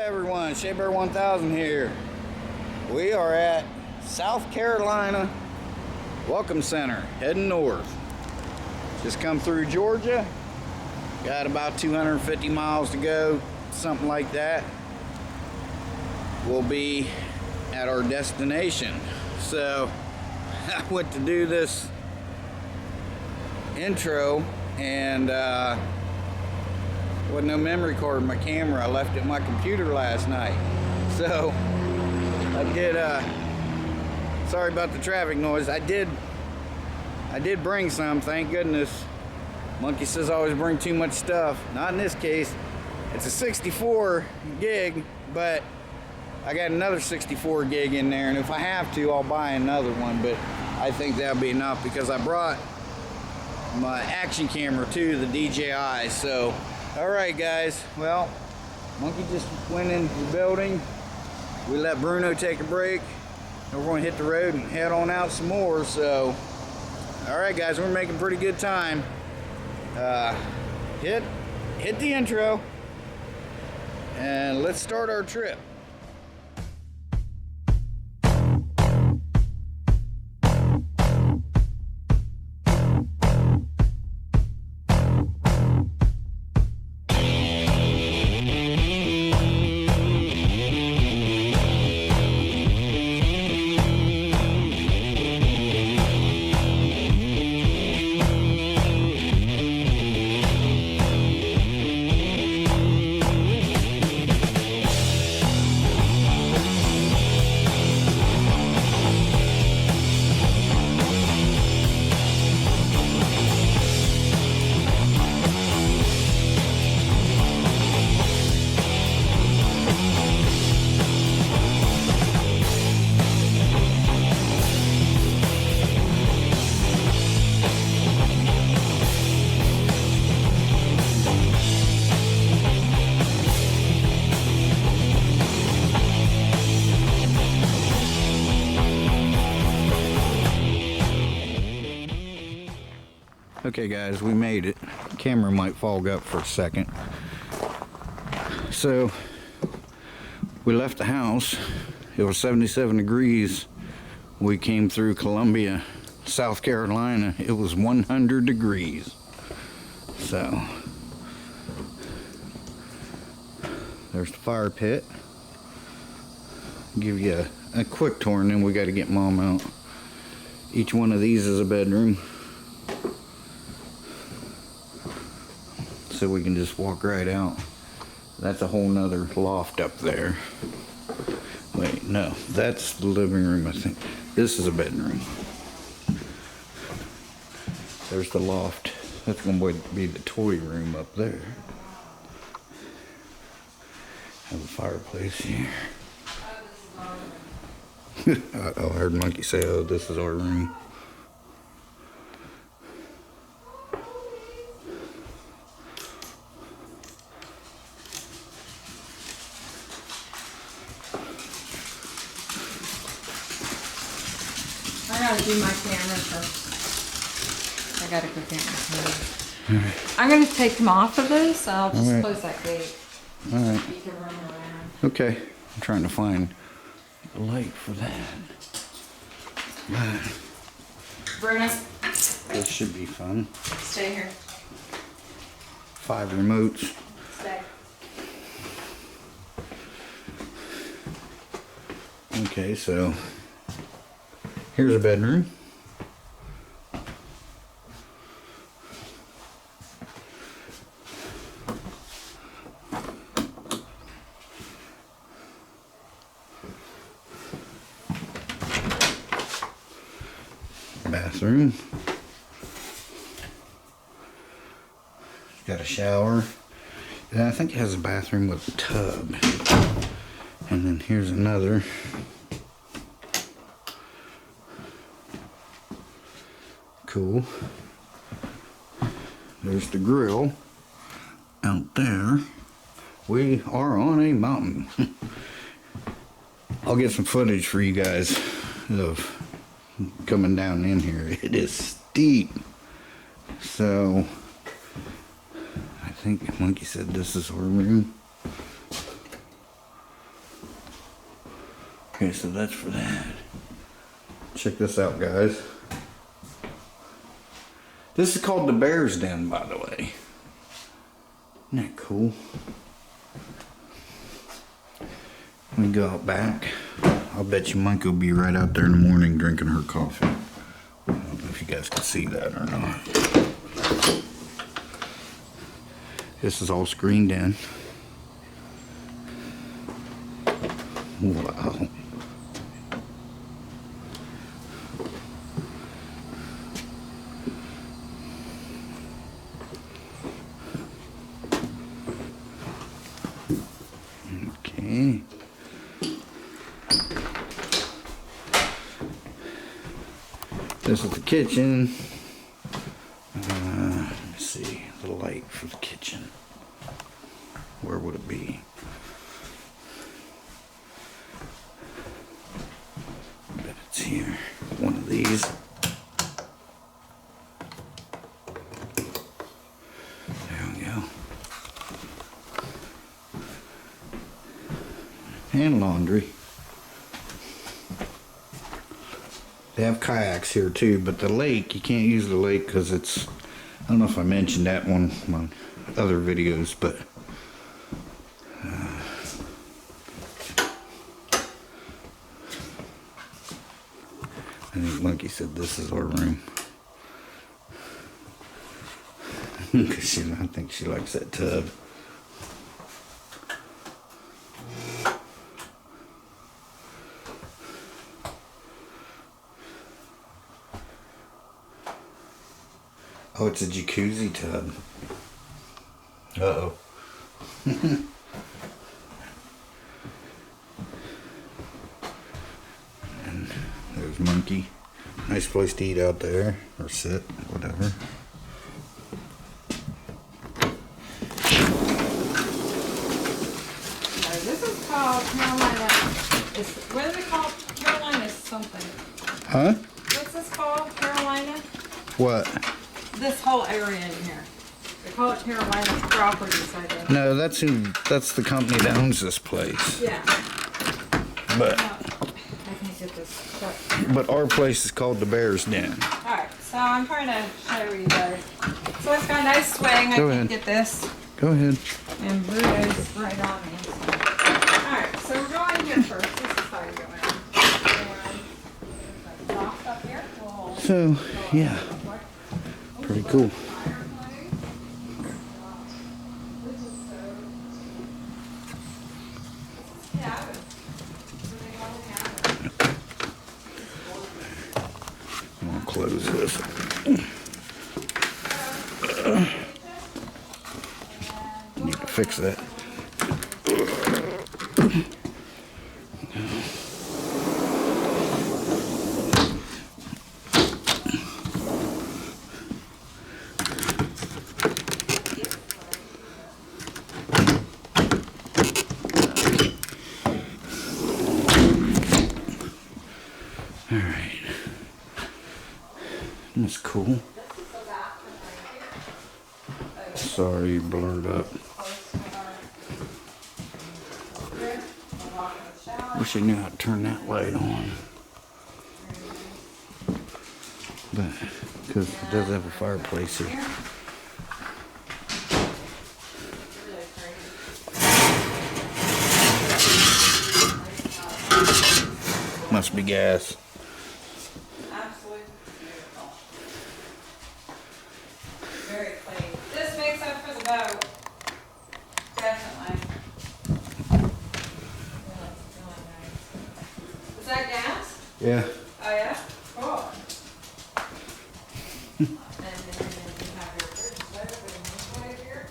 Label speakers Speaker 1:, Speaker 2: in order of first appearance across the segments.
Speaker 1: everyone, Shabear 1000 here. We are at South Carolina Welcome Center, heading north. Just come through Georgia. Got about 250 miles to go, something like that. We'll be at our destination. So I went to do this intro and with no memory card in my camera. I left it in my computer last night. So I did sorry about the traffic noise. I did bring some, thank goodness. Monkey says I always bring too much stuff. Not in this case. It's a 64 gig, but I got another 64 gig in there, and if I have to, I'll buy another one, but I think that'll be enough because I brought my action camera too, the DJI. So alright guys, well, Monkey just went into the building. We let Bruno take a break. And we're going to hit the road and head on out some more. So, alright guys, we're making pretty good time. Hit the intro and let's start our trip. Okay guys, we made it. The camera might fog up for a second. So we left the house. It was 77 degrees. We came through Columbia, South Carolina. It was 100 degrees. So there's the fire pit. Give you a quick tour and then we got to get Mom out. Each one of these is a bedroom. So we can just walk right out. That's a whole nother loft up there. Wait, no, that's the living room, I think. This is a bedroom. There's the loft. That's gonna be the toy room up there. Have a fireplace here. I heard Monkey say, oh, this is our room.
Speaker 2: I gotta do my camera first. I gotta go get my camera. I'm gonna take them off of this. I'll just close that gate.
Speaker 1: Alright.
Speaker 2: You can run around.
Speaker 1: Okay. I'm trying to find a light for that.
Speaker 2: Bruno,
Speaker 1: This should be fun.
Speaker 2: stay here.
Speaker 1: 5 remotes.
Speaker 2: Stay.
Speaker 1: Okay, so here's a bedroom. Bathroom. Got a shower. And I think it has a bathroom with a tub. And then here's another. Cool. There's the grill out there. We are on a mountain. I'll get some footage for you guys of coming down in here. It is steep. So I think Monkey said this is our room. Okay, so that's for that. Check this out, guys. This is called the Bear's Den, by the way. Isn't that cool? We go out back. I'll bet you Monkey will be right out there in the morning drinking her coffee. I don't know if you guys can see that or not. This is all screened in. Wow. Okay. This is the kitchen. Let me see the light for the kitchen. Where would it be? I bet it's here. One of these. There we go. And laundry. They have kayaks here too, but the lake, you can't use the lake because it's, I don't know if I mentioned that one in my other videos, but I think Monkey said this is our room. Because I think she likes that tub. Oh, it's a jacuzzi tub. Uh-oh. And there's Monkey. Nice place to eat out there, or sit, whatever.
Speaker 2: This is called Carolina. What is it called? Carolina something.
Speaker 1: Huh?
Speaker 2: What's this called? Carolina?
Speaker 1: What?
Speaker 2: This whole area in here. They call it Carolina Properties, I think.
Speaker 1: No, that's the company that owns this place.
Speaker 2: Yeah.
Speaker 1: But
Speaker 2: I can't get this shut.
Speaker 1: but our place is called the Bear's Den.
Speaker 2: Alright, so I'm trying to show you guys. So it's got a nice swing.
Speaker 1: Go
Speaker 2: I
Speaker 1: ahead.
Speaker 2: can get this.
Speaker 1: Go ahead.
Speaker 2: And Bruno's right on me. Alright, so we're going here first. This is how you go in. And box up here.
Speaker 1: So yeah, pretty cool. I'm gonna close this. Need to fix that. Alright. That's cool. Sorry, blurred up. Wish I knew how to turn that light on. But, because it does have a fireplace here. Must be gas.
Speaker 2: Absolutely beautiful. Very clean. This makes up for the boat. Definitely. Really nice. Is that gas?
Speaker 1: Yeah.
Speaker 2: Oh yeah? Cool. And then you have your fridge stove and microwave here.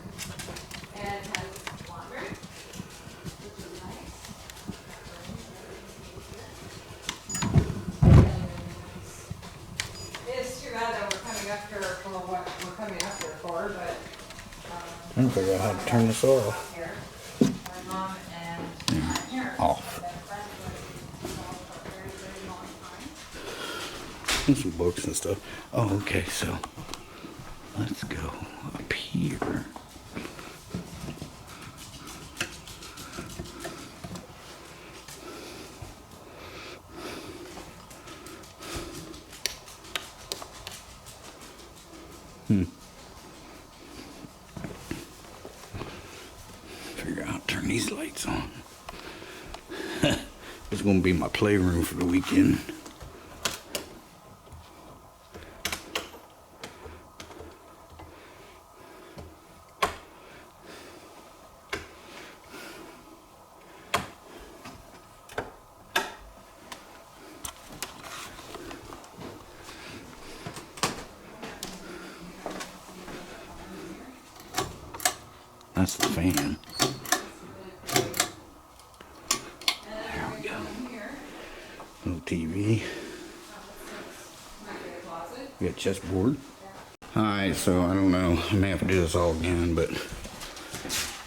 Speaker 2: And it has laundry, which is nice. It's too bad that we're coming up here for what we're coming up here for, but
Speaker 1: I don't figure out how to turn this off.
Speaker 2: here, my mom and my parents.
Speaker 1: Off.
Speaker 2: have been friends with for a very, very long time.
Speaker 1: And some books and stuff. Oh, okay, so let's go up here. Figure out how to turn these lights on. It's gonna be my playroom for the weekend. That's the fan. There we go. Little TV. We got chessboard. Alright, so I don't know. I may have to do this all again, but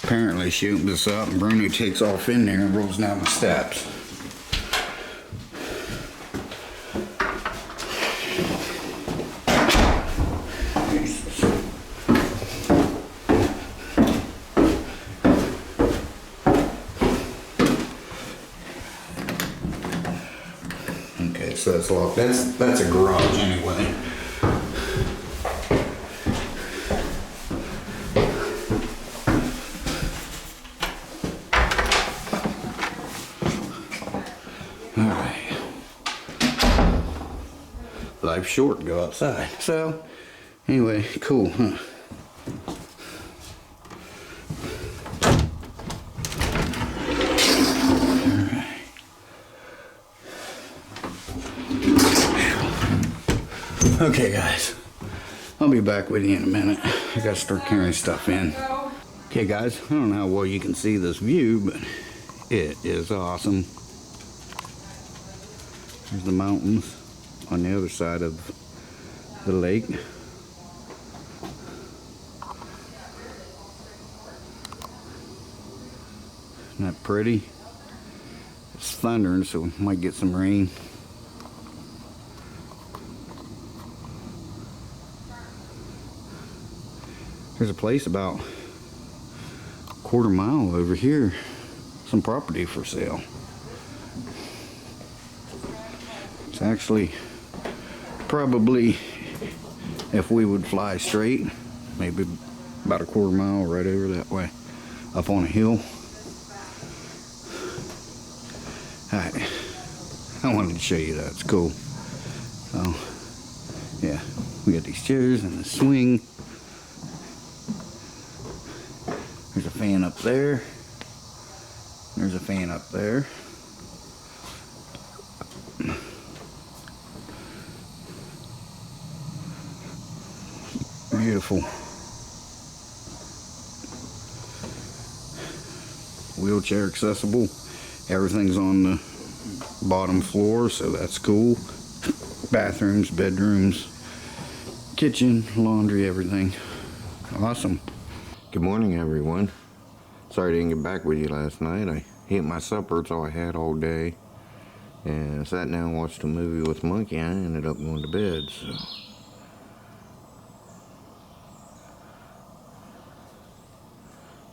Speaker 1: apparently she opens this up and Bruno takes off in there and rolls down the steps. Okay, so it's locked. That's a garage anyway. Alright. Life's short, go outside. So, anyway, cool, huh? Okay guys, I'll be back with you in a minute. I gotta start carrying stuff in. Okay guys, I don't know how well you can see this view, but it is awesome. There's the mountains on the other side of the lake. Isn't that pretty? It's thundering, so we might get some rain. There's a place about a quarter mile over here, some property for sale. It's actually probably, if we would fly straight, maybe about a quarter mile right over that way, up on a hill. Alright, I wanted to show you that, it's cool. So, yeah, we got these chairs and the swing. There's a fan up there. There's a fan up there. Beautiful. Wheelchair accessible. Everything's on the bottom floor, so that's cool. Bathrooms, bedrooms, kitchen, laundry, everything. Awesome. Good morning, everyone. Sorry I didn't get back with you last night. I ate my supper. It's all I had all day. And I sat down and watched a movie with Monkey. I ended up going to bed, so.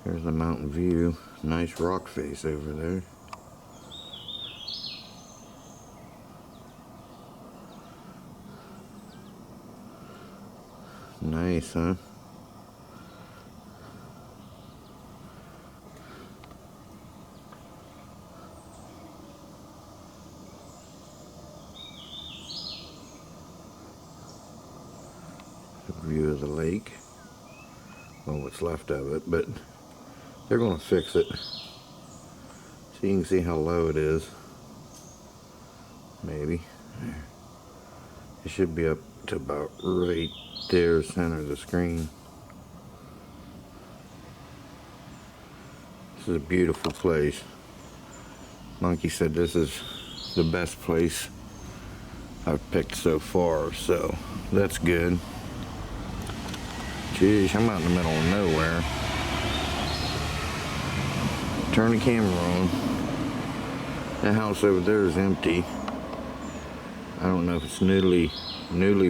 Speaker 1: There's the mountain view. Nice rock face over there. Nice, huh? View of the lake, well, what's left of it, but they're going to fix it so you can see how low it is. Maybe there. It should be up to about right there, center of the screen. This is a beautiful place. Monkey said this is the best place I've picked so far, so that's good. Jeez, I'm out in the middle of nowhere. Turn the camera on. That house over there is empty. I don't know if it's newly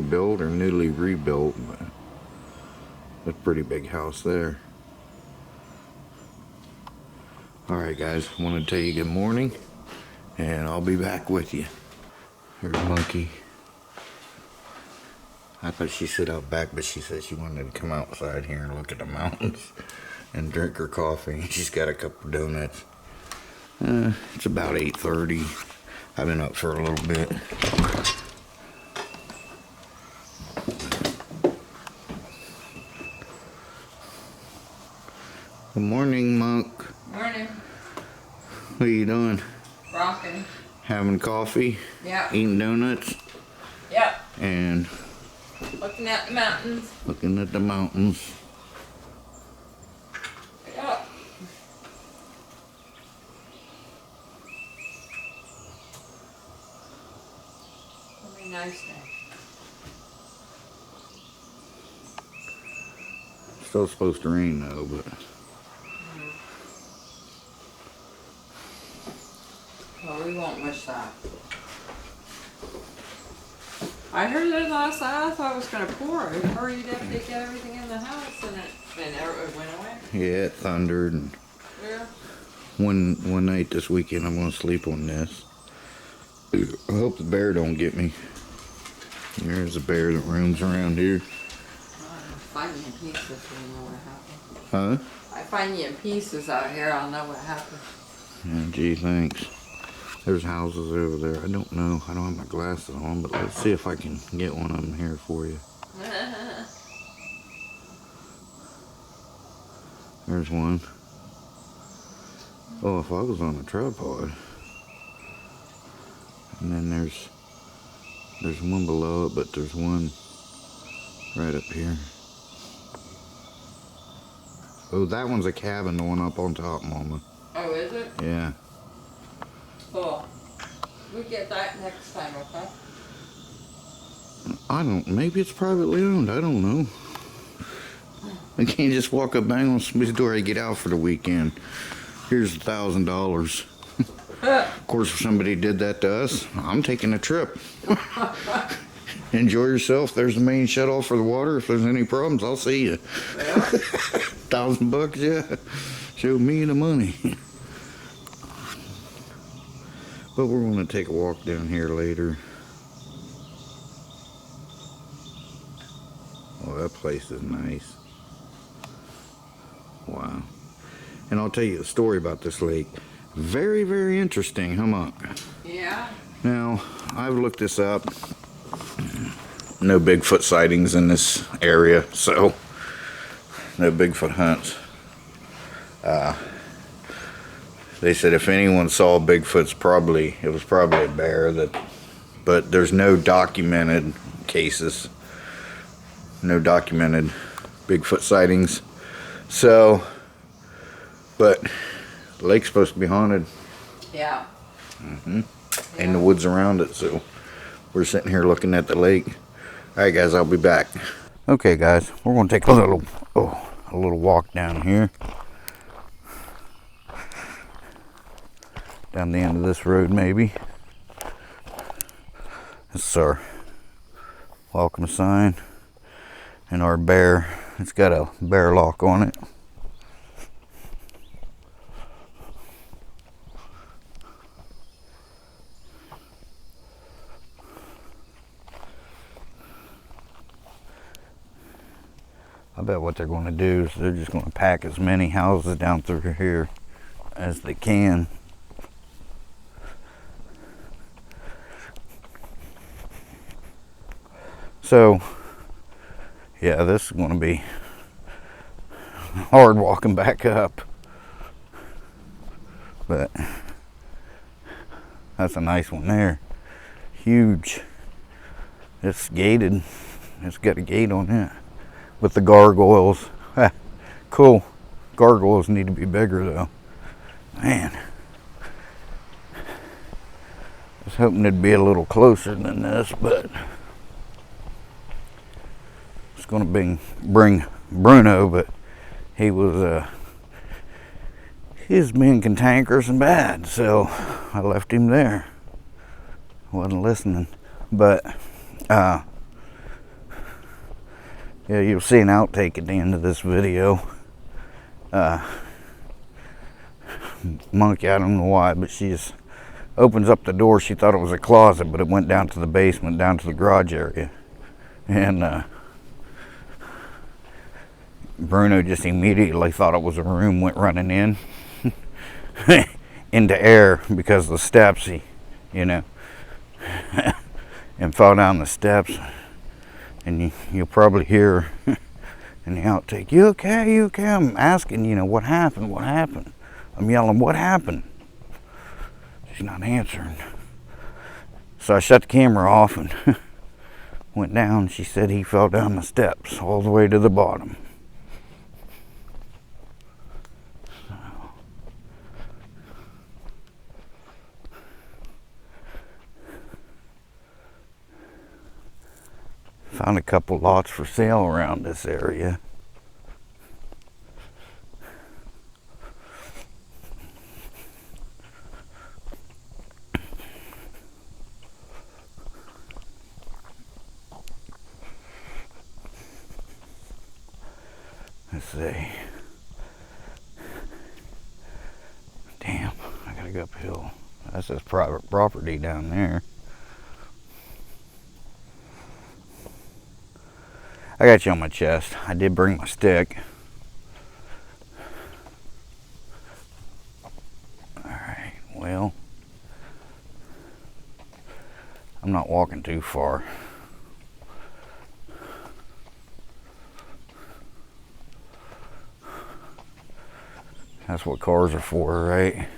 Speaker 1: built or newly rebuilt, but that's a pretty big house there. Alright guys, I want to tell you good morning, and I'll be back with you. Here's Monkey. I thought she sit out back, but she said she wanted to come outside here and look at the mountains and drink her coffee. She's got a couple donuts. It's about 8:30. I've been up for a little bit. Good morning, Monk.
Speaker 2: Morning.
Speaker 1: What are you doing?
Speaker 2: Rocking.
Speaker 1: Having coffee?
Speaker 2: Yep.
Speaker 1: Eating donuts?
Speaker 2: Yep.
Speaker 1: And
Speaker 2: Looking at the mountains.
Speaker 1: looking at the mountains.
Speaker 2: Yep. It'll be a nice day.
Speaker 1: Still supposed to rain though, but
Speaker 2: Well, we won't miss that. I heard that last night. I thought it was going to pour. I hurried up to get everything in the house, and it went away.
Speaker 1: yeah, it thundered. And
Speaker 2: Yeah.
Speaker 1: one night this weekend, I'm gonna sleep on this. I hope the bear don't get me. There's a bear that roams around here.
Speaker 2: I find you in pieces. We'll know what happened.
Speaker 1: Huh?
Speaker 2: I find you in pieces out here. I'll know what happened.
Speaker 1: Yeah, gee, thanks. There's houses over there. I don't know. I don't have my glasses on, but let's see if I can get one of them here for you. There's one. Oh, if I was on a tripod. And then there's one below it, but there's one right up here. Oh, that one's a cabin, the one up on top, Mama.
Speaker 2: Oh, is it?
Speaker 1: Yeah.
Speaker 2: Cool. We get that next time, okay?
Speaker 1: I don't, maybe it's privately owned. I don't know. I can't just walk up, bang on somebody's door and get out for the weekend. Here's $1,000. Of course, if somebody did that to us, I'm taking a trip. Enjoy yourself. There's the main shut off for the water. If there's any problems, I'll see you.
Speaker 2: Yeah.
Speaker 1: $1,000, yeah. Show me the money. But we're going to take a walk down here later. Oh, that place is nice. Wow. And I'll tell you a story about this lake. Very, very interesting, huh, Monk?
Speaker 2: Yeah.
Speaker 1: Now, I've looked this up. No Bigfoot sightings in this area, so no Bigfoot hunts. They said if anyone saw Bigfoot, it was probably a bear. But there's no documented cases, no documented Bigfoot sightings. So, but the lake's supposed to be haunted.
Speaker 2: Yeah.
Speaker 1: And the woods around it. So we're sitting here looking at the lake. All right, guys, I'll be back. Okay, guys, we're gonna take a little walk down here. Down the end of this road, maybe. This is our welcome sign. And our bear, it's got a bear lock on it. I bet what they're going to do is they're just going to pack as many houses down through here as they can. So, yeah, this is going to be hard walking back up. But that's a nice one there. Huge. It's gated. It's got a gate on it. With the gargoyles. Cool. Gargoyles need to be bigger though. Man. I was hoping it'd be a little closer than this, but it's gonna bring Bruno, but he was he's being cantankerous and bad, so I left him there. Wasn't listening. But yeah, you'll see an outtake at the end of this video. Monkey, I don't know why, but she just opens up the door. She thought it was a closet, but it went down to the basement, down to the garage area. And Bruno just immediately thought it was a room, went running in into air because of the steps, you know, and fell down the steps. And you'll probably hear in the outtake, "You okay? You okay?" I'm asking, you know, what happened? What happened? I'm yelling, "What happened?" She's not answering. So I shut the camera off and went down. She said he fell down the steps all the way to the bottom. Found a couple lots for sale around this area. Let's see. Damn, I gotta go uphill. That's just private property down there. I got you on my chest. I did bring my stick. Alright, well, I'm not walking too far. That's what cars are for, right?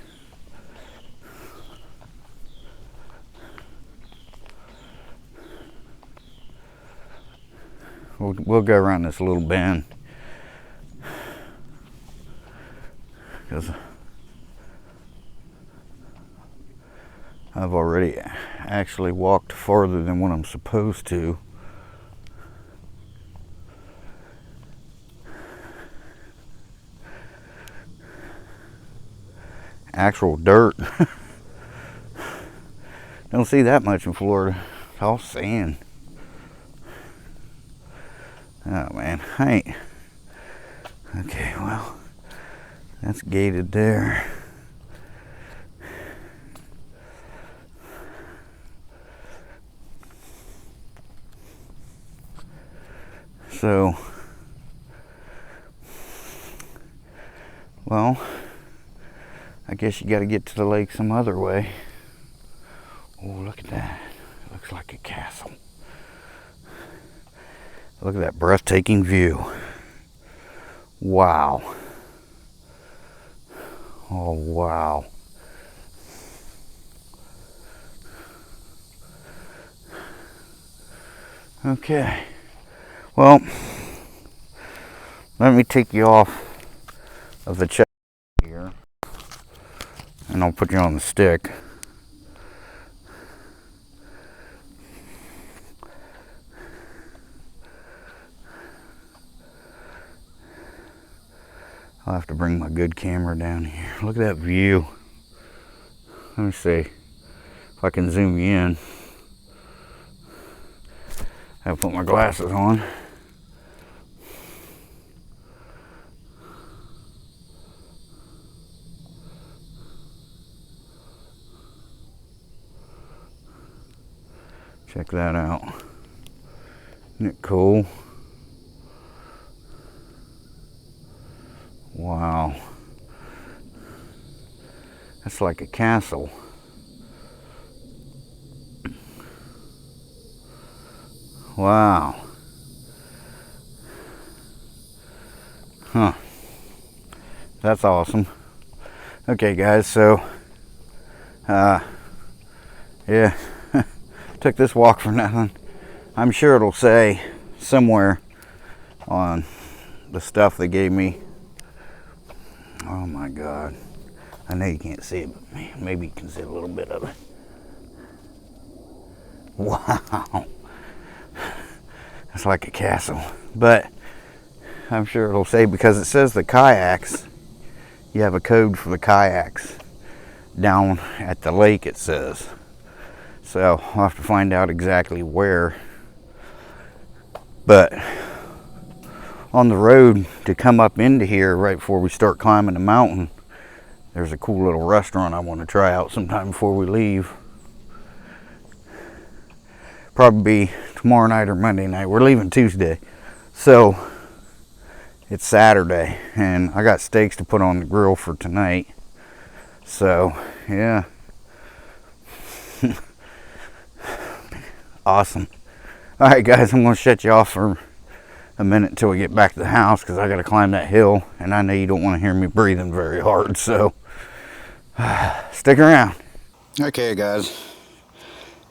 Speaker 1: We'll go around this little bend, because I've already actually walked farther than what I'm supposed to. Actual dirt. Don't see that much in Florida. It's all sand. Oh man, I ain't. Okay, well, that's gated there. So, well, I guess you got to get to the lake some other way. Oh, look at that. It looks like a castle. Look at that breathtaking view. Wow. Oh, wow. Okay. Well, let me take you off of the check here, and I'll put you on the stick. I'll have to bring my good camera down here. Look at that view. Let me see if I can zoom you in. I'll put my glasses on. Check that out. Isn't it cool? Wow. That's like a castle. Wow. Huh. That's awesome. Okay guys, so yeah, took this walk for nothing. I'm sure it'll say somewhere on the stuff they gave me. Oh my God. I know you can't see it, but man, maybe you can see a little bit of it. Wow. It's like a castle. But I'm sure it'll say, because it says the kayaks, you have a code for the kayaks down at the lake, it says. So I'll have to find out exactly where. But on the road to come up into here right before we start climbing the mountain, there's a cool little restaurant I want to try out sometime before we leave. probably be tomorrow night or Monday night. We're leaving Tuesday. So it's Saturday and I got steaks to put on the grill for tonight. So yeah. Awesome. Alright guys, I'm going to shut you off for a minute until we get back to the house because I got to climb that hill and I know you don't want to hear me breathing very hard, so stick around. Okay guys,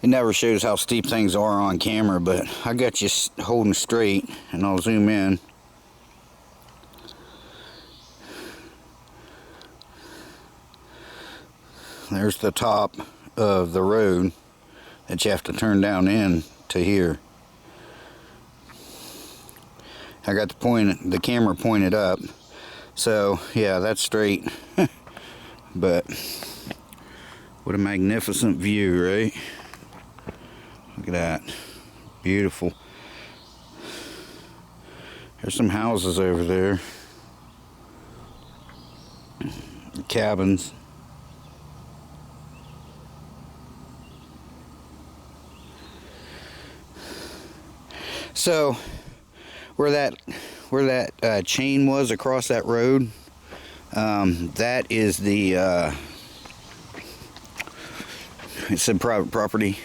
Speaker 1: it never shows how steep things are on camera, but I got you holding straight and I'll zoom in. There's the top of the road that you have to turn down in to here. I got the camera pointed up, so yeah, that's straight. But what a magnificent view, right? Look at that, beautiful. There's some houses over there, cabins. So where that chain was across that road, that is the it's a private property.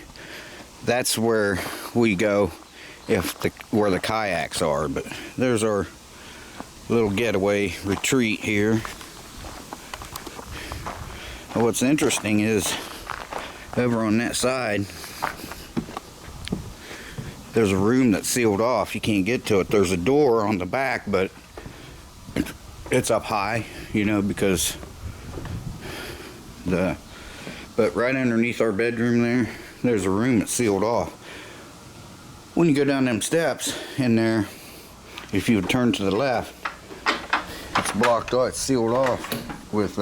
Speaker 1: That's where we go where the kayaks are. But there's our little getaway retreat here. And what's interesting is over on that side there's a room that's sealed off. You can't get to it. There's a door on the back, but it's up high, you know, because but right underneath our bedroom there's a room that's sealed off. When you go down them steps in there, if you would turn to the left, it's blocked off, it's sealed off with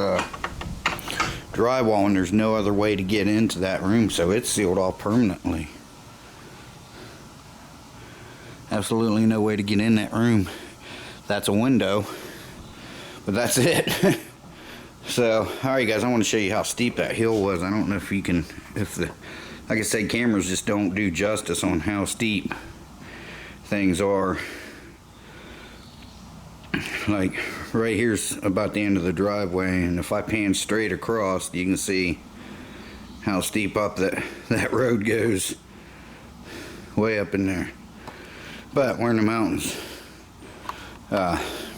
Speaker 1: drywall, and there's no other way to get into that room, so it's sealed off permanently. Absolutely no way to get in that room. That's a window, but that's it. So, alright guys, I want to show you how steep that hill was. I don't know if you can, like I said, cameras just don't do justice on how steep things are. Like, right here's about the end of the driveway, and if I pan straight across, you can see how steep up that road goes. Way up in there. But we're in the mountains.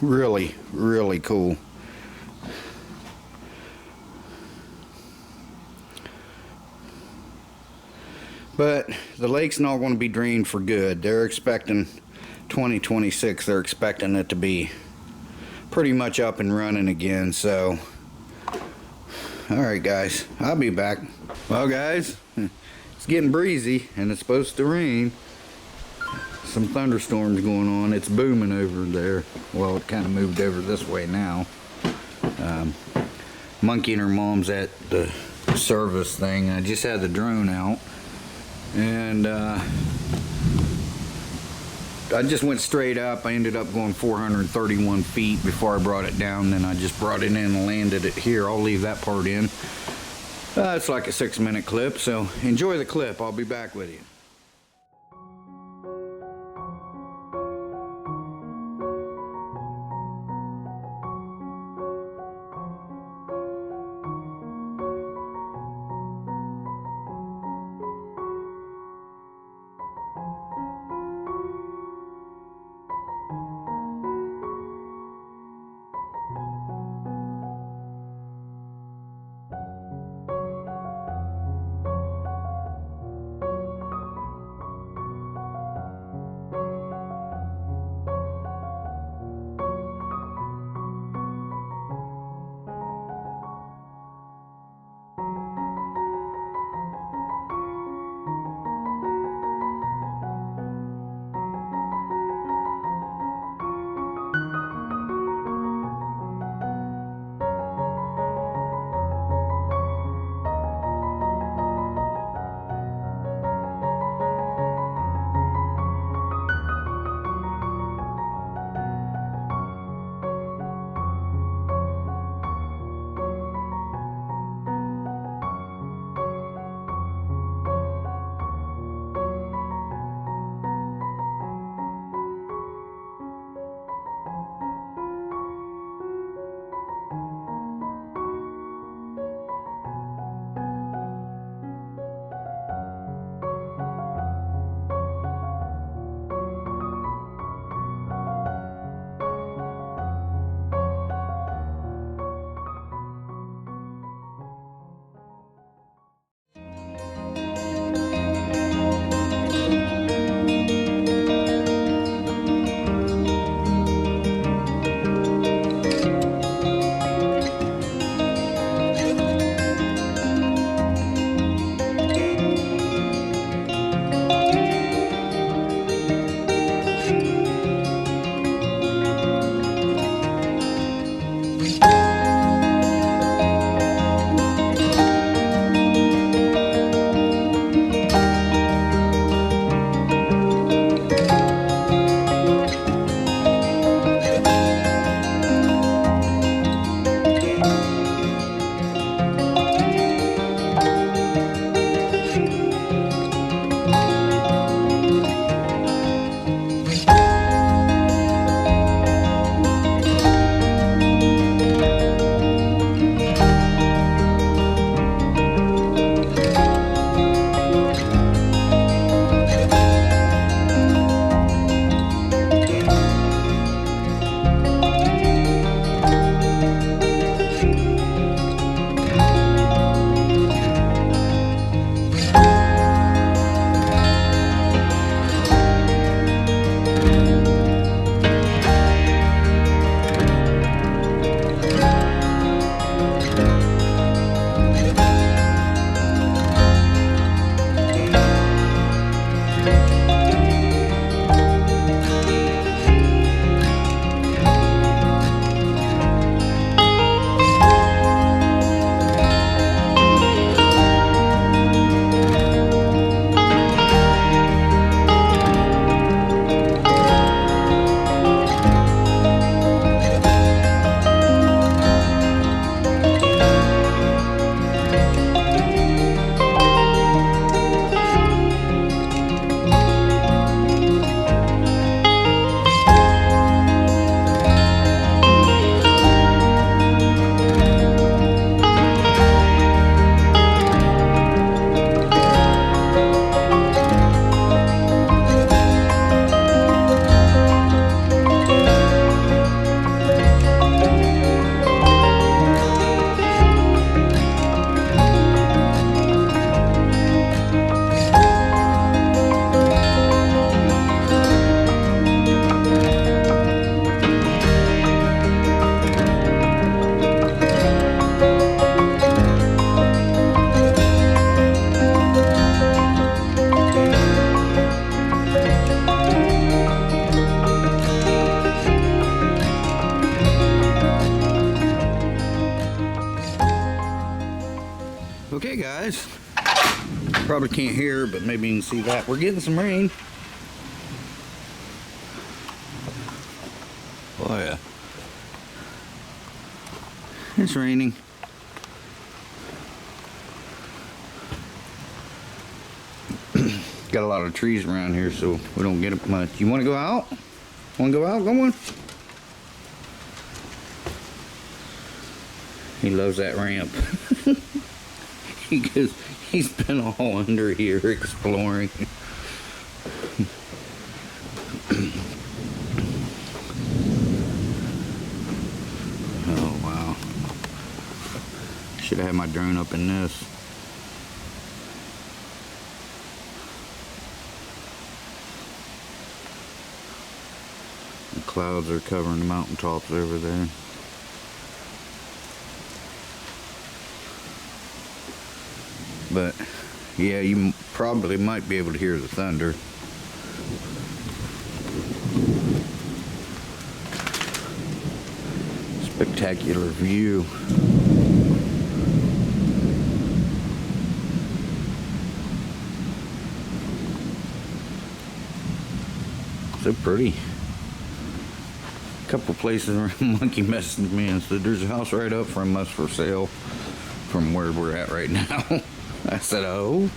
Speaker 1: Really, really cool. But the lake's not going to be drained for good. They're expecting 2026, they're expecting it to be pretty much up and running again. So, alright guys, I'll be back. Well guys, it's getting breezy and it's supposed to rain. Some thunderstorms going on. It's booming over there. Well, it kind of moved over this way now. Monkey and her mom's at the service thing. I just had the drone out, and I just went straight up. I ended up going 431 feet before I brought it down. Then I just brought it in and landed it here. I'll leave that part in. It's like a 6-minute clip, so enjoy the clip. I'll be back with you. Okay guys, probably can't hear, but maybe you can see that. We're getting some rain. Oh yeah. It's raining. Got a lot of trees around here, so we don't get it much. You want to go out? Want to go out? Go on. He loves that ramp. He's been all under here exploring. Oh wow. Should have had my drone up in this. The clouds are covering the mountaintops over there. But yeah, you probably might be able to hear the thunder. Spectacular view. So pretty. A couple places where monkey messaged me and said there's a house right up from us for sale from where we're at right now. I said, oh.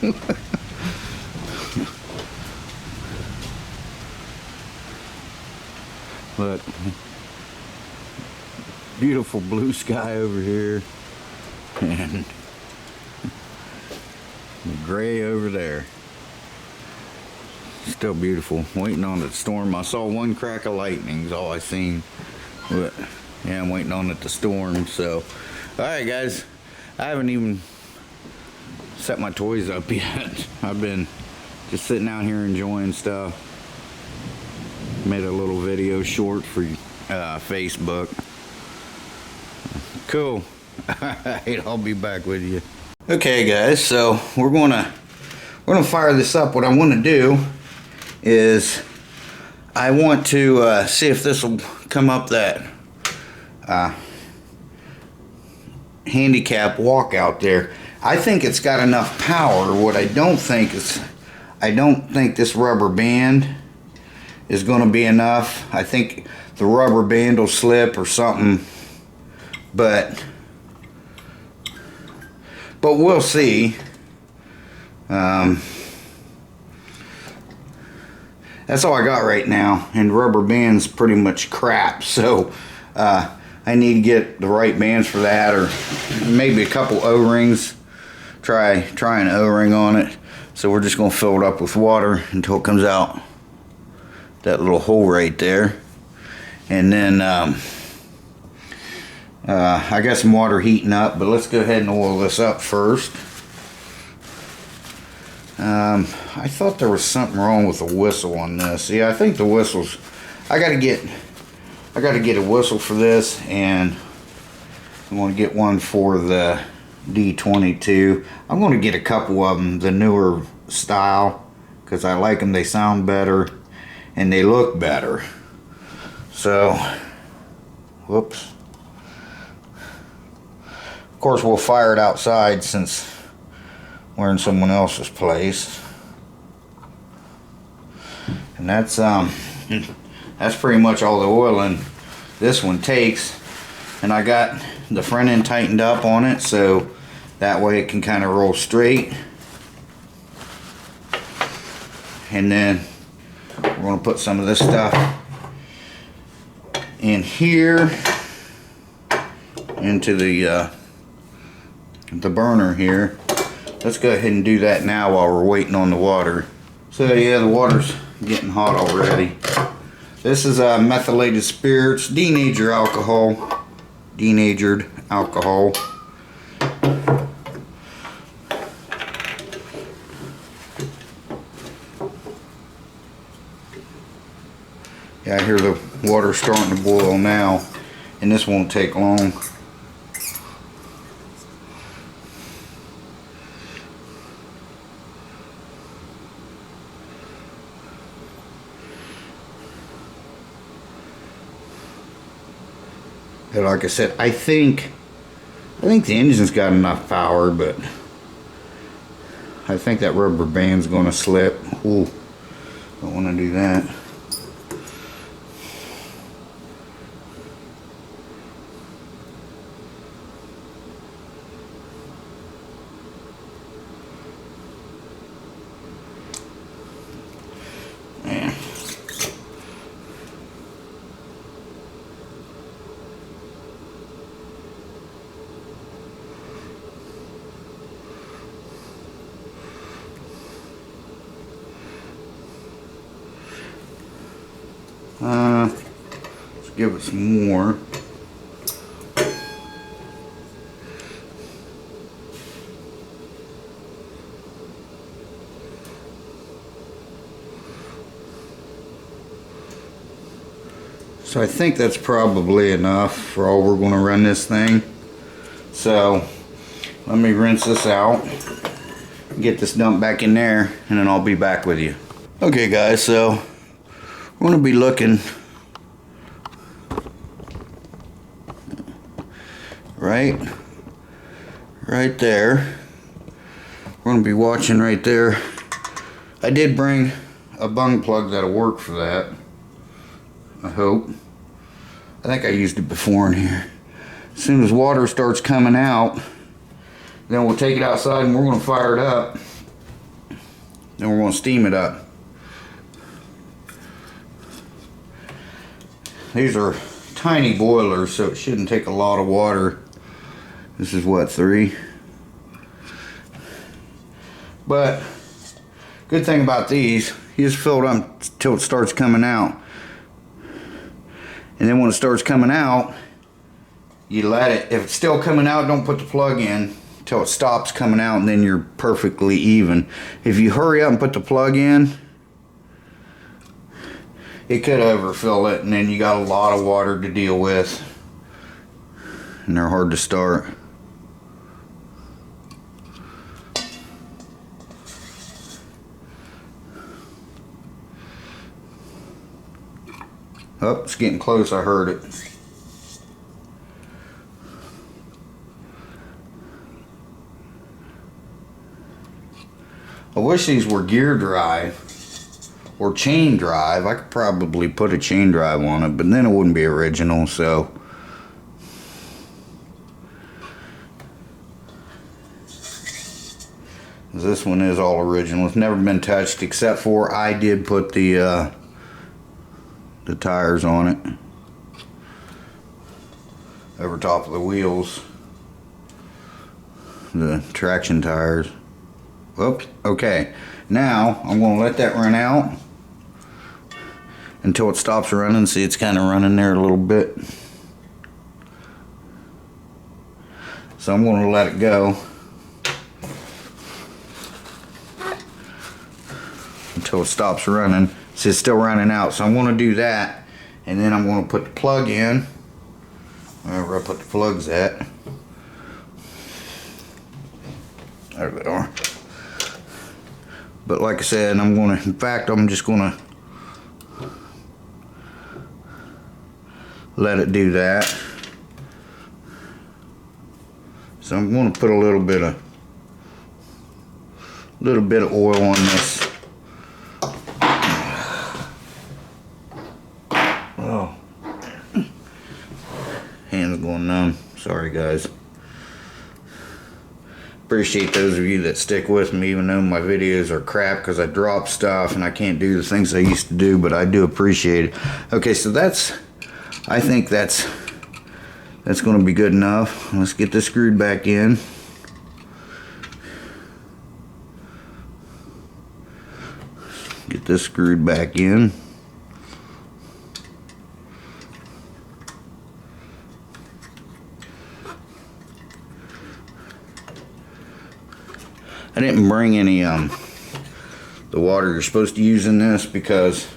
Speaker 1: Look, beautiful blue sky over here and the gray over there. Still beautiful. Waiting on the storm. I saw one crack of lightning is all I seen. But yeah, I'm waiting on it to storm. So, alright guys, I haven't even set my toys up yet. I've been just sitting out here enjoying stuff. Made a little video short for Facebook. Cool. Alright, I'll be back with you. Okay guys, so we're gonna fire this up. What I want to do is I want to see if this will come up that handicap walk out there. I think it's got enough power. What I don't think is, I don't think this rubber band is going to be enough. I think the rubber band will slip or something, but we'll see. That's all I got right now, and rubber band's pretty much crap, so I need to get the right bands for that, or maybe a couple O-rings. Try an O-ring on it. So we're just gonna fill it up with water until it comes out that little hole right there, and then I got some water heating up, but let's go ahead and oil this up first. I thought there was something wrong with the whistle on this. Yeah, I think the whistle's, I gotta get a whistle for this, and I'm gonna get one for the D22. I'm gonna get a couple of them, the newer style, because I like them. They sound better and they look better. So, whoops. Of course, we'll fire it outside since we're in someone else's place. And that's pretty much all the oiling this one takes. And I got the front end tightened up on it, so that way it can kind of roll straight. And then we're going to put some of this stuff in here into the burner here. Let's go ahead and do that now while we're waiting on the water. So yeah, the water's getting hot already. This is methylated spirits, denatured alcohol. Denatured alcohol. Yeah, I hear the water starting to boil now, and this won't take long. And like I said, I think the engine's got enough power, but I think that rubber band's gonna slip. Ooh, don't wanna do that. Yeah. Let's give it some more. So I think that's probably enough for all we're going to run this thing. So let me rinse this out, get this dumped back in there, and then I'll be back with you. Okay guys, so we're going to be looking right there. We're going to be watching right there. I did bring a bung plug that'll work for that, I hope. I think I used it before in here. As soon as water starts coming out, then we'll take it outside and we're going to fire it up. Then we're going to steam it up. These are tiny boilers, so it shouldn't take a lot of water. This is what, 3? But good thing about these, you just fill it up until it starts coming out. And then when it starts coming out, you let it, if it's still coming out, don't put the plug in until it stops coming out, and then you're perfectly even. If you hurry up and put the plug in, it could overfill it, and then you got a lot of water to deal with, and they're hard to start. Oh, it's getting close, I heard it. I wish these were gear drive or chain drive. I could probably put a chain drive on it, but then it wouldn't be original, so. This one is all original. It's never been touched, except for I did put the tires on it over top of the wheels, the traction tires. Whoops. Okay, now I'm going to let that run out until it stops running. See, it's kind of running there a little bit, so I'm going to let it go until it stops running. See, it's still running out, so I'm going to do that, and then I'm going to put the plug in wherever I put the plugs at. There they are. But like I said, I'm going to, in fact, I'm just going to let it do that. So I'm going to put a little bit of oil on this. Oh, hands going numb. Sorry guys. Appreciate those of you that stick with me, even though my videos are crap because I drop stuff and I can't do the things I used to do, but I do appreciate it. Okay, so I think that's going to be good enough. Let's get this screwed back in. Get this screwed back in. I didn't bring any the water you're supposed to use in this because,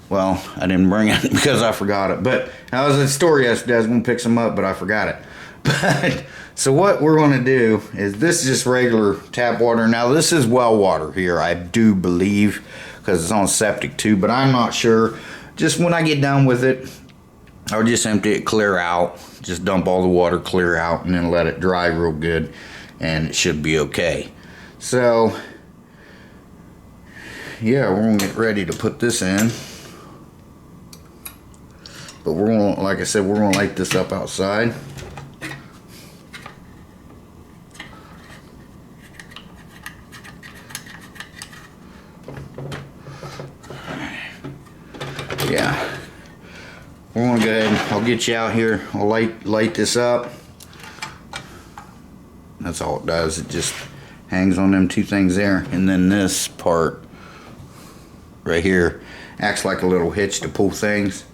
Speaker 1: well, I didn't bring it because I forgot it. But I was at the store yesterday. I was going to pick some up, but I forgot it. But so what we're going to do is, this is just regular tap water. Now this is well water here, I do believe, because it's on septic too, but I'm not sure. Just when I get done with it, I'll just empty it clear out. Just dump all the water clear out and then let it dry real good, and it should be okay. So yeah, we're gonna get ready to put this in. But we're gonna, like I said, we're gonna light this up outside. Yeah. We're gonna go ahead and I'll get you out here. I'll light this up. That's all it does. It just hangs on them two things there, and then this part right here acts like a little hitch to pull things.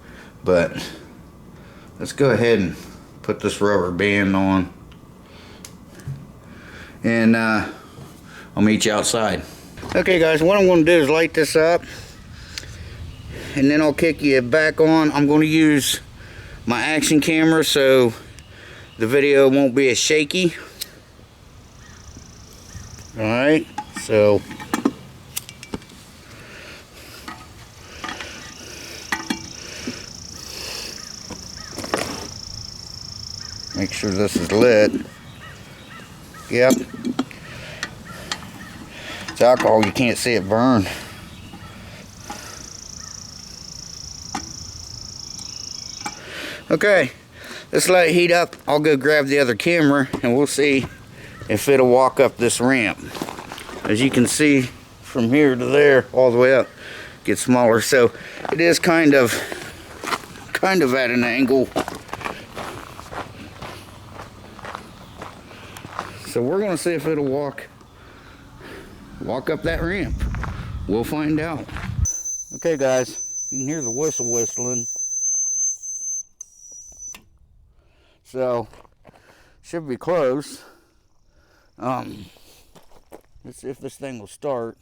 Speaker 1: But let's go ahead and put this rubber band on, and I'll meet you outside. Okay guys, what I'm going to do is light this up, and then I'll kick you back on. I'm going to use my action camera so the video won't be as shaky. Alright, so make sure this is lit. Yep. It's alcohol, you can't see it burn. Okay, let's let it heat up. I'll go grab the other camera and we'll see if it'll walk up this ramp. As you can see, from here to there, all the way up, gets smaller. So it is kind of at an angle. So we're gonna see if it'll walk up that ramp. We'll find out. Okay guys, you can hear the whistle whistling. So, should be close. Let's see if this thing will start.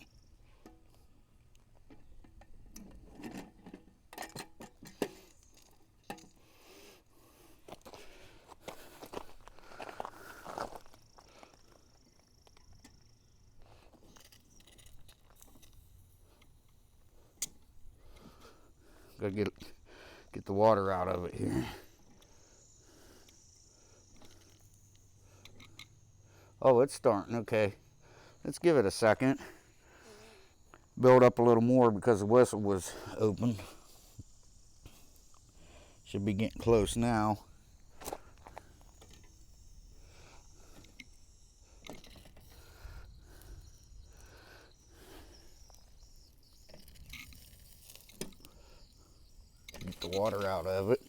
Speaker 1: Gotta get the water out of it here. Oh, it's starting. Okay, let's give it a second. Build up a little more because the whistle was open. Should be getting close now. Get the water out of it.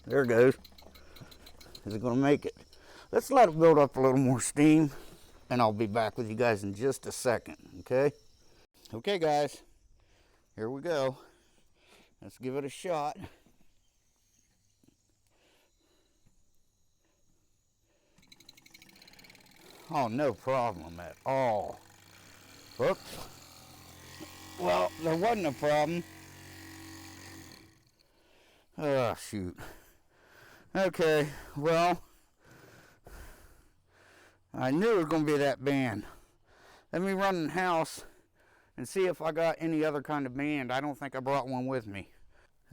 Speaker 1: There it goes. Is it going to make it? Let's let it build up a little more steam, and I'll be back with you guys in just a second, okay? Okay, guys, here we go. Let's give it a shot. Oh, no problem at all. Whoops. Well, there wasn't a problem. Oh, shoot. Okay, well, I knew it was going to be that band. Let me run in the house and see if I got any other kind of band. I don't think I brought one with me.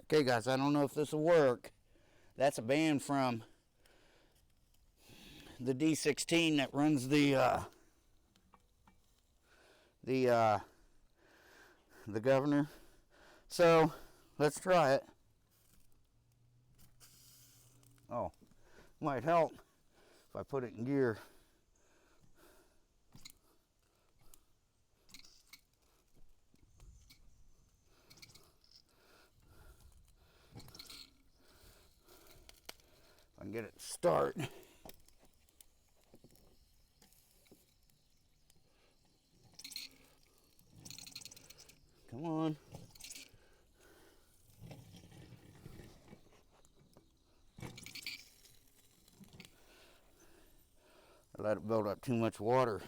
Speaker 1: Okay, guys, I don't know if this will work. That's a band from the D16 that runs the governor. So, let's try it. Oh, might help if I put it in gear. If I can get it to start. Come on. I let it build up too much water.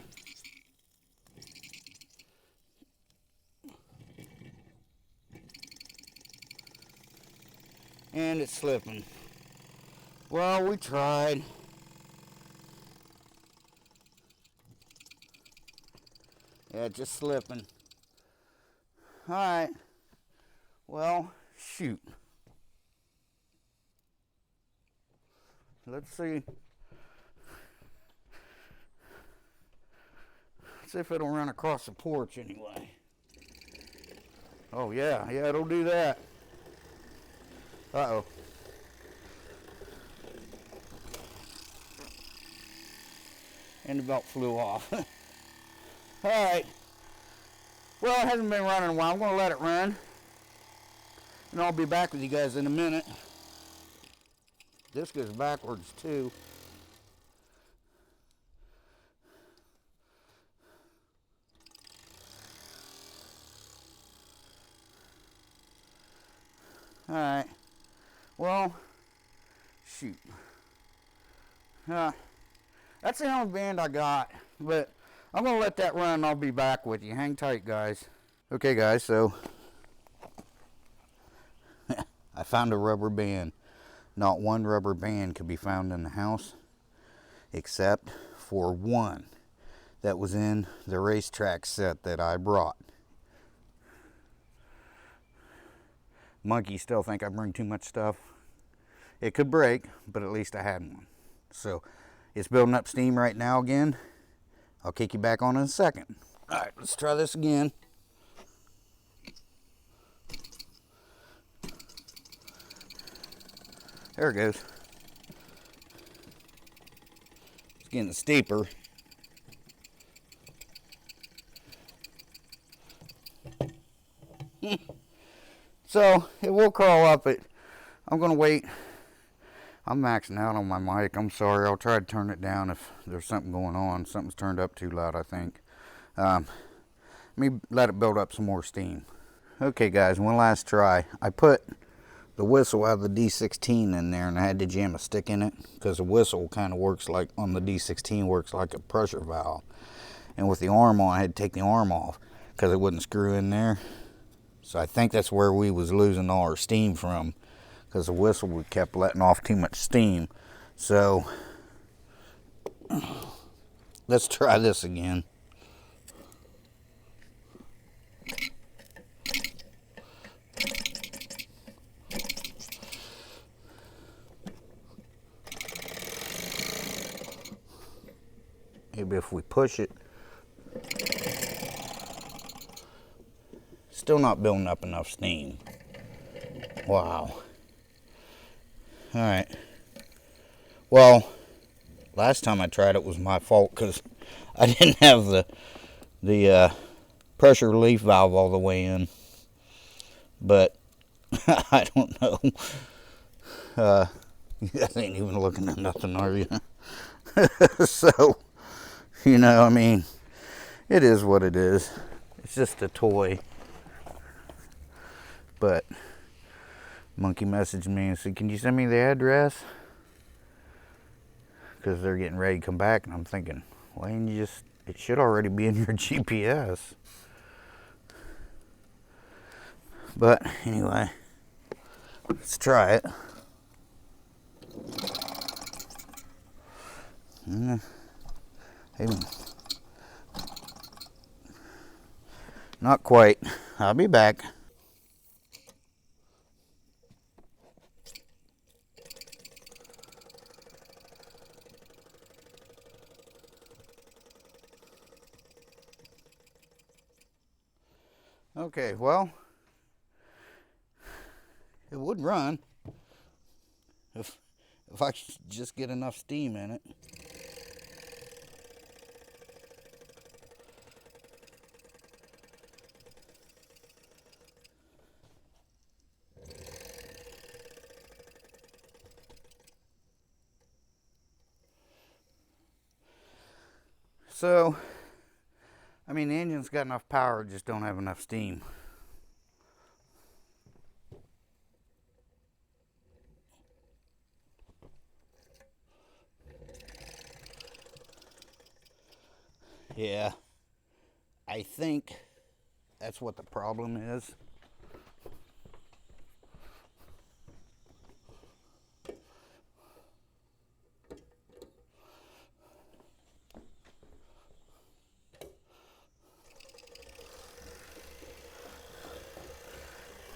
Speaker 1: And it's slipping. Well, we tried. Yeah, just slipping. Alright. Well, shoot. Let's see. Let's see if it'll run across the porch anyway. Oh yeah, it'll do that. Uh-oh. And the belt flew off. Alright. Well, it hasn't been running a while. I'm going to let it run. And I'll be back with you guys in a minute. This goes backwards too. Alright. Well, shoot. That's the only band I got. But I'm going to let that run and I'll be back with you. Hang tight, guys. Okay, guys, so I found a rubber band. Not one rubber band could be found in the house except for one that was in the racetrack set that I brought. Monkeys still think I bring too much stuff. It could break, but at least I had one. So it's building up steam right now again. I'll kick you back on in a second. All right, let's try this again. There it goes. It's getting steeper. So it will crawl up it. I'm gonna wait. I'm maxing out on my mic. I'm sorry. I'll try to turn it down if there's something going on. Something's turned up too loud, I think. Let me let it build up some more steam. Okay, guys, one last try. I put the whistle out of the D16 in there, and I had to jam a stick in it because the whistle kind of works like on the D16 works like a pressure valve. And with the arm on, I had to take the arm off because it wouldn't screw in there. So I think that's where we was losing all our steam from, because the whistle we kept letting off too much steam. So let's try this again. Maybe if we push it. Still not building up enough steam. Wow. Alright. Well, last time I tried it was my fault because I didn't have the pressure relief valve all the way in. But I don't know. You guys ain't even looking at nothing, are you? So, you know, I mean, it is what it is. It's just a toy. But Monkey messaged me and said, "Can you send me the address?" Because they're getting ready to come back, and I'm thinking, why didn't you just? It should already be in your GPS. But anyway, let's try it. Hey, not quite. I'll be back. Okay, well, it would run if I could just get enough steam in it. So, I mean, the engine's got enough power, just don't have enough steam. Yeah, I think that's what the problem is.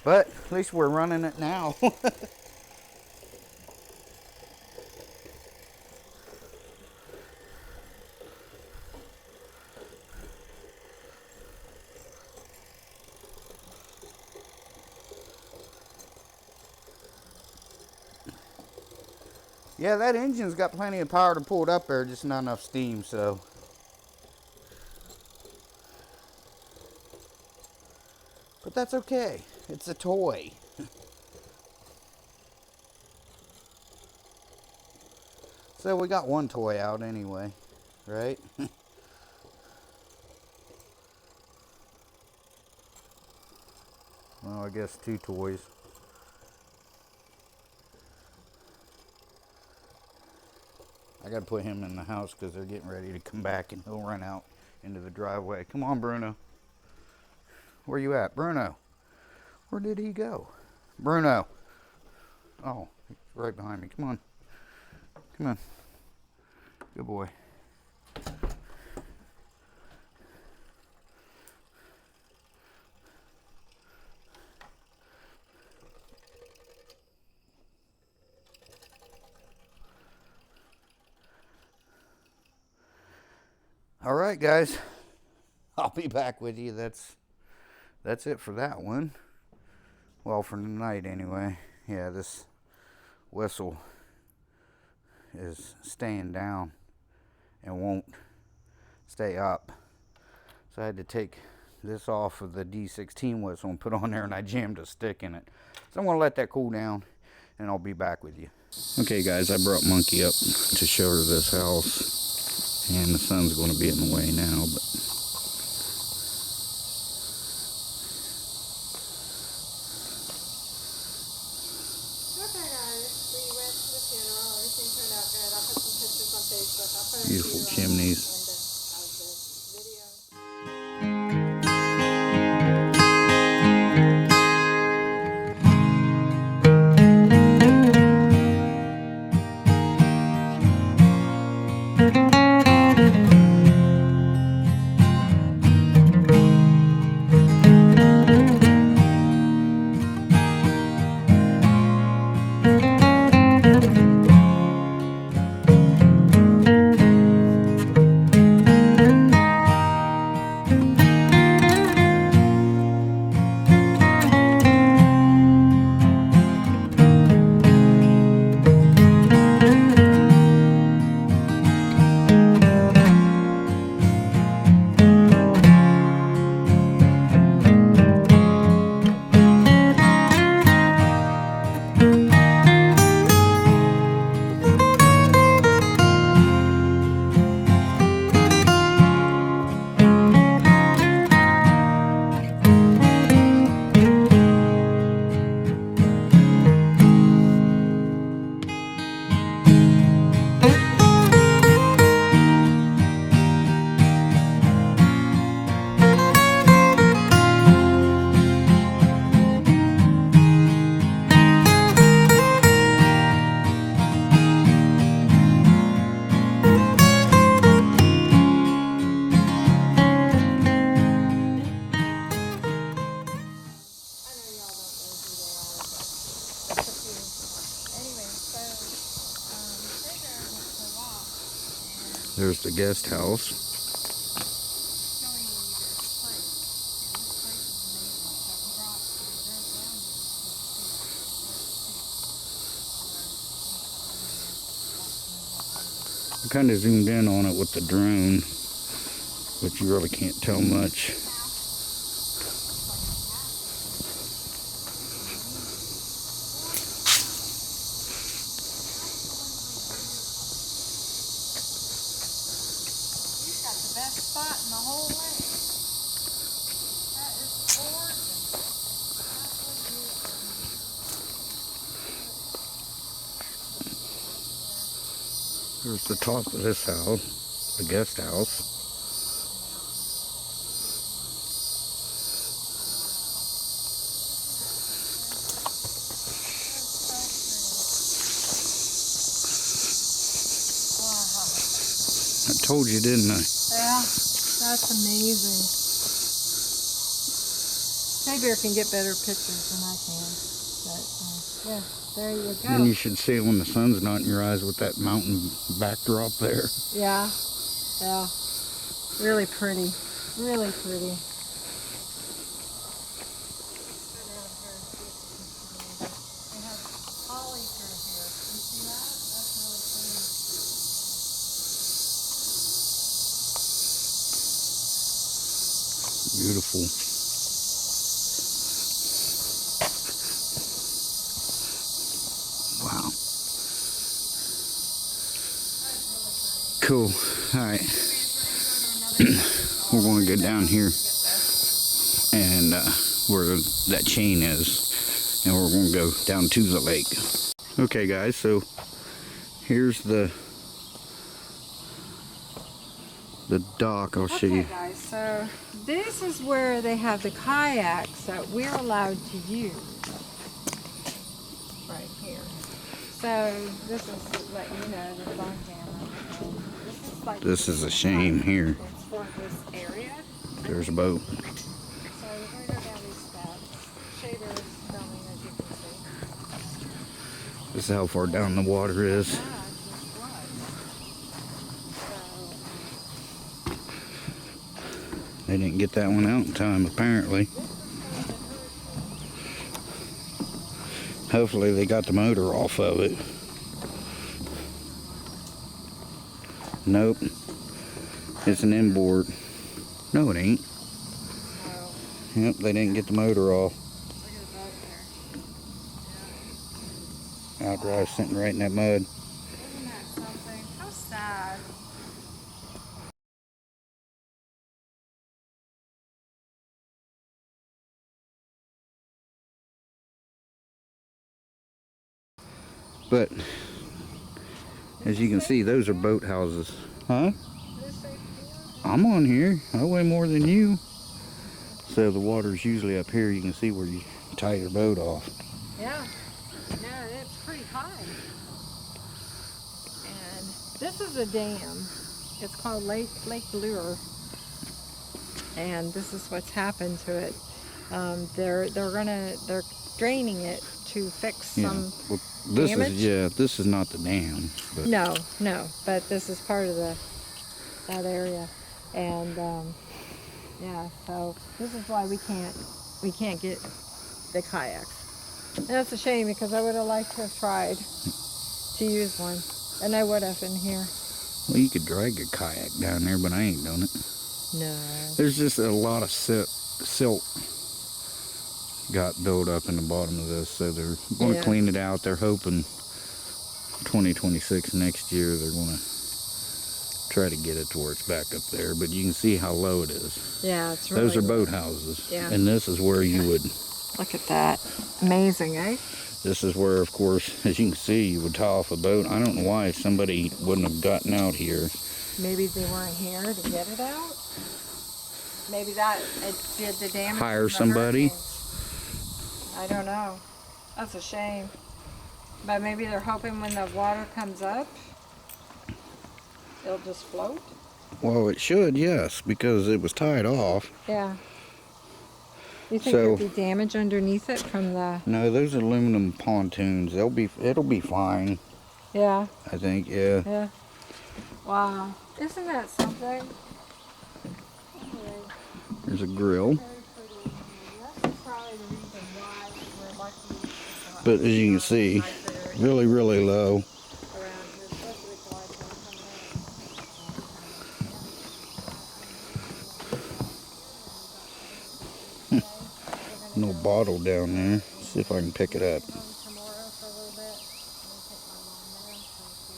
Speaker 1: But at least we're running it now. Yeah, that engine's got plenty of power to pull it up there, just not enough steam, so. But that's okay. It's a toy. So we got one toy out anyway, right? Well, I guess 2 toys. I gotta put him in the house because they're getting ready to come back and he'll run out into the driveway. Come on, Bruno. Where you at, Bruno? Where did he go? Bruno. Oh, he's right behind me. Come on. Come on. Good boy. All right, guys. I'll be back with you. That's it for that one. Well, for tonight anyway. Yeah, this whistle is staying down and won't stay up. So I had to take this off of the D16 whistle and put on there, and I jammed a stick in it. So I'm going to let that cool down and I'll be back with you. Okay guys, I brought Monkey up to show her this house. And the sun's going to be in the way now, but
Speaker 2: Okay guys, we went to the funeral. Everything turned out good. I'll put some pictures on Facebook. I'll put
Speaker 1: beautiful chimneys. There's the guest house. I kind of zoomed in on it with the drone, but you really can't tell much.
Speaker 2: Spot in the whole lake. That is gorgeous.
Speaker 1: Here's the top of this house, the guest house. I told you, didn't I?
Speaker 2: Yeah, that's amazing. Shea Bear can get better pictures than I can. But, yeah, there you go.
Speaker 1: And you should see it when the sun's not in your eyes with that mountain backdrop there.
Speaker 2: Yeah, yeah. Really pretty. Really pretty. They have holly through here. You see that? That's really pretty.
Speaker 1: Beautiful. Wow. Cool. All right. We're going to go down here and where that chain is, and we're going to go down to the lake. Okay, guys. So here's the dock. I'll show you.
Speaker 2: Okay, guys. So this is where they have the kayaks that we're allowed to use. Right here. So this is letting you know that's on camera. And this is like
Speaker 1: This is a shame here.
Speaker 2: It's for this area.
Speaker 1: There's a boat.
Speaker 2: So we're going to go down these steps. Shader is filming, as you can see.
Speaker 1: This is how far down the water is.
Speaker 2: Yeah, it just was. So,
Speaker 1: They didn't get that one out in time, apparently. Hopefully they got the motor off of it. Nope. It's an inboard. No, it ain't.
Speaker 2: no.
Speaker 1: Yep, they didn't get the motor off.
Speaker 2: Look at the boat there.
Speaker 1: Outdrive sitting right in that mud.
Speaker 2: Isn't that something? How sad.
Speaker 1: But as you can see, those are boat houses. Huh? I'm on here. I weigh more than you. So the water's usually up here. You can see where you tie your boat off.
Speaker 2: Yeah. Yeah, it's pretty high. And this is a dam. It's called Lake Lure. And this is what's happened to it. They're draining it to fix some
Speaker 1: Well, this
Speaker 2: damage.
Speaker 1: this is not the dam. But
Speaker 2: No, but this is part of that area. And yeah, so this is why we can't get the kayaks. And that's a shame because I would have liked to have tried to use one, and I would have in here.
Speaker 1: Well, you could drag a kayak down there, but I ain't done it.
Speaker 2: No.
Speaker 1: There's just a lot of silt got built up in the bottom of this, so they're going to clean it out. They're hoping 2026 next year they're going to try to get it to where it's back up there, but you can see how low it is.
Speaker 2: Yeah, it's really
Speaker 1: Those are
Speaker 2: low.
Speaker 1: boat houses.
Speaker 2: Yeah.
Speaker 1: And this is where you would,
Speaker 2: Look at that. Amazing, eh?
Speaker 1: this is where, of course, as you can see, you would tie off a boat. I don't know why somebody wouldn't have gotten out here.
Speaker 2: Maybe they weren't here to get it out. Maybe that it did the damage.
Speaker 1: Hire
Speaker 2: from the
Speaker 1: somebody.
Speaker 2: hurricanes. I don't know. That's a shame. But maybe they're hoping when the water comes up, it'll just float.
Speaker 1: Well, it should, yes, because it was tied off.
Speaker 2: Yeah. You think
Speaker 1: So-
Speaker 2: there'd be damage underneath it from the?
Speaker 1: No, those aluminum pontoons, it'll be fine,
Speaker 2: Yeah.
Speaker 1: I think, yeah.
Speaker 2: Yeah. Wow. Isn't that something? Anyway,
Speaker 1: There's a grill.
Speaker 2: very pretty in here. That's probably the reason why we're lucky.
Speaker 1: But as you can see, really, really low.
Speaker 2: Around here, especially with the lights coming in.
Speaker 1: No bottle down there. See if I can pick it up.
Speaker 2: Tomorrow for a little bit. I'm gonna take my mom there so she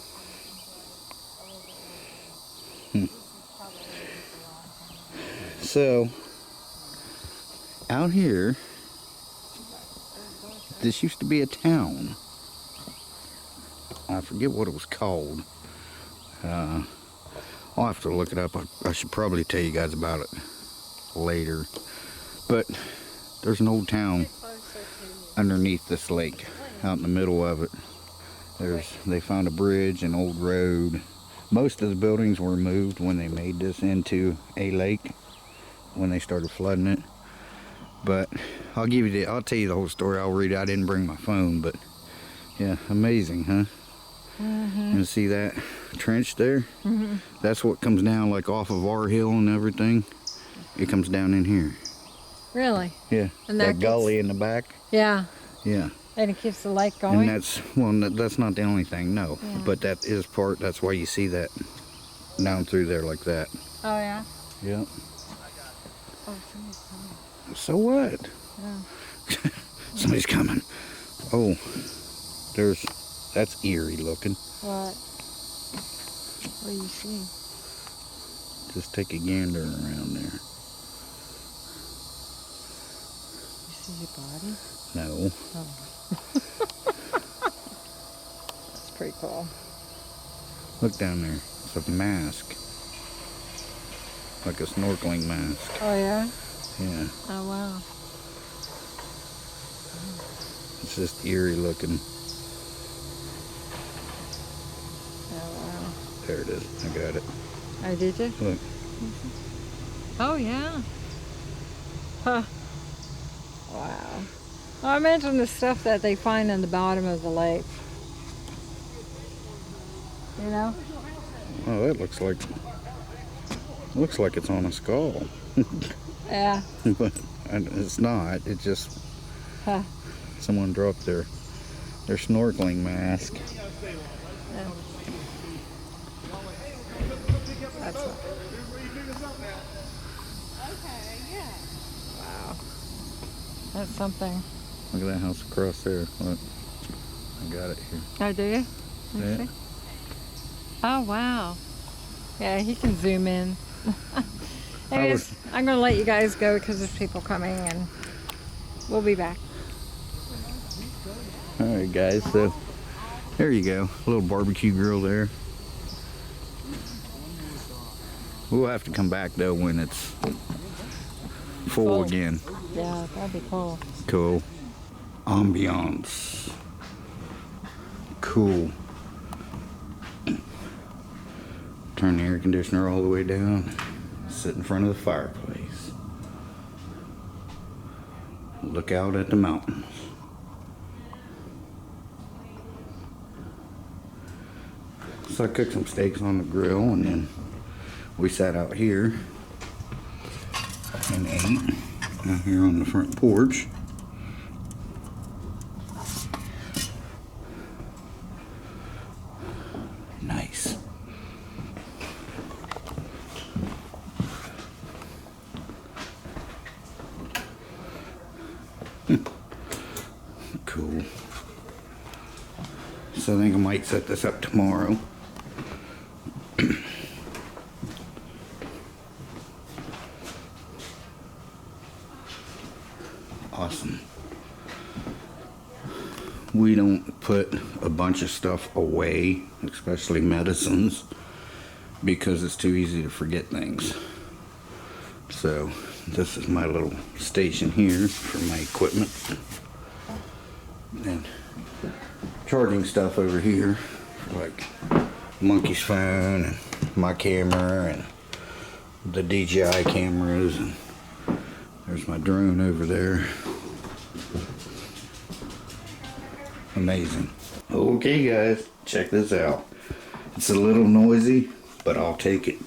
Speaker 2: can enjoy a little bit more. This is probably a long time.
Speaker 1: So, out here, this used to be a town. I forget what it was called. I'll have to look it up. I should probably tell you guys about it later. But there's an old town underneath this lake, out in the middle of it. They found a bridge, an old road. Most of the buildings were moved when they made this into a lake, when they started flooding it. But I'll tell you the whole story. I'll read it. I didn't bring my phone, but yeah, amazing, huh? And see that trench there? That's what comes down like off of our hill and everything. It comes down in here.
Speaker 2: Really?
Speaker 1: Yeah.
Speaker 2: And
Speaker 1: that gully in the back.
Speaker 2: Yeah.
Speaker 1: Yeah.
Speaker 2: And it keeps the lake going?
Speaker 1: And that's not the only thing, no.
Speaker 2: Yeah.
Speaker 1: But that is part, that's why you see that down through there like that.
Speaker 2: Oh, yeah?
Speaker 1: Yeah.
Speaker 2: Oh, somebody's coming.
Speaker 1: So what?
Speaker 2: Yeah.
Speaker 1: Somebody's coming. Oh, that's eerie looking.
Speaker 2: What? What do you see?
Speaker 1: Just take a gander around there.
Speaker 2: You see your body?
Speaker 1: No.
Speaker 2: Oh. That's pretty cool.
Speaker 1: Look down there. It's a mask. Like a snorkeling mask.
Speaker 2: Oh, yeah?
Speaker 1: Yeah.
Speaker 2: Oh, wow.
Speaker 1: It's just eerie looking.
Speaker 2: Oh, wow.
Speaker 1: There it is. I got it.
Speaker 2: Oh, did you?
Speaker 1: Look.
Speaker 2: Oh, yeah. Huh. Wow. Well, I imagine the stuff that they find in the bottom of the lake. You know?
Speaker 1: Oh, that looks like it's on a skull.
Speaker 2: Yeah.
Speaker 1: But it's not. It just
Speaker 2: Huh.
Speaker 1: someone dropped their snorkeling mask.
Speaker 2: Yeah. That's what. Wow. That's something.
Speaker 1: Look at that house across there. Look. I got it here.
Speaker 2: Oh, do you? Let me see. Oh, wow. Yeah, he can zoom in. Anyways, I'm going to let you guys go because there's people coming and we'll be back.
Speaker 1: Alright guys, so there you go. A little barbecue grill there. We'll have to come back though when it's full again.
Speaker 2: Yeah, that'd be cool.
Speaker 1: Cool. Ambiance. Cool. Turn the air conditioner all the way down. Sit in front of the fireplace. Look out at the mountains. So I cooked some steaks on the grill and then we sat out here and ate out here on the front porch. Nice. Cool. So I think I might set this up tomorrow. Awesome. We don't put a bunch of stuff away, especially medicines, because it's too easy to forget things. So this is my little station here for my equipment. And charging stuff over here for like Monkey's phone and my camera and the DJI cameras, and there's my drone over there. Amazing. Okay guys, check this out. It's a little noisy, but I'll take it.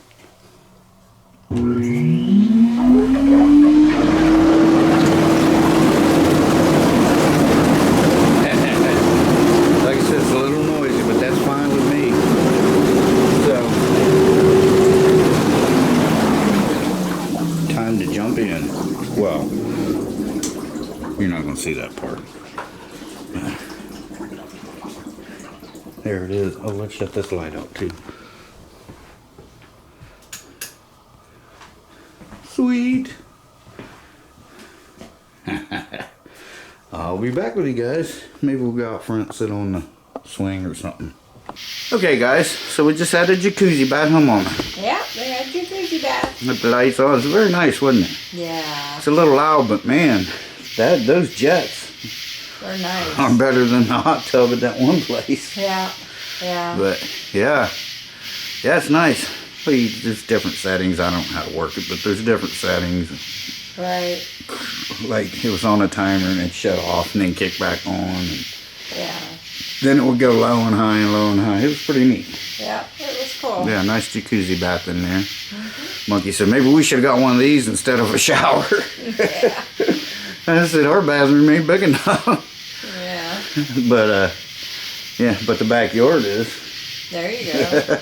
Speaker 1: Like I said, it's a little noisy, but that's fine with me. So, time to jump in. Well, you're not going to see that part. There it is. Oh, let's shut this light out too. Sweet. I'll be back with you guys. Maybe we'll go out front, sit on the swing or something. Okay guys, so we just had a jacuzzi bath. Huh, Mama?
Speaker 2: Yeah, they had jacuzzi bath.
Speaker 1: With the lights on. It's very nice, wasn't it?
Speaker 2: Yeah.
Speaker 1: It's a little loud, but man, those jets
Speaker 2: They're nice.
Speaker 1: are better than the hot tub at that one place.
Speaker 2: Yeah. Yeah.
Speaker 1: But yeah, it's nice. Well, there's different settings. I don't know how to work it, but there's different settings.
Speaker 2: Right.
Speaker 1: Like it was on a timer and it shut off and then kicked back on. And
Speaker 2: Yeah.
Speaker 1: then it would go low and high and low and high. It was pretty neat.
Speaker 2: Yeah, it was cool.
Speaker 1: Yeah, nice jacuzzi bath in there. Monkey said, maybe we should have got one of these instead of a shower.
Speaker 2: Yeah.
Speaker 1: I said, our bathroom ain't big enough.
Speaker 2: Yeah.
Speaker 1: But, yeah, but the backyard is.
Speaker 2: There you go.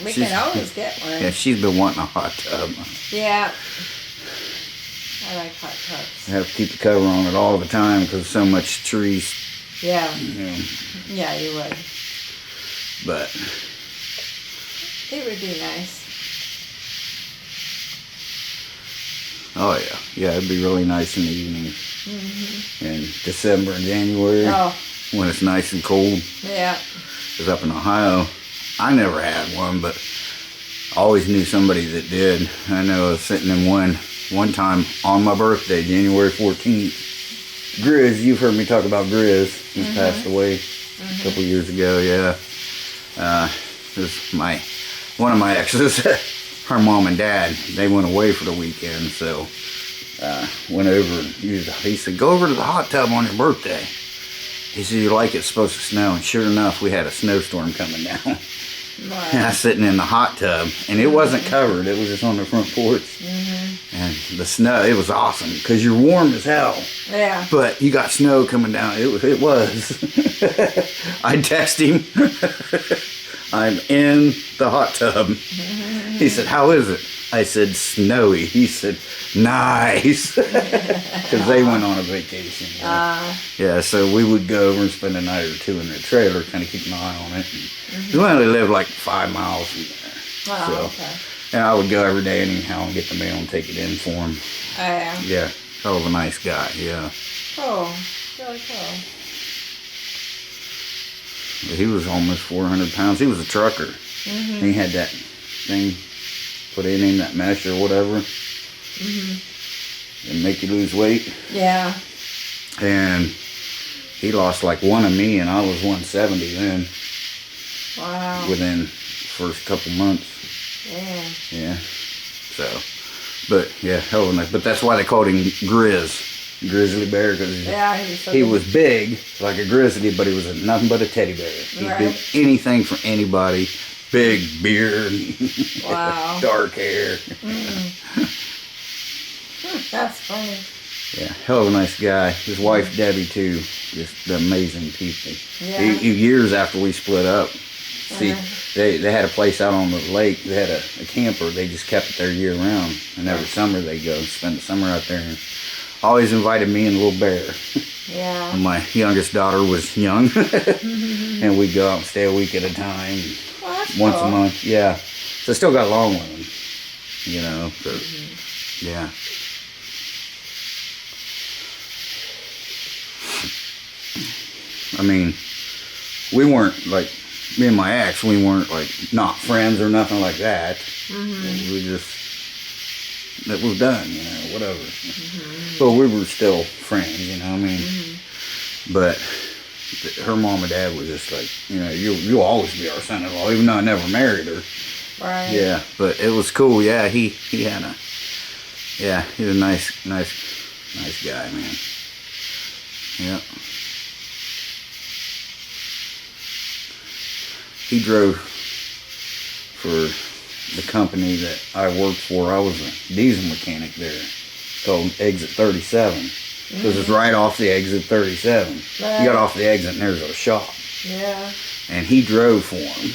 Speaker 2: We
Speaker 1: She's-
Speaker 2: can always get one.
Speaker 1: Yeah, she's been wanting a hot tub.
Speaker 2: Yeah. I like hot tubs.
Speaker 1: I have to keep the cover on it all the time because so much trees,
Speaker 2: Yeah.
Speaker 1: you know.
Speaker 2: Yeah, you would.
Speaker 1: But,
Speaker 2: It would be nice.
Speaker 1: oh yeah. Yeah, it'd be really nice in the evening. In December and January
Speaker 2: Oh,
Speaker 1: when it's nice and cold.
Speaker 2: yeah.
Speaker 1: Because up in Ohio, I never had one, but I always knew somebody that did. I know I was sitting in one time on my birthday, January 14th. Grizz, you've heard me talk about Grizz. He's passed away a couple years ago, yeah. It was one of my exes, her mom and dad, they went away for the weekend, so went over and he said, go over to the hot tub on your birthday. He said, you like it's supposed to snow, and sure enough, we had a snowstorm coming down.
Speaker 2: Wow.
Speaker 1: And I was sitting in the hot tub, and it wasn't covered, it was just on the front porch. And the snow, it was awesome, because you're warm as hell.
Speaker 2: Yeah.
Speaker 1: But you got snow coming down. It was. I text him. I'm in the hot tub. He said, how is it? I said, snowy. He said, nice. Because they went on a vacation. Yeah, so we would go over and spend a night or two in the trailer, kind of keep an eye on it. We only lived like 5 miles from there.
Speaker 2: Wow,
Speaker 1: So,
Speaker 2: okay.
Speaker 1: and I would go every day anyhow and get the mail and take it in for him.
Speaker 2: Oh, yeah.
Speaker 1: Yeah, hell of a nice guy, yeah.
Speaker 2: Cool. Really cool.
Speaker 1: He was almost 400 pounds. He was a trucker. He had that thing put in him, that mesh or whatever, and make you lose weight.
Speaker 2: Yeah.
Speaker 1: And he lost like 1 of me, and I was 170 then,
Speaker 2: Wow.
Speaker 1: within first couple months.
Speaker 2: Yeah.
Speaker 1: Yeah. So, but yeah, hell of a nice. But that's why they called him Grizz, Grizzly Bear, because
Speaker 2: Yeah, he was so
Speaker 1: he
Speaker 2: good.
Speaker 1: was big, like a grizzly, but he was nothing but a teddy bear. He'd do
Speaker 2: Right.
Speaker 1: anything for anybody. Big beard,
Speaker 2: Wow.
Speaker 1: dark hair.
Speaker 2: That's funny.
Speaker 1: Yeah, hell of a nice guy. His wife Debbie too, just amazing people.
Speaker 2: Yeah.
Speaker 1: Years after we split up, see,
Speaker 2: Uh-huh.
Speaker 1: they had a place out on the lake. They had a camper. They just kept it there year round, and every summer they go spend the summer out there. And always invited me and little Bear.
Speaker 2: Yeah.
Speaker 1: And my youngest daughter was young, and we'd go out and stay a week at a time,
Speaker 2: Well, that's
Speaker 1: once
Speaker 2: cool.
Speaker 1: a month. Yeah, so I still got along with them, you know. So, yeah. I mean, we weren't like me and my ex. We weren't like not friends or nothing like that. We just it was done, you know, whatever. But we were still friends, you know. I mean, but her mom and dad was just like, you know, you'll always be our son-in-law, even though I never married her.
Speaker 2: Right.
Speaker 1: Yeah, but it was cool. Yeah, he had a he was a nice guy, man. Yeah. He drove for the company that I worked for. I was a diesel mechanic there, called Exit 37. Because it's right off the Exit 37.
Speaker 2: Right.
Speaker 1: You got off the exit and there's a shop.
Speaker 2: Yeah.
Speaker 1: And he drove for him.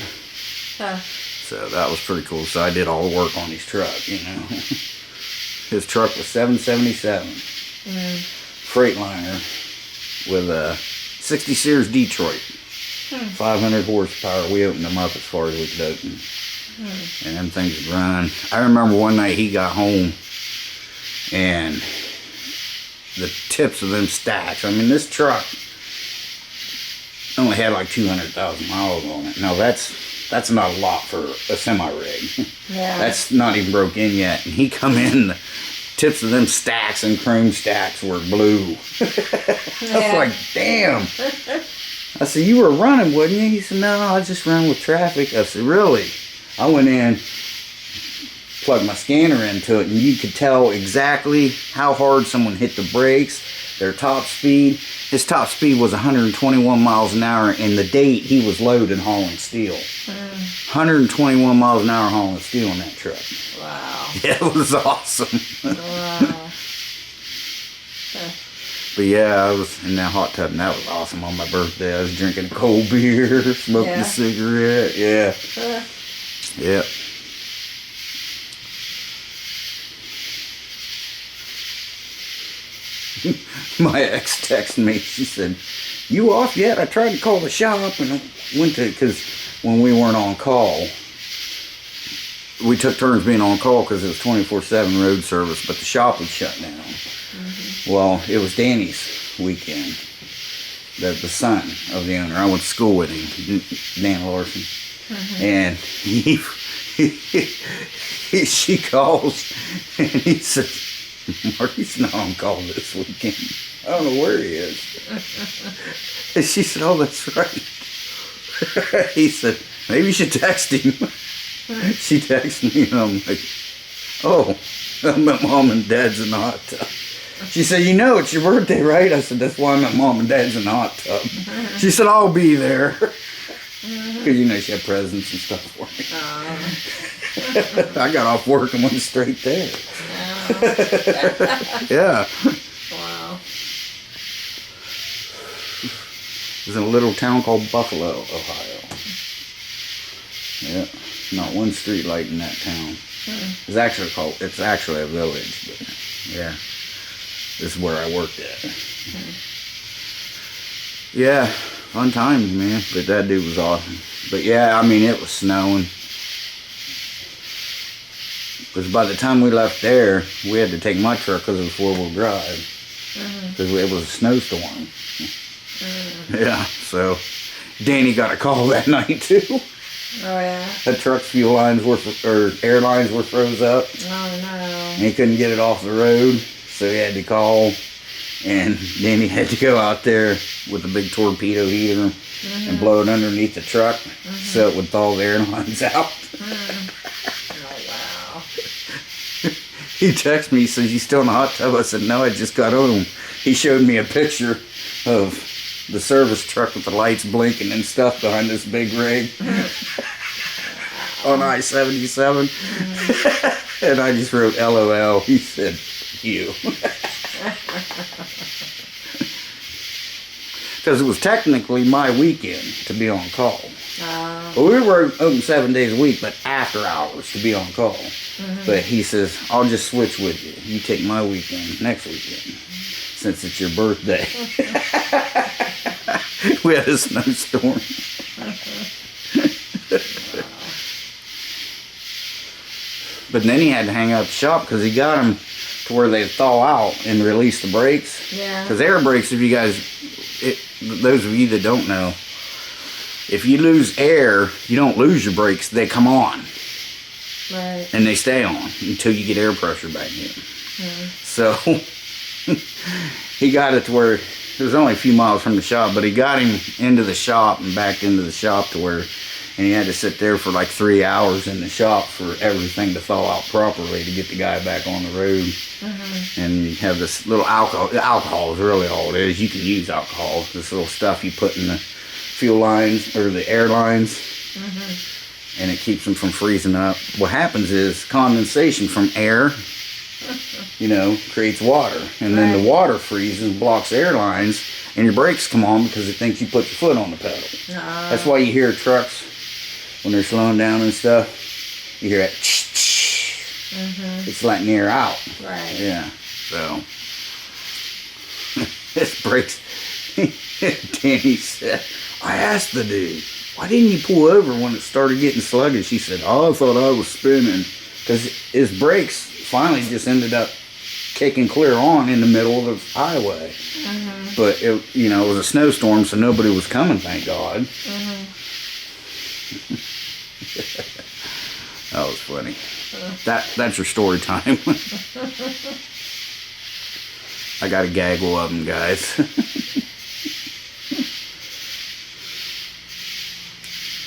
Speaker 2: Huh.
Speaker 1: So that was pretty cool. So I did all the work on his truck, you know. His truck was 777 Freightliner with a 60 Series Detroit. 500 horsepower. We opened them up as far as we could open. And them things would run. I remember one night he got home and the tips of them stacks. I mean, this truck only had like 200,000 miles on it. Now that's not a lot for a semi-rig.
Speaker 2: Yeah.
Speaker 1: That's not even broke in yet. And he come in, the tips of them stacks and chrome stacks were blue. I was like, damn. I said, you were running, wouldn't you? He said, no, I just ran with traffic. I said, really? I went in, plugged my scanner into it, and you could tell exactly how hard someone hit the brakes, their top speed. His top speed was 121 miles an hour, and the date he was loaded hauling steel. 121 miles an hour hauling steel in that truck.
Speaker 2: Wow.
Speaker 1: Yeah, it was awesome.
Speaker 2: Wow.
Speaker 1: But yeah, I was in that hot tub, and that was awesome on my birthday. I was drinking a cold beer, smoking a cigarette. Yeah. Yep. My ex texted me. She said, "You off yet?" I tried to call the shop and went to, because when we weren't on call, we took turns being on call because it was 24/7 road service, but the shop was shut down. Well, it was Danny's weekend, the son of the owner. I went to school with him, Dan Larson, and she calls and he says, "Marty's not on call this weekend. I don't know where he is." And she said, "Oh, that's right." He said, "Maybe you should text him." She texted me, and I'm like, "Oh, I'm at Mom and Dad's in the hot tub." She said, "You know it's your birthday, right?" I said, "That's why I'm at Mom and Dad's in the hot tub." She said, "I'll be there." Because, you know, she had presents and stuff for me. I got off work and went straight there. Yeah.
Speaker 2: Wow.
Speaker 1: It was in a little town called Buffalo, Ohio. Yeah. Not one street light in that town. It's actually a village, but yeah. This is where I worked at. Yeah, fun times, man. But that dude was awesome. But yeah, I mean, it was snowing. Because by the time we left there, we had to take my truck because it was 4-wheel drive. Because it was a snowstorm. Yeah, so Danny got a call that night too.
Speaker 2: Oh yeah.
Speaker 1: The truck's fuel lines were, or air lines were froze up.
Speaker 2: Oh no.
Speaker 1: And he couldn't get it off the road, so he had to call. And then he had to go out there with a big torpedo heater and blow it underneath the truck so it would thaw the air lines out.
Speaker 2: Oh wow.
Speaker 1: He texted me, he says, "You still in the hot tub?" I said, "No, I just got home." He showed me a picture of the service truck with the lights blinking and stuff behind this big rig on I-77. And I just wrote LOL. He said, "You." Because it was technically my weekend to be on call. But we were open 7 days a week, but after hours to be on call. But he says, "I'll just switch with you. You take my weekend next weekend, since it's your birthday." We had a snowstorm. But then he had to hang out the shop because he got them to where they thaw out and release the brakes.
Speaker 2: Yeah.
Speaker 1: Because air brakes, if you guys, those of you that don't know, if you lose air, you don't lose your brakes. They come on.
Speaker 2: Right.
Speaker 1: And they stay on until you get air pressure back in. So he got it to where it was only a few miles from the shop, but he got him into the shop and back into the shop to where, and he had to sit there for like 3 hours in the shop for everything to thaw out properly to get the guy back on the road. And you have this little alcohol. Alcohol is really all it is. You can use alcohol. This little stuff you put in the fuel lines or the air lines. And it keeps them from freezing up. What happens is condensation from air, you know, creates water. And then the water freezes, blocks air lines, and your brakes come on because it thinks you put your foot on the pedal. That's why you hear trucks, when they're slowing down and stuff, you hear that it's letting the air out.
Speaker 2: Right.
Speaker 1: Yeah, so. This brakes, Danny said, "I asked the dude, why didn't you pull over when it started getting sluggish?" He said, "Oh, I thought I was spinning." Because his brakes finally just ended up kicking clear on in the middle of the highway. But, it, you know, it was a snowstorm, so nobody was coming, thank God. That was funny. That's your story time. I got a gaggle of them, guys.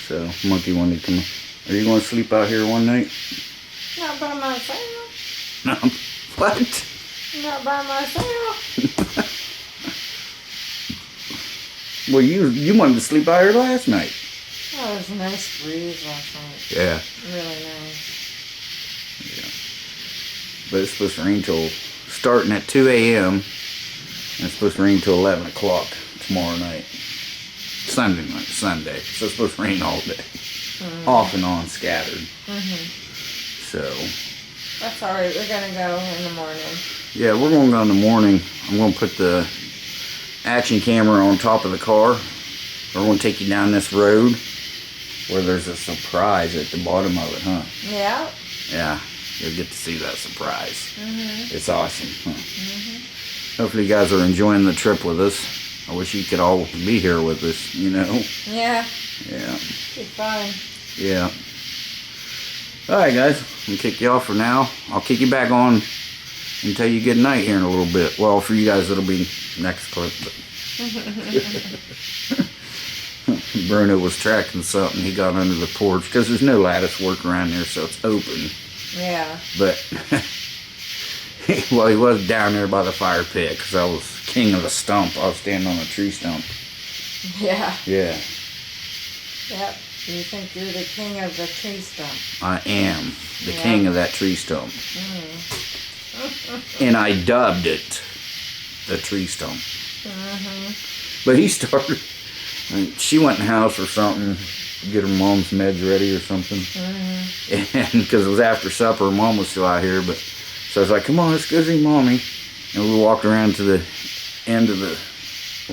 Speaker 1: So, Monkey wanted to come. Are you going to sleep out here one night?
Speaker 2: Not by myself.
Speaker 1: No. What?
Speaker 2: Not by myself.
Speaker 1: Well, you wanted to sleep out here last night.
Speaker 2: Oh, it was a nice breeze last night.
Speaker 1: Yeah.
Speaker 2: Really nice.
Speaker 1: Yeah. But it's supposed to rain till starting at 2 a.m. and it's supposed to rain till 11 o'clock tomorrow night. Sunday night, Sunday. So it's supposed to rain all day. Off and on, scattered. So.
Speaker 2: That's alright. We're going to go in the morning.
Speaker 1: Yeah, we're going to go in the morning. I'm going to put the action camera on top of the car. We're going to take you down this road where there's a surprise at the bottom of it, huh?
Speaker 2: Yeah.
Speaker 1: Yeah, you'll get to see that surprise. It's awesome, huh? Hopefully you guys are enjoying the trip with us. I wish you could all be here with us, you know?
Speaker 2: Yeah.
Speaker 1: Yeah.
Speaker 2: Be fun.
Speaker 1: Yeah. Alright guys, I'm going to kick you off for now. I'll kick you back on and tell you good night here in a little bit. Well, for you guys it'll be next clip. But Bruno was tracking something. He got under the porch because there's no lattice work around there, so it's open.
Speaker 2: Yeah.
Speaker 1: But, well, he was down there by the fire pit because I was king of the stump. I was standing on a tree stump.
Speaker 2: Yeah.
Speaker 1: Yeah.
Speaker 2: Yep. You think you're the king of the tree stump.
Speaker 1: I am the king of that tree stump. And I dubbed it the tree stump. But he started, she went in the house or something, get her mom's meds ready or something. And because it was after supper, mom was still out here, but so I was like, come on, let's go see mommy. And we walked around to the end of the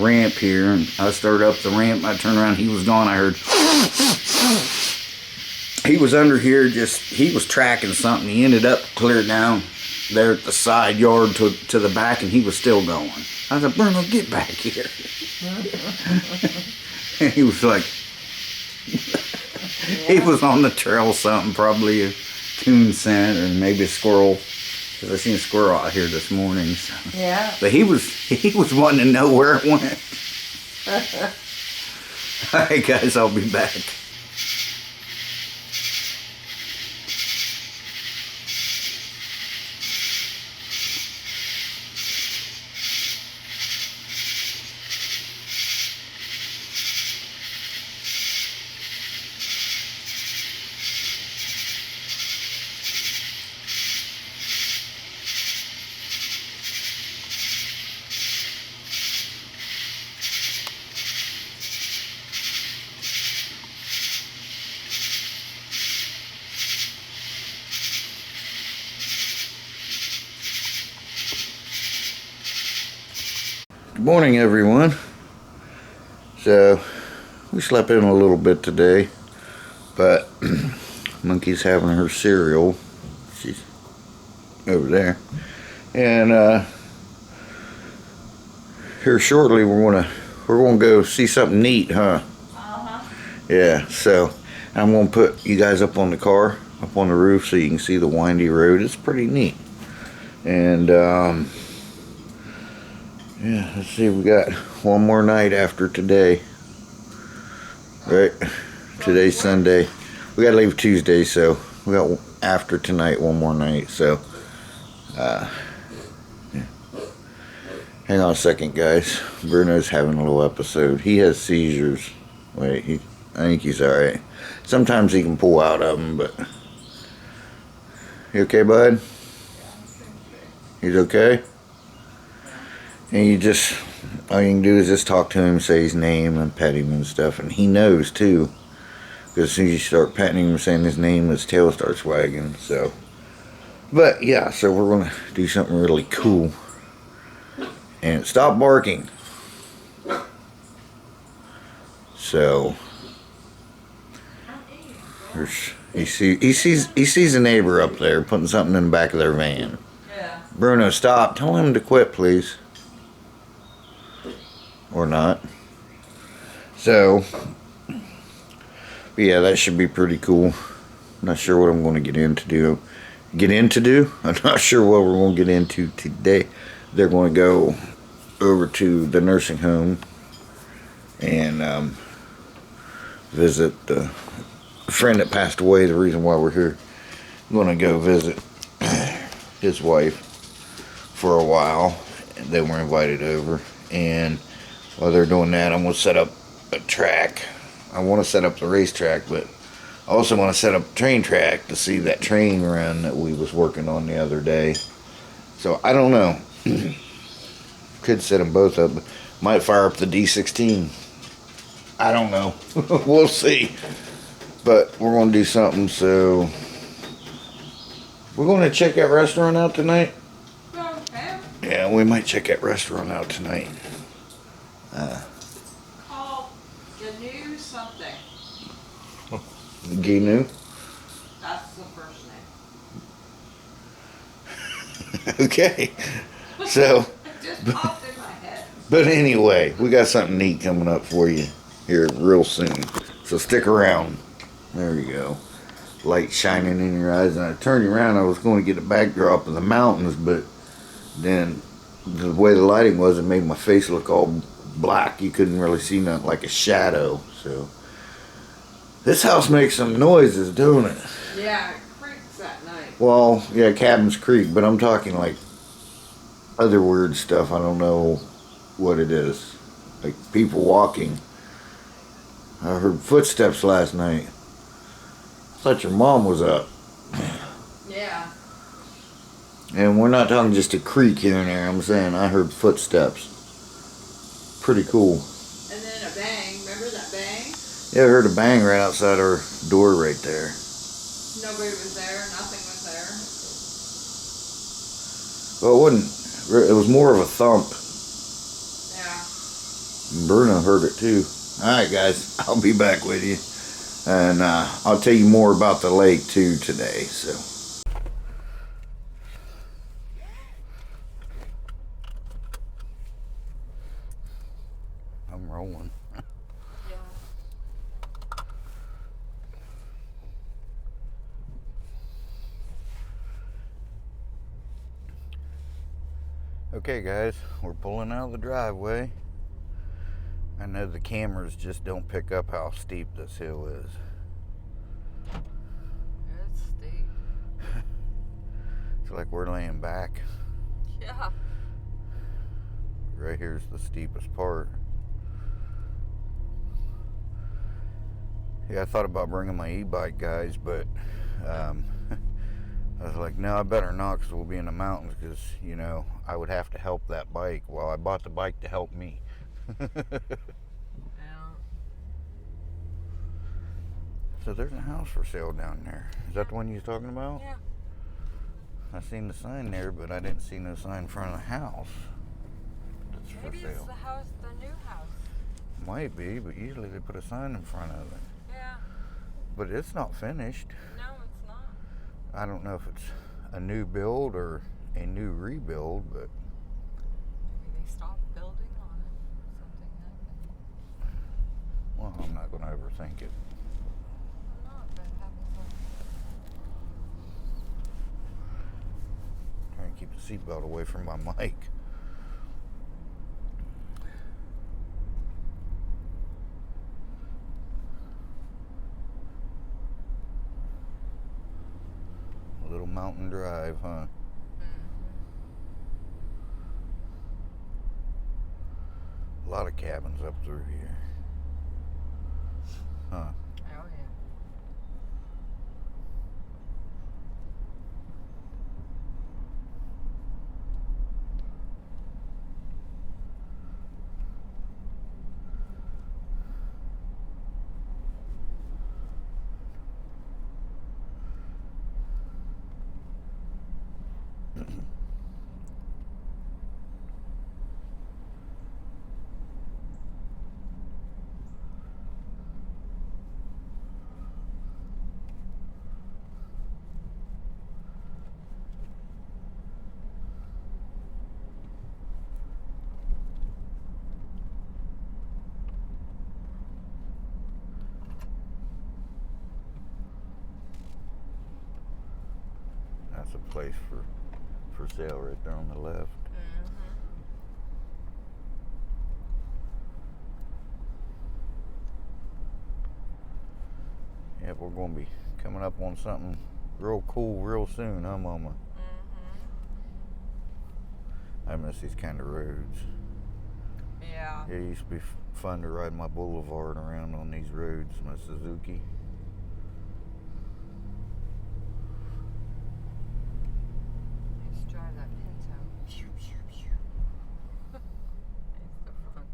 Speaker 1: ramp here, and I started up the ramp. I turned around, he was gone. I heard he was under here, he was tracking something. He ended up clear down there at the side yard to the back, and he was still going. I was like, Bruno, get back here. And he was like, he was on the trail something, probably a coon scent or maybe a squirrel, because I seen a squirrel out here this morning. So.
Speaker 2: Yeah.
Speaker 1: But he was wanting to know where it went. Alright guys, I'll be back. Good morning, everyone. So we slept in a little bit today, but Monkey's having her cereal. She's over there, and here shortly we're gonna go see something neat, huh? Yeah. So I'm gonna put you guys up on the car, up on the roof, so you can see the windy road. It's pretty neat, and yeah, let's see, we got one more night after today. Right? Today's Sunday. We gotta leave Tuesday, so we got after tonight one more night, so yeah. Hang on a second, guys. Bruno's having a little episode. He has seizures. Wait, I think he's alright. Sometimes he can pull out of them, but you okay, bud? He's okay? And all you can do is just talk to him, say his name, and pet him and stuff. And he knows, too. Because as soon as you start petting him and saying his name, his tail starts wagging. So, but, yeah, so we're going to do something really cool. And stop barking. So, he sees a neighbor up there putting something in the back of their van.
Speaker 2: Yeah.
Speaker 1: Bruno, stop. Tell him to quit, please. Or not. So, yeah, that should be pretty cool. I'm not sure what I'm going to get into do. I'm not sure what we're going to get into today. They're going to go over to the nursing home and visit the friend that passed away. The reason why we're here.
Speaker 3: gonna go visit his wife for a while. They were invited over, and while they're doing that, I'm gonna set up a track. I want to set up the racetrack, but I also want to set up a train track to see that train run that we was working on the other day. So I don't know. Could set them both up. Might fire up the D16. I don't know. We'll see. But we're going to do something. So we're going to check that restaurant out tonight.
Speaker 2: Okay.
Speaker 3: Yeah, we might check that restaurant out tonight.
Speaker 2: Called Gnu something.
Speaker 3: Ginu.
Speaker 2: That's the first name.
Speaker 3: Okay. So,
Speaker 2: It just popped in my head.
Speaker 3: but anyway, we got something neat coming up for you here real soon. So stick around. There you go. Light shining in your eyes. And I turned around, I was going to get a backdrop of the mountains, but then the way the lighting was, it made my face look all black. You couldn't really see nothing, like a shadow. So this house makes some noises, don't it?
Speaker 2: Yeah, it creaks at night.
Speaker 3: Well, yeah, Cabins Creek, but I'm talking like other weird stuff. I don't know what it is. Like people walking. I heard footsteps last night. I thought your mom was up.
Speaker 2: Yeah.
Speaker 3: And we're not talking just a creak here and there. I'm saying I heard footsteps. Pretty cool.
Speaker 2: And then a bang. Remember that bang?
Speaker 3: Yeah, I heard a bang right outside our door right there.
Speaker 2: Nobody was there. Nothing was there.
Speaker 3: Well, it wasn't. It was more of a thump.
Speaker 2: Yeah.
Speaker 3: Bruno heard it too. Alright guys, I'll be back with you. And I'll tell you more about the lake too today. So I'm rolling. Okay guys, we're pulling out of the driveway. I know the cameras just don't pick up how steep this hill is.
Speaker 2: It's steep.
Speaker 3: It's like we're laying back.
Speaker 2: Yeah.
Speaker 3: Right here's the steepest part. Yeah, I thought about bringing my e-bike, guys, but I was like, no, I better not, because we'll be in the mountains, because, you know, I would have to help that bike. Well, I bought the bike to help me. So there's a house for sale down there. Is that the one you was talking about?
Speaker 2: Yeah.
Speaker 3: I seen the sign there, but I didn't see no sign in front of the house. That's
Speaker 2: Maybe
Speaker 3: for
Speaker 2: it's
Speaker 3: sale.
Speaker 2: the house, the new house.
Speaker 3: Might be, but usually they put a sign in front of it.
Speaker 2: Yeah.
Speaker 3: But it's not finished.
Speaker 2: No, it's not.
Speaker 3: I don't know if it's a new build or a new rebuild, but
Speaker 2: Maybe they stopped building on it. Something happened.
Speaker 3: well, I'm not going to overthink it.
Speaker 2: I'm not, but it happens all
Speaker 3: Trying to keep the seatbelt away from my mic. Little mountain drive, huh? A lot of cabins up through here. Huh.
Speaker 2: Oh, yeah.
Speaker 3: That's a place for sale right there on the left. Yeah, we're going to be coming up on something real cool real soon, huh, Mama? I miss these kind of roads.
Speaker 2: Yeah.
Speaker 3: It used to be fun to ride my Boulevard around on these roads, my Suzuki.
Speaker 2: I used to drive that Pinto. Pew, pew, pew. It's so fun.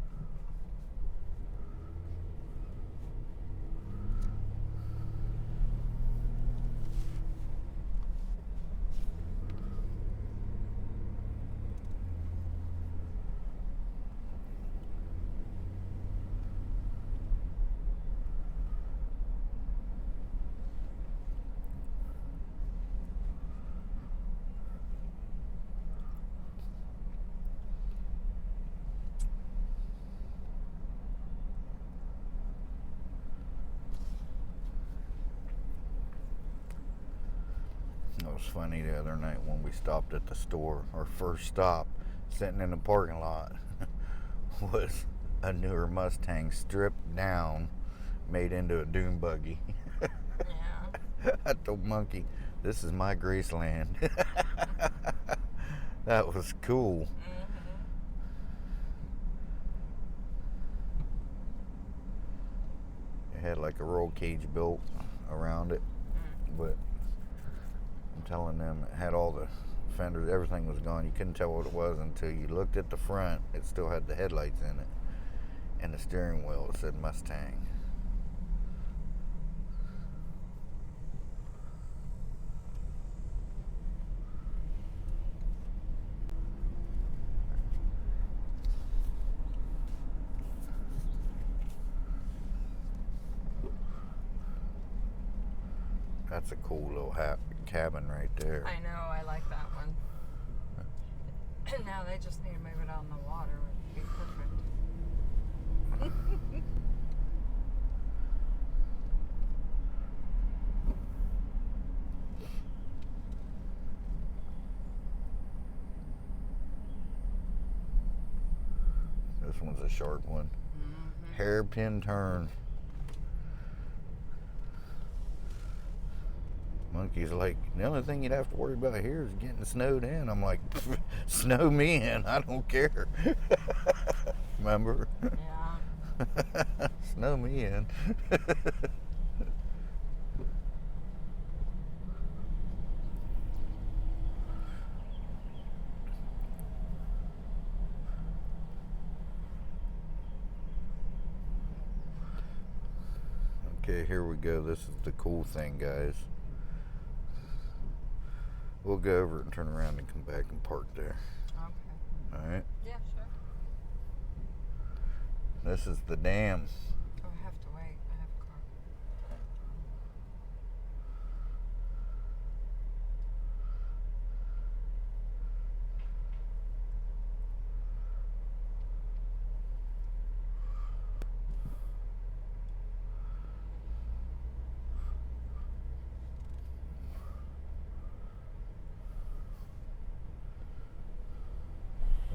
Speaker 3: It was funny the other night when we stopped at the store. Our first stop, sitting in the parking lot, was a newer Mustang stripped down, made into a dune buggy.
Speaker 2: Yeah.
Speaker 3: I told Monkey, this is my Graceland. That was cool. It had like a roll cage built around it, but I'm telling them it had all the fenders, everything was gone. You couldn't tell what it was until you looked at the front. It still had the headlights in it, and the steering wheel, it said Mustang. That's a cool little cabin right there.
Speaker 2: I know, I like that one. Now they just need to move it out in the water. It would be perfect.
Speaker 3: This one's a sharp one. Hairpin turn. Monkey's like, the only thing you'd have to worry about here is getting snowed in. I'm like, snow me in. I don't care. Remember?
Speaker 2: Yeah.
Speaker 3: Snow me in. Okay, here we go. This is the cool thing, guys. We'll go over it and turn around and come back and park there.
Speaker 2: Okay.
Speaker 3: Alright?
Speaker 2: Yeah, sure.
Speaker 3: This is the dam.
Speaker 2: Oh, I have to wait. I have a car.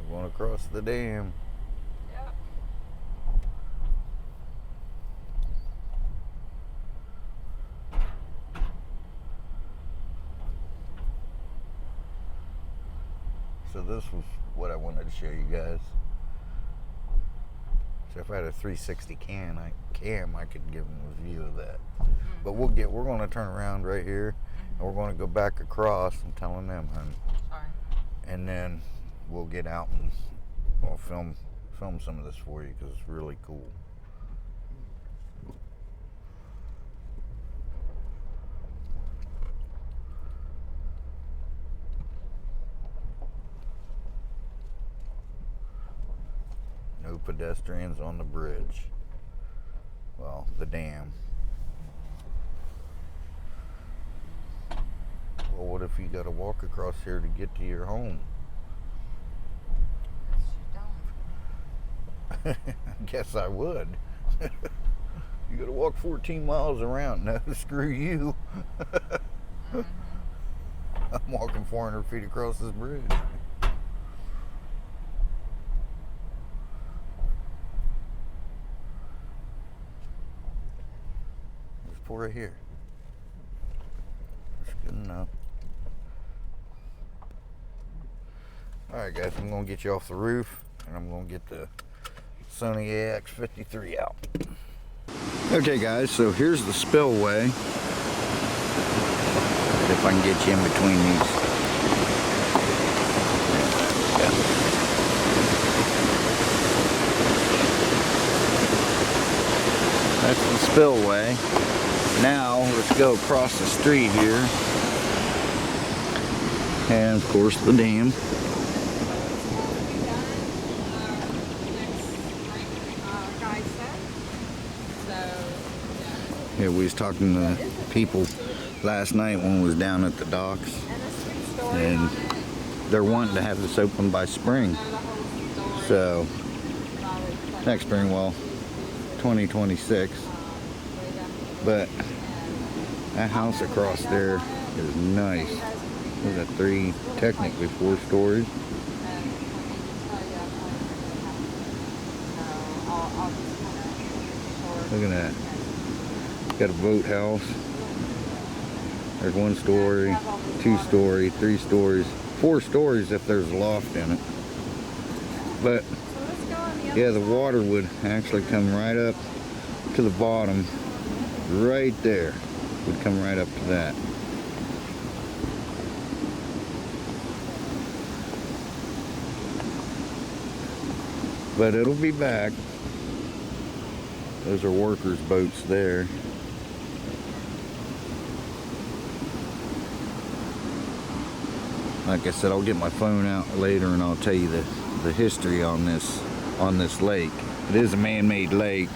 Speaker 3: We're going across the dam.
Speaker 2: Yep.
Speaker 3: So this was what I wanted to show you guys. So if I had a 360 I could give them a view of that. But we're going to turn around right here, and we're going to go back across. I'm telling them, honey.
Speaker 2: Sorry.
Speaker 3: And then we'll get out and I'll film some of this for you because it's really cool. No pedestrians on the bridge. Well, the dam. Well, what if you got to walk across here to get to your home?
Speaker 2: Yes, you don't.
Speaker 3: I guess I would. You got to walk 14 miles around. No, screw you. I'm walking 400 feet across this bridge. Let's pull right here. That's good enough. Alright guys, I'm gonna get you off the roof and I'm gonna get the Sony AX53 out. Okay guys, so here's the spillway. If I can get you in between these. Yeah. That's the spillway. Now let's go across the street here. And of course the dam. Yeah, we was talking to people last night when we was down at the docks, and they're wanting to have this open by spring. So next spring, well, 2026. But that house across there is nice. There's a technically 4 stories. Look at that. Got a boathouse. There's 1 story, 2 story, 3 stories, 4 stories if there's a loft in it. But yeah, the water would actually come right up to the bottom, right there. Would come right up to that. But it'll be back. Those are workers' boats there. Like I said, I'll get my phone out later and I'll tell you the history on this lake. It is a man-made lake.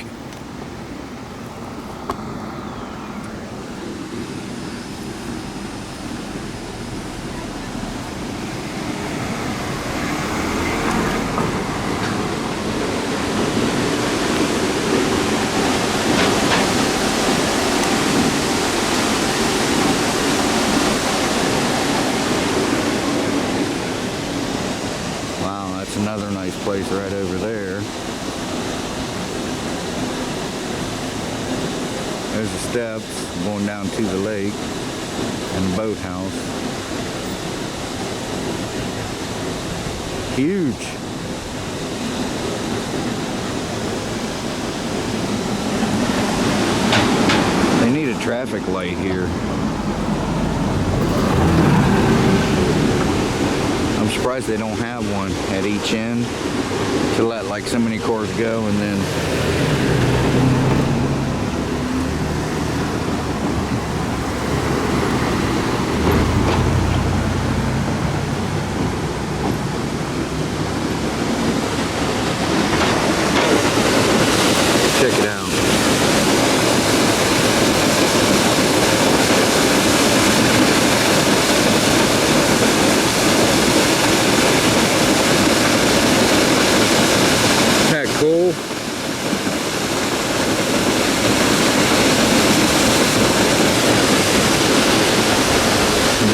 Speaker 3: Another nice place right over there. There's the steps going down to the lake and the boathouse. Huge. They need a traffic light here. I'm surprised they don't have one at each end to let like so many cars go and then check it out. Cool.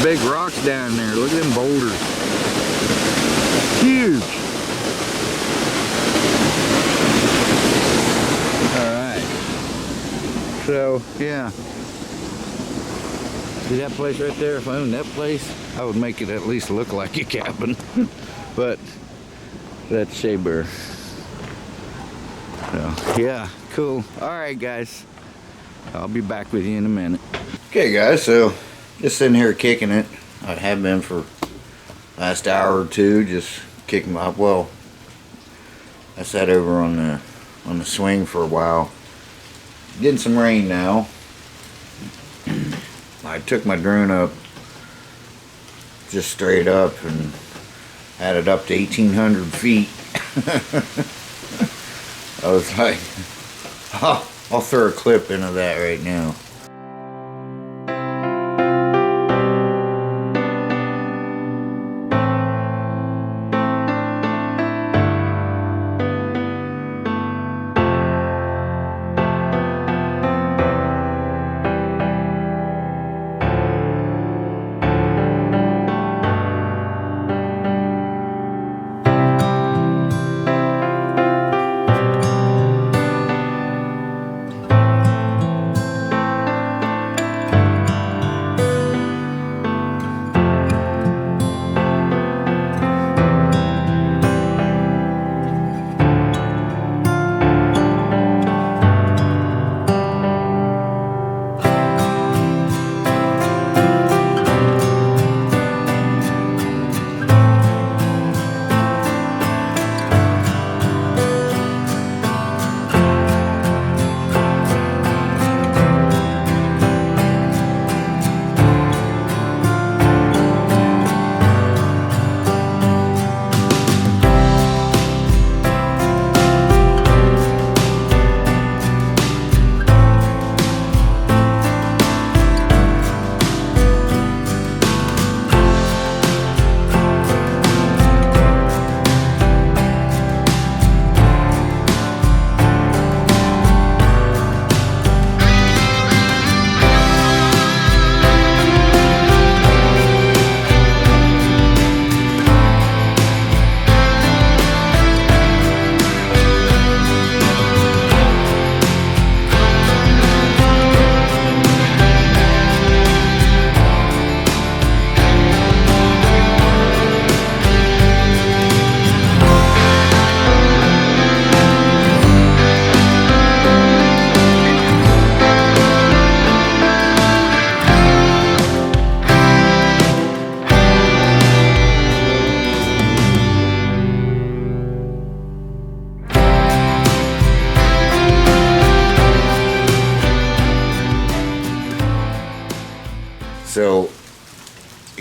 Speaker 3: Big rocks down there. Look at them boulders. Huge. Alright. So, yeah. See that place right there? If I owned that place, I would make it at least look like a cabin. But that's Shea Bear. So, yeah, cool. Alright guys, I'll be back with you in a minute. Okay guys, so just sitting here kicking it. I have been for the last hour or two, just kicking my, well, I sat over on the swing for a while. Getting some rain now. I took my drone up just straight up and had it up to 1,800 feet. I was like, I'll throw a clip into that right now.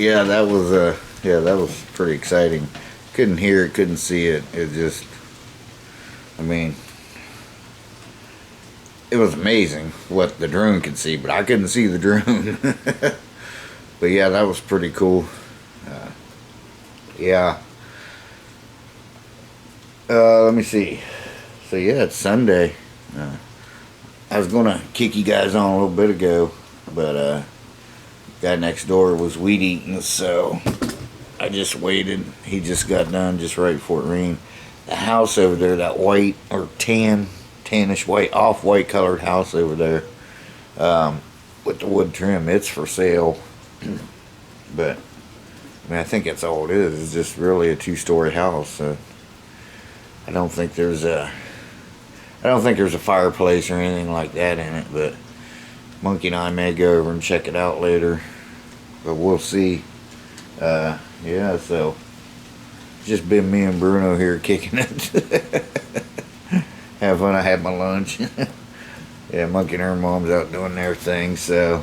Speaker 3: Yeah, that was pretty exciting. Couldn't hear it, couldn't see it. It just, I mean, it was amazing what the drone could see, but I couldn't see the drone. But yeah, that was pretty cool. Yeah. Let me see. So yeah, it's Sunday. I was gonna kick you guys on a little bit ago, but guy next door was weed eating, so I just waited. He just got done just right before it rained. The house over there, that white or tannish white, off-white colored house over there, with the wood trim, it's for sale. But I mean, I think that's all it is. It's just really a two-story house. I don't think there's a fireplace or anything like that in it. But Monkey and I may go over and check it out later. But we'll see. Yeah, so it's just been me and Bruno here kicking it. Have fun. I had my lunch. Yeah, Monkey and her mom's out doing their thing, so.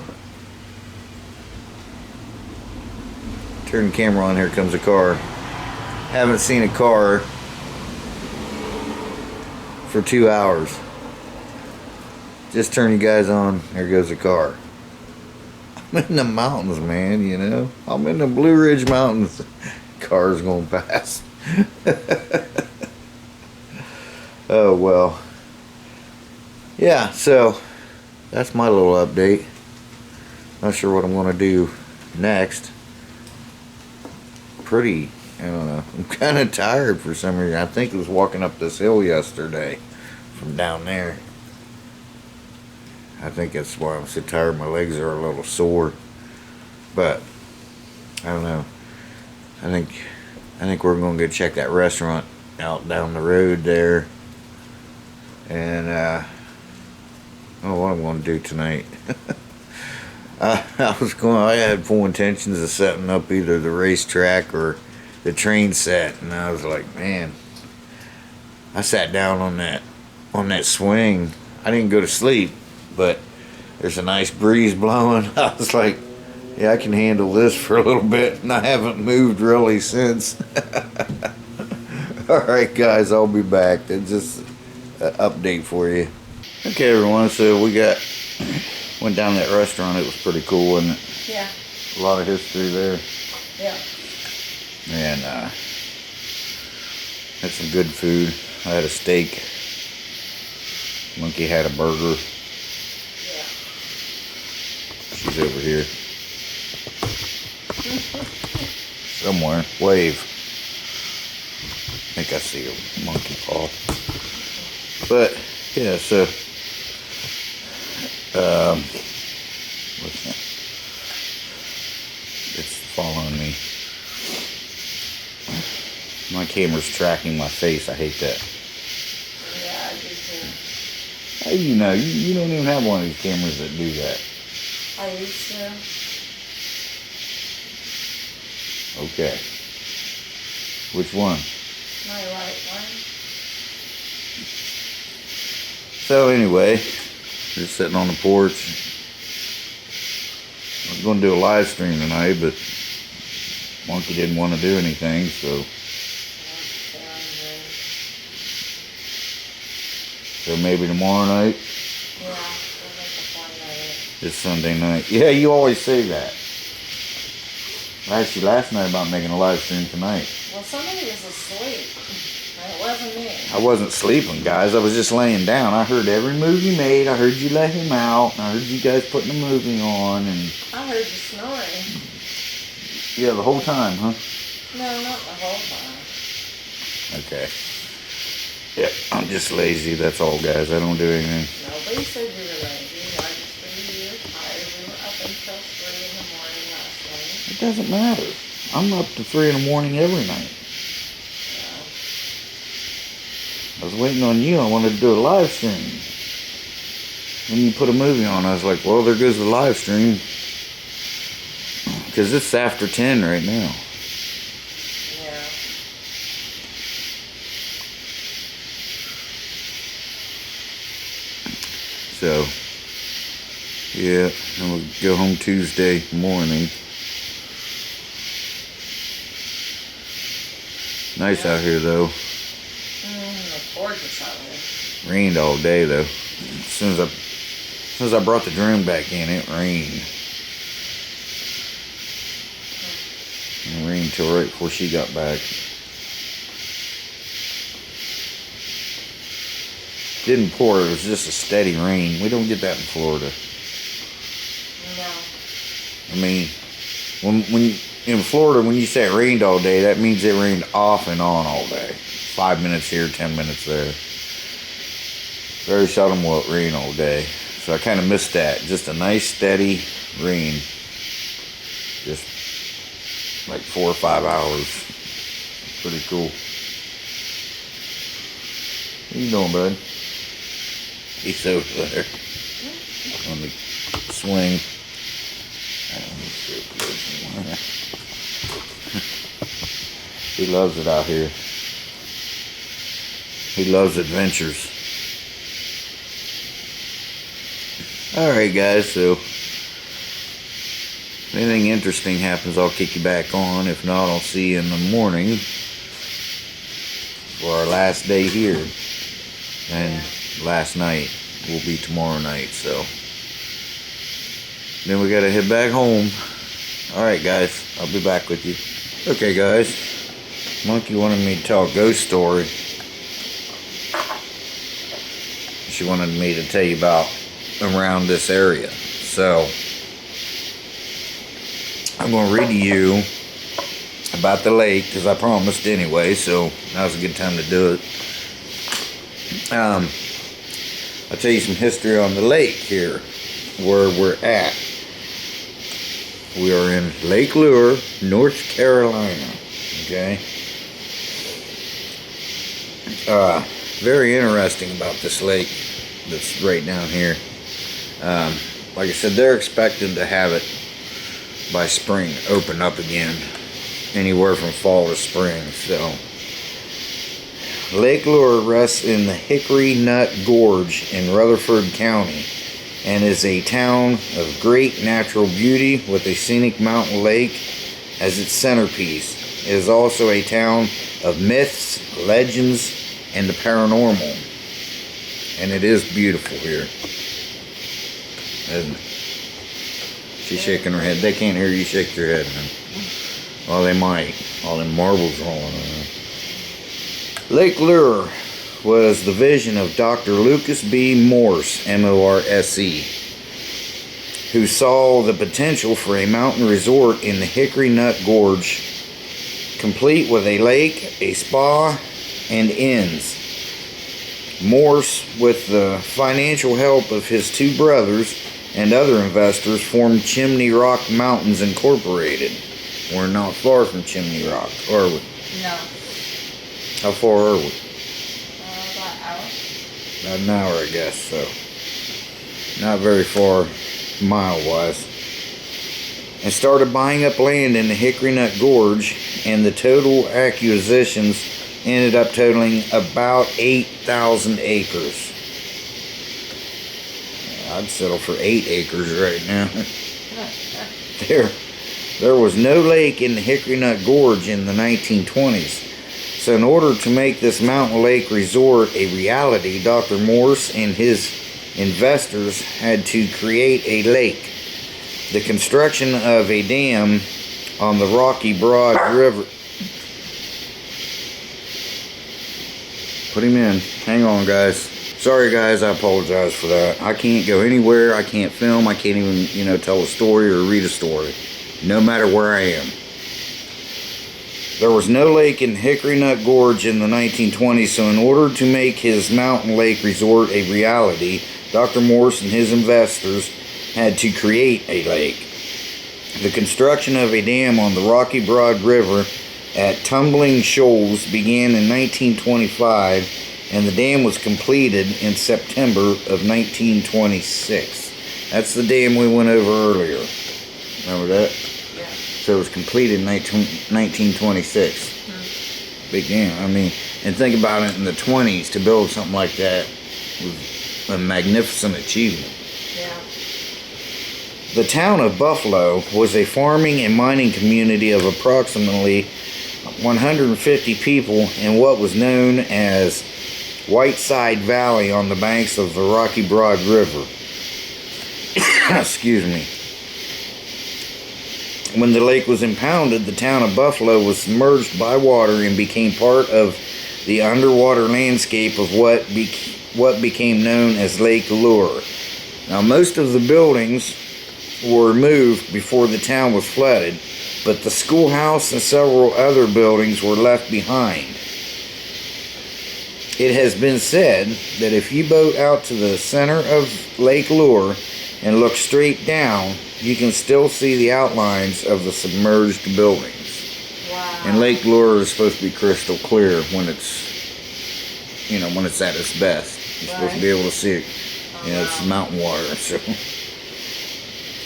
Speaker 3: Turn the camera on, here comes a car. Haven't seen a car for 2 hours. Just turn you guys on, here goes a car. I'm in the mountains, man, you know. I'm in the Blue Ridge Mountains. Car's going past. Oh, well. Yeah, so that's my little update. Not sure what I'm going to do next. I don't know. I'm kind of tired for some reason. I think I was walking up this hill yesterday from down there. I think that's why I'm so tired. My legs are a little sore. But I don't know. I think we're going to go check that restaurant out down the road there. And I don't know what I'm going to do tonight. I had full intentions of setting up either the racetrack or the train set, and I was like, man, I sat down on that swing. I didn't go to sleep, but there's a nice breeze blowing. I was like, yeah, I can handle this for a little bit, and I haven't moved really since. All right, guys, I'll be back. It's just an update for you. Okay, everyone, so went down to that restaurant. It was pretty cool, wasn't it?
Speaker 2: Yeah.
Speaker 3: A lot of history there.
Speaker 2: Yeah.
Speaker 3: And had some good food. I had a steak. Monkey had a burger.
Speaker 2: Yeah.
Speaker 3: She's over here. Somewhere. Wave. I think I see a monkey paw. But, yeah, so what's that? It's following me. My camera's tracking my face. I hate that.
Speaker 2: Yeah, I do too.
Speaker 3: How do you know? You don't even have one of these cameras that do that.
Speaker 2: I used to.
Speaker 3: Okay. Which one?
Speaker 2: My right one.
Speaker 3: So anyway, just sitting on the porch. I was going to do a live stream tonight, but Monkey didn't want to do anything, so. So maybe tomorrow night?
Speaker 2: Yeah, we'll make a fun night.
Speaker 3: It's Sunday night. Yeah, you always say that. I asked you last night about making a live stream tonight.
Speaker 2: Well, somebody was asleep. And it wasn't me.
Speaker 3: I wasn't sleeping, guys. I was just laying down. I heard every move you made. I heard you let him out. I heard you guys putting the movie on. And
Speaker 2: I heard you snoring.
Speaker 3: yeah, the whole time, huh?
Speaker 2: No, not the whole time.
Speaker 3: Okay. Yeah, I'm just lazy. That's all, guys. I don't do anything.
Speaker 2: Nobody said you were lazy. I just figured you were tired. We were up until 3 in the morning last night.
Speaker 3: It doesn't matter. I'm up to 3 in the morning every night. I was waiting on you. I wanted to do a live stream. When you put a movie on, I was like, well, there goes the live stream. Because it's after 10 right now.
Speaker 2: Yeah.
Speaker 3: So, yeah, I'm going to go home Tuesday morning. Nice out here though.
Speaker 2: It's gorgeous out here.
Speaker 3: Rained all day though. As soon as I brought the drone back in, it rained. It rained till right before she got back. Didn't pour, it was just a steady rain. We don't get that in Florida.
Speaker 2: No.
Speaker 3: I mean, when in Florida, when you say it rained all day, that means it rained off and on all day. 5 minutes here, 10 minutes there. Very seldom will it rain all day. So I kind of missed that. Just a nice steady rain. Just like 4 or 5 hours. Pretty cool. What you doing, bud? He's over there on the swing. He loves it out here. He loves adventures. Alright guys, so if anything interesting happens, I'll kick you back on. If not, I'll see you in the morning for our last day here. And last night will be tomorrow night, so then we gotta head back home. Alright guys, I'll be back with you. Okay guys, Monkey wanted me to tell a ghost story. She wanted me to tell you about around this area. So I'm going to read to you about the lake because I promised anyway, so now's a good time to do it. I'll tell you some history on the lake here where we're at. We are in Lake Lure, North Carolina. Okay. Very interesting about this lake that's right down here. Like I said, they're expecting to have it by spring open up again, anywhere from fall to spring. So Lake Lure rests in the Hickory Nut Gorge in Rutherford County and is a town of great natural beauty with a scenic mountain lake as its centerpiece. It is also a town of myths, legends, and the paranormal. And it is beautiful here. Isn't it? She's shaking her head. They can't hear you shake your head, man. Well, they might. All them marbles rolling around. Lake Lure was the vision of Dr. Lucas B. Morse, M-O-R-S-E, who saw the potential for a mountain resort in the Hickory Nut Gorge, complete with a lake, a spa, and inns. Morse, with the financial help of his two brothers and other investors, formed Chimney Rock Mountains Incorporated. We're not far from Chimney Rock, are we?
Speaker 2: No.
Speaker 3: How far are we?
Speaker 2: About an hour.
Speaker 3: About an hour, I guess, so. Not very far, mile-wise. And started buying up land in the Hickory Nut Gorge, and the total acquisitions ended up totaling about 8,000 acres. I'd settle for 8 acres right now. There was no lake in the Hickory Nut Gorge in the 1920s. So in order to make this mountain lake resort a reality, Dr. Morse and his investors had to create a lake. The construction of a dam on the Rocky Broad River. Put him in. Hang on, guys. Sorry, guys. I apologize for that. I can't go anywhere. I can't film. I can't even, tell a story or read a story. No matter where I am. There was no lake in Hickory Nut Gorge in the 1920s, so in order to make his mountain lake resort a reality, Dr. Morse and his investors had to create a lake. The construction of a dam on the Rocky Broad River at Tumbling Shoals began in 1925, and the dam was completed in September of 1926. That's the dam we went over earlier. Remember that?
Speaker 2: Yeah.
Speaker 3: So it was completed in 1926. Big dam. I mean, and think about it, in the 20s to build something like that was a magnificent achievement.
Speaker 2: Yeah.
Speaker 3: The town of Buffalo was a farming and mining community of approximately 150 people in what was known as Whiteside Valley on the banks of the Rocky Broad River. Excuse me. When the lake was impounded, the town of Buffalo was submerged by water and became part of the underwater landscape of what became known as Lake Lure. Now, most of the buildings were moved before the town was flooded, but the schoolhouse and several other buildings were left behind. It has been said that if you boat out to the center of Lake Lure and look straight down, you can still see the outlines of the submerged buildings.
Speaker 2: Wow.
Speaker 3: And Lake Lure is supposed to be crystal clear when it's, when it's at its best. You're supposed to be able to see it. It's mountain water. So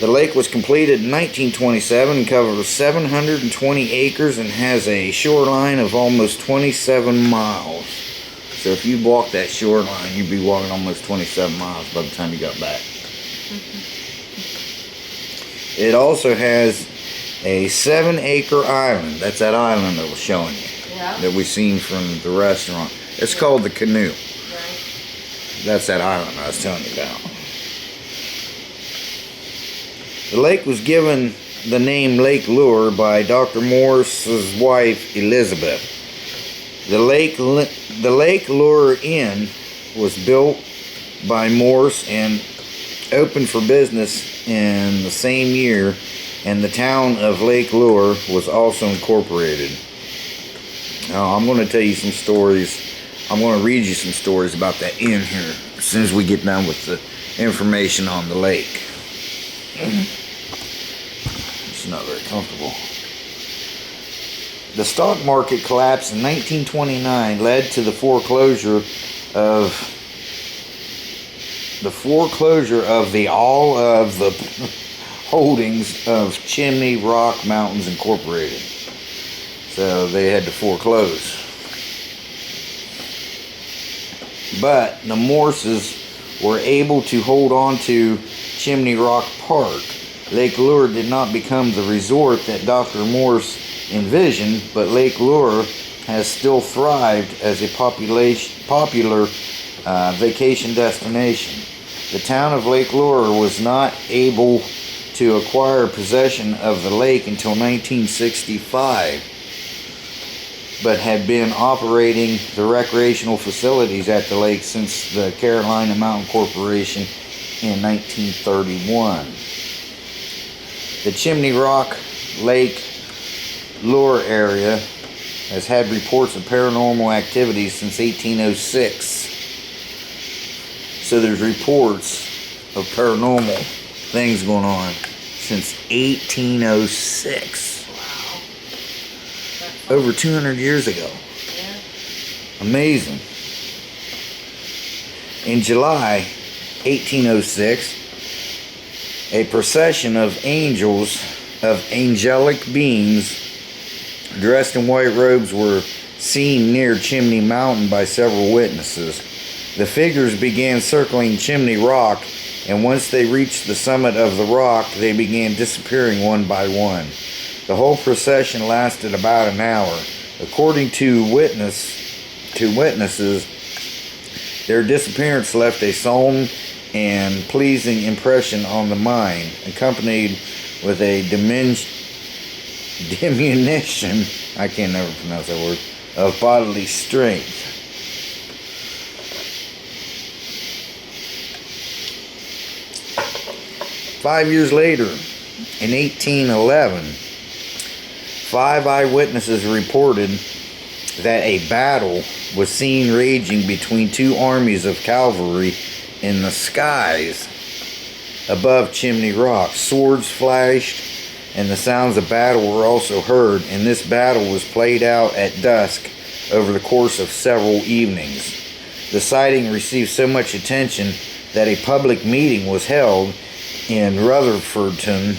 Speaker 3: the lake was completed in 1927 and covers 720 acres and has a shoreline of almost 27 miles. So if you walk that shoreline, you'd be walking almost 27 miles by the time you got back. It also has a 7-acre island. That's that island that was showing you.
Speaker 2: Yeah.
Speaker 3: That we seen from the restaurant. It's called the Canoe.
Speaker 2: Right.
Speaker 3: That's that island I was telling you about. The lake was given the name Lake Lure by Dr. Morse's wife, Elizabeth. The Lake Lure Inn was built by Morse and opened for business in the same year, and the town of Lake Lure was also incorporated. Now, I'm going to tell you some stories. I'm going to read you some stories about that inn here as soon as we get done with the information on the lake. It's not very comfortable. The stock market collapse in 1929 led to the foreclosure of all of the holdings of Chimney Rock Mountains Incorporated. So they had to foreclose. But the Morses were able to hold on to Chimney Rock Park. Lake Lure did not become the resort that Dr. Morse envisioned, but Lake Lure has still thrived as a popular vacation destination. The town of Lake Lure was not able to acquire possession of the lake until 1965, but had been operating the recreational facilities at the lake since the Carolina Mountain Corporation in 1931. The Chimney Rock Lake Lure area has had reports of paranormal activities since 1806. So there's reports of paranormal things going on since 1806.
Speaker 2: Wow.
Speaker 3: Over 200 years ago.
Speaker 2: Yeah.
Speaker 3: Amazing. In July 1806, a procession of angelic beings dressed in white robes were seen near Chimney Mountain by several witnesses. The figures began circling Chimney Rock, and once they reached the summit of the rock, they began disappearing one by one. The whole procession lasted about an hour. According to witnesses, their disappearance left a solemn and pleasing impression on the mind, accompanied with a diminution, I can never pronounce that word, of bodily strength. Five years later, in 1811, 5 eyewitnesses reported that a battle was seen raging between 2 armies of cavalry in the skies above Chimney Rock. Swords flashed, and the sounds of battle were also heard, and this battle was played out at dusk over the course of several evenings. The sighting received so much attention that a public meeting was held in Rutherfordton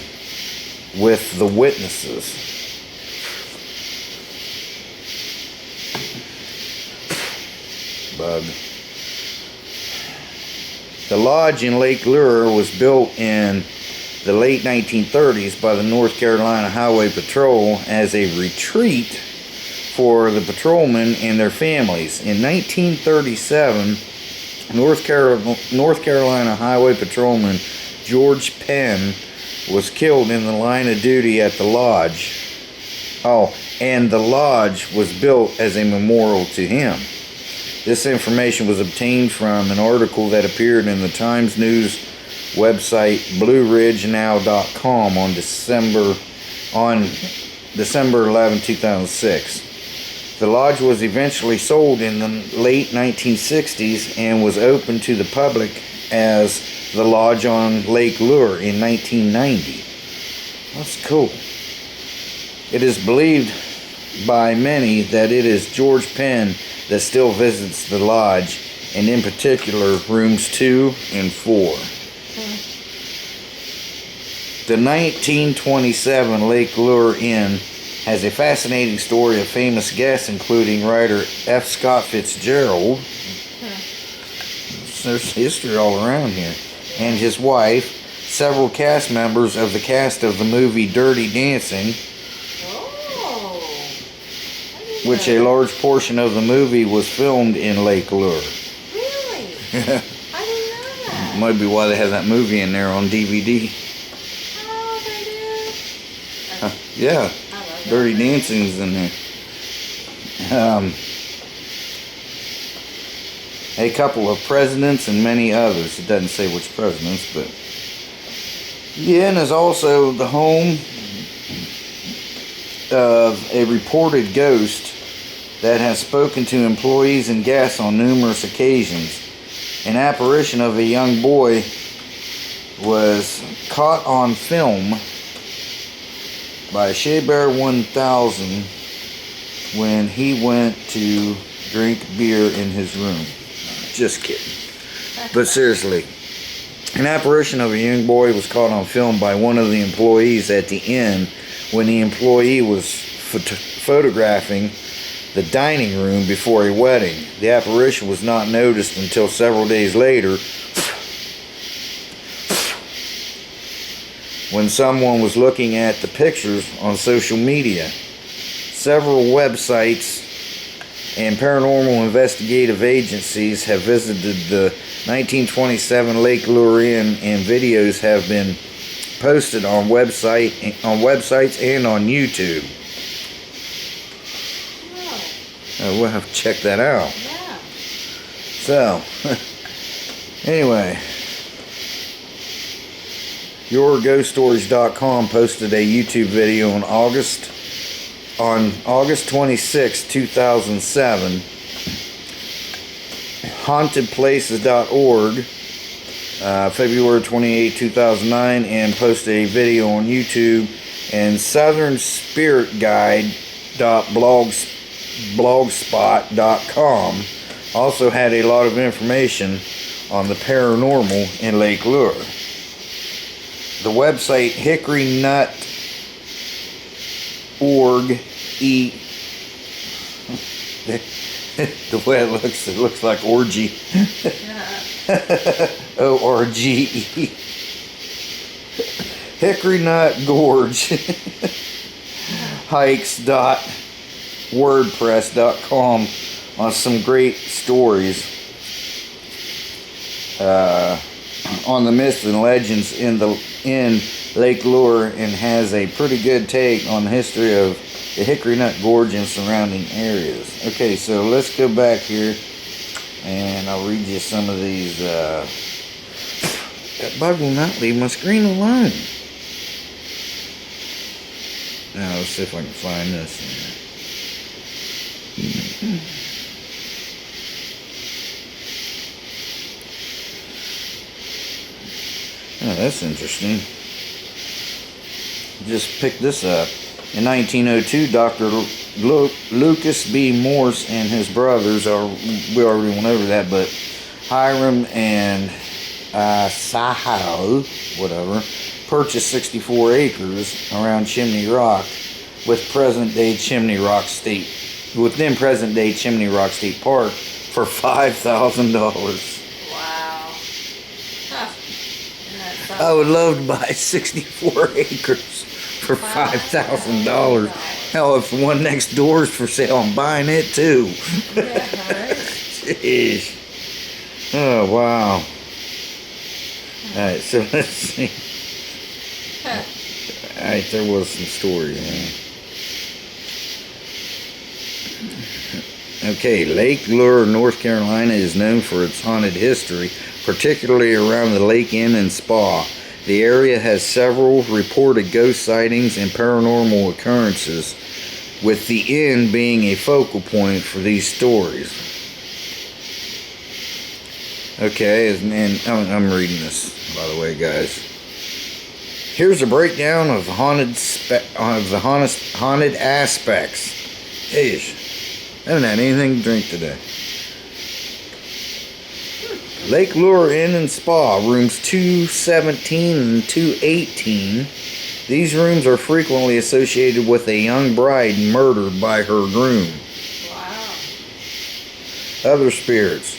Speaker 3: with the witnesses. Bug. The lodge in Lake Lure was built in the late 1930s by the North Carolina Highway Patrol as a retreat for the patrolmen and their families. In 1937, North Carolina Highway Patrolman George Penn was killed in the line of duty at the lodge. Oh, and the lodge was built as a memorial to him. This information was obtained from an article that appeared in the Times News website BlueRidgeNow.com on December 11, 2006. The lodge was eventually sold in the late 1960s and was opened to the public as the Lodge on Lake Lure in 1990. That's cool. It is believed by many that it is George Penn that still visits the lodge, and in particular rooms 2 and 4. The 1927 Lake Lure Inn has a fascinating story of famous guests, including writer F. Scott Fitzgerald. There's history all around here. And his wife, several cast members of the cast of the movie Dirty Dancing, which a large portion of the movie was filmed in Lake Lure.
Speaker 2: Really? I didn't know that.
Speaker 3: Might be why they have that movie in there on DVD.
Speaker 2: Oh, they did?
Speaker 3: Yeah, Dirty Dancing's in there. A couple of presidents and many others. It doesn't say which presidents, but the inn is also the home of a reported ghost that has spoken to employees and guests on numerous occasions. An apparition of a young boy was caught on film by Shea Bear 1000 when he went to drink beer in his room. Just kidding. But seriously, an apparition of a young boy was caught on film by one of the employees at the inn when the employee was photographing the dining room before a wedding. The apparition was not noticed until several days later when someone was looking at the pictures on social media. Several websites and paranormal investigative agencies have visited the 1927 Lake Lure Inn, and videos have been posted on websites and on YouTube. We'll have to check that out.
Speaker 2: Yeah.
Speaker 3: So, anyway, YourGhostStories.com posted a YouTube video on August 26, 2007. HauntedPlaces.org, February 28, 2009, and posted a video on YouTube. And SouthernSpiritGuide.blogspot.com also had a lot of information on the paranormal in Lake Lure. The website HickoryNut.org, the way it looks like orgy. O-R-G-E. Hickory Nut Gorge hikes.wordpress.com on some great stories on the myths and legends in Lake Lure, and has a pretty good take on the history of the Hickory Nut Gorge and surrounding areas. Okay, so let's go back here and I'll read you some of these. That bug will not leave my screen alone. Now let's see if I can find this. Oh, that's interesting. Just picked this up. In 1902, Dr. Lucas B. Morse and his brothers, we already went over that, but Hiram and Sahau, whatever, purchased 64 acres around Chimney Rock within present-day Chimney Rock State Park for $5,000.
Speaker 2: Wow. Huh.
Speaker 3: I would love to buy 64 acres for $5,000. Hell, if the one next door is for sale, I'm buying it too.
Speaker 2: Yeah, right?
Speaker 3: Jeez. Oh, wow. Alright, so let's see. Alright, there was some stories. Okay, Lake Lure, North Carolina is known for its haunted history, particularly around the Lake Inn and Spa. The area has several reported ghost sightings and paranormal occurrences, with the inn being a focal point for these stories. Okay, and I'm reading this, by the way, guys. Here's a breakdown of haunted aspects. Hey, I haven't had anything to drink today. Lake Lure Inn and Spa, rooms 217 and 218. These rooms are frequently associated with a young bride murdered by her groom.
Speaker 2: Wow.
Speaker 3: Other spirits.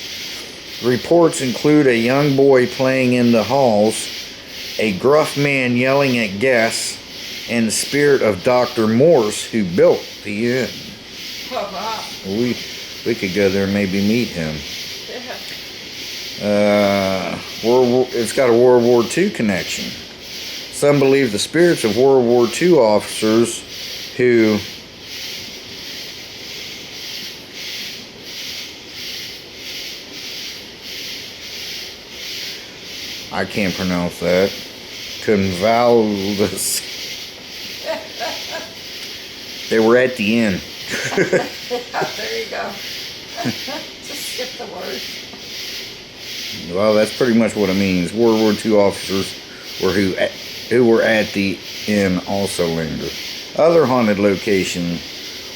Speaker 3: Reports include a young boy playing in the halls, a gruff man yelling at guests, and the spirit of Dr. Morse, who built the inn.
Speaker 2: Oh, wow.
Speaker 3: We could go there and maybe meet him. It's got a World War II connection. Some believe the spirits of World War II officers who I can't pronounce that. Convalescence. They were at the inn.
Speaker 2: There you go. Just skip the word.
Speaker 3: Well, that's pretty much what it means. World War II officers who were at the inn also linger. Other haunted location,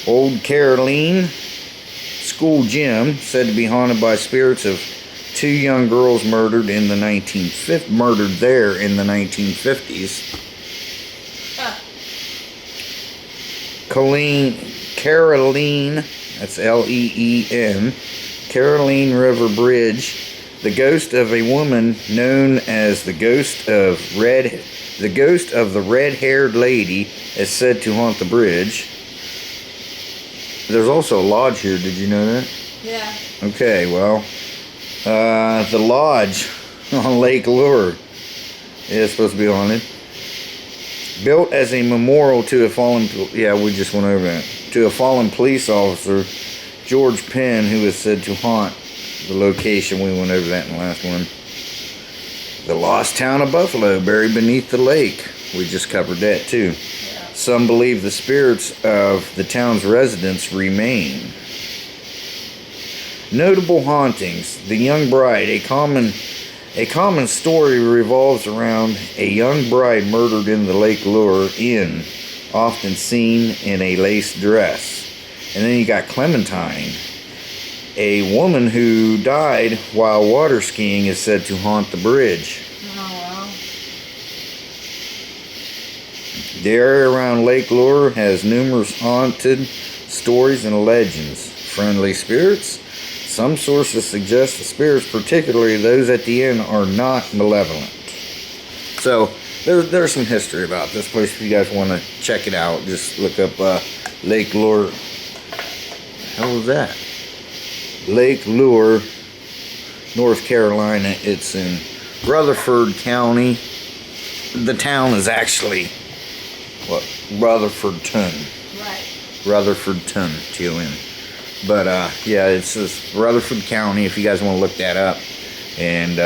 Speaker 3: Old Caroline School Gym, said to be haunted by spirits of two young girls murdered there in the 1950s. Caroline, that's Leen, Caroline River Bridge. The ghost of a woman known as the ghost of the red-haired lady is said to haunt the bridge. There's also a lodge here. Did you know that?
Speaker 2: Yeah.
Speaker 3: Okay, well, the lodge on Lake Lure is supposed to be haunted. Built as a memorial to a fallen, we just went over that, to a fallen police officer, George Penn, who is said to haunt the location. We went over that in the last one. The lost town of Buffalo, buried beneath the lake. We just covered that too.
Speaker 2: Yeah.
Speaker 3: Some believe the spirits of the town's residents remain. Notable hauntings. The young bride. A common story revolves around a young bride murdered in the Lake Lure Inn, often seen in a lace dress. And then you got Clementine. A woman who died while water skiing is said to haunt the bridge.
Speaker 2: Oh, wow.
Speaker 3: The area around Lake Lure has numerous haunted stories and legends. Friendly spirits. Some sources suggest the spirits, particularly those at the inn, are not malevolent. So there's some history about this place. If you guys want to check it out, just look up Lake Lure. How was that? Lake Lure, North Carolina. It's in Rutherford County. The town is actually Rutherfordton.
Speaker 2: Right.
Speaker 3: Rutherfordton, T-O-N. But it's just Rutherford County. If you guys want to look that up, and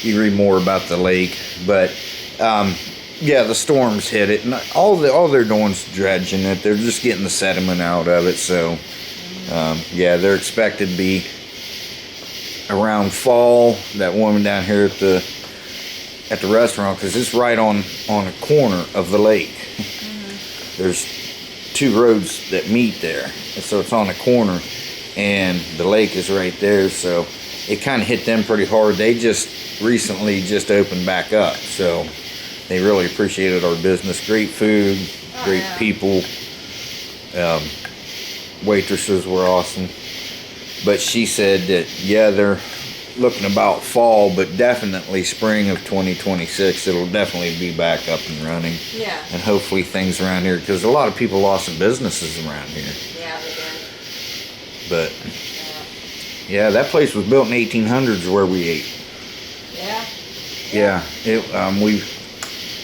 Speaker 3: you read more about the lake. But the storms hit it, and all they're doing is dredging it. They're just getting the sediment out of it. So they're expected to be around fall. That woman down here at the restaurant, because it's right on a corner of the lake. Mm-hmm. There's two roads that meet there, and so it's on a corner, and the lake is right there. So it kind of hit them pretty hard. They just recently opened back up, so they really appreciated our business. Great food, great people. Waitresses were awesome. But she said that looking about fall, but definitely spring of 2026. It'll definitely be back up and running.
Speaker 2: Yeah.
Speaker 3: And hopefully things around here, because a lot of people lost some businesses around here.
Speaker 2: Yeah, they did.
Speaker 3: But yeah, that place was built in 1800s where we ate.
Speaker 2: Yeah.
Speaker 3: Yeah,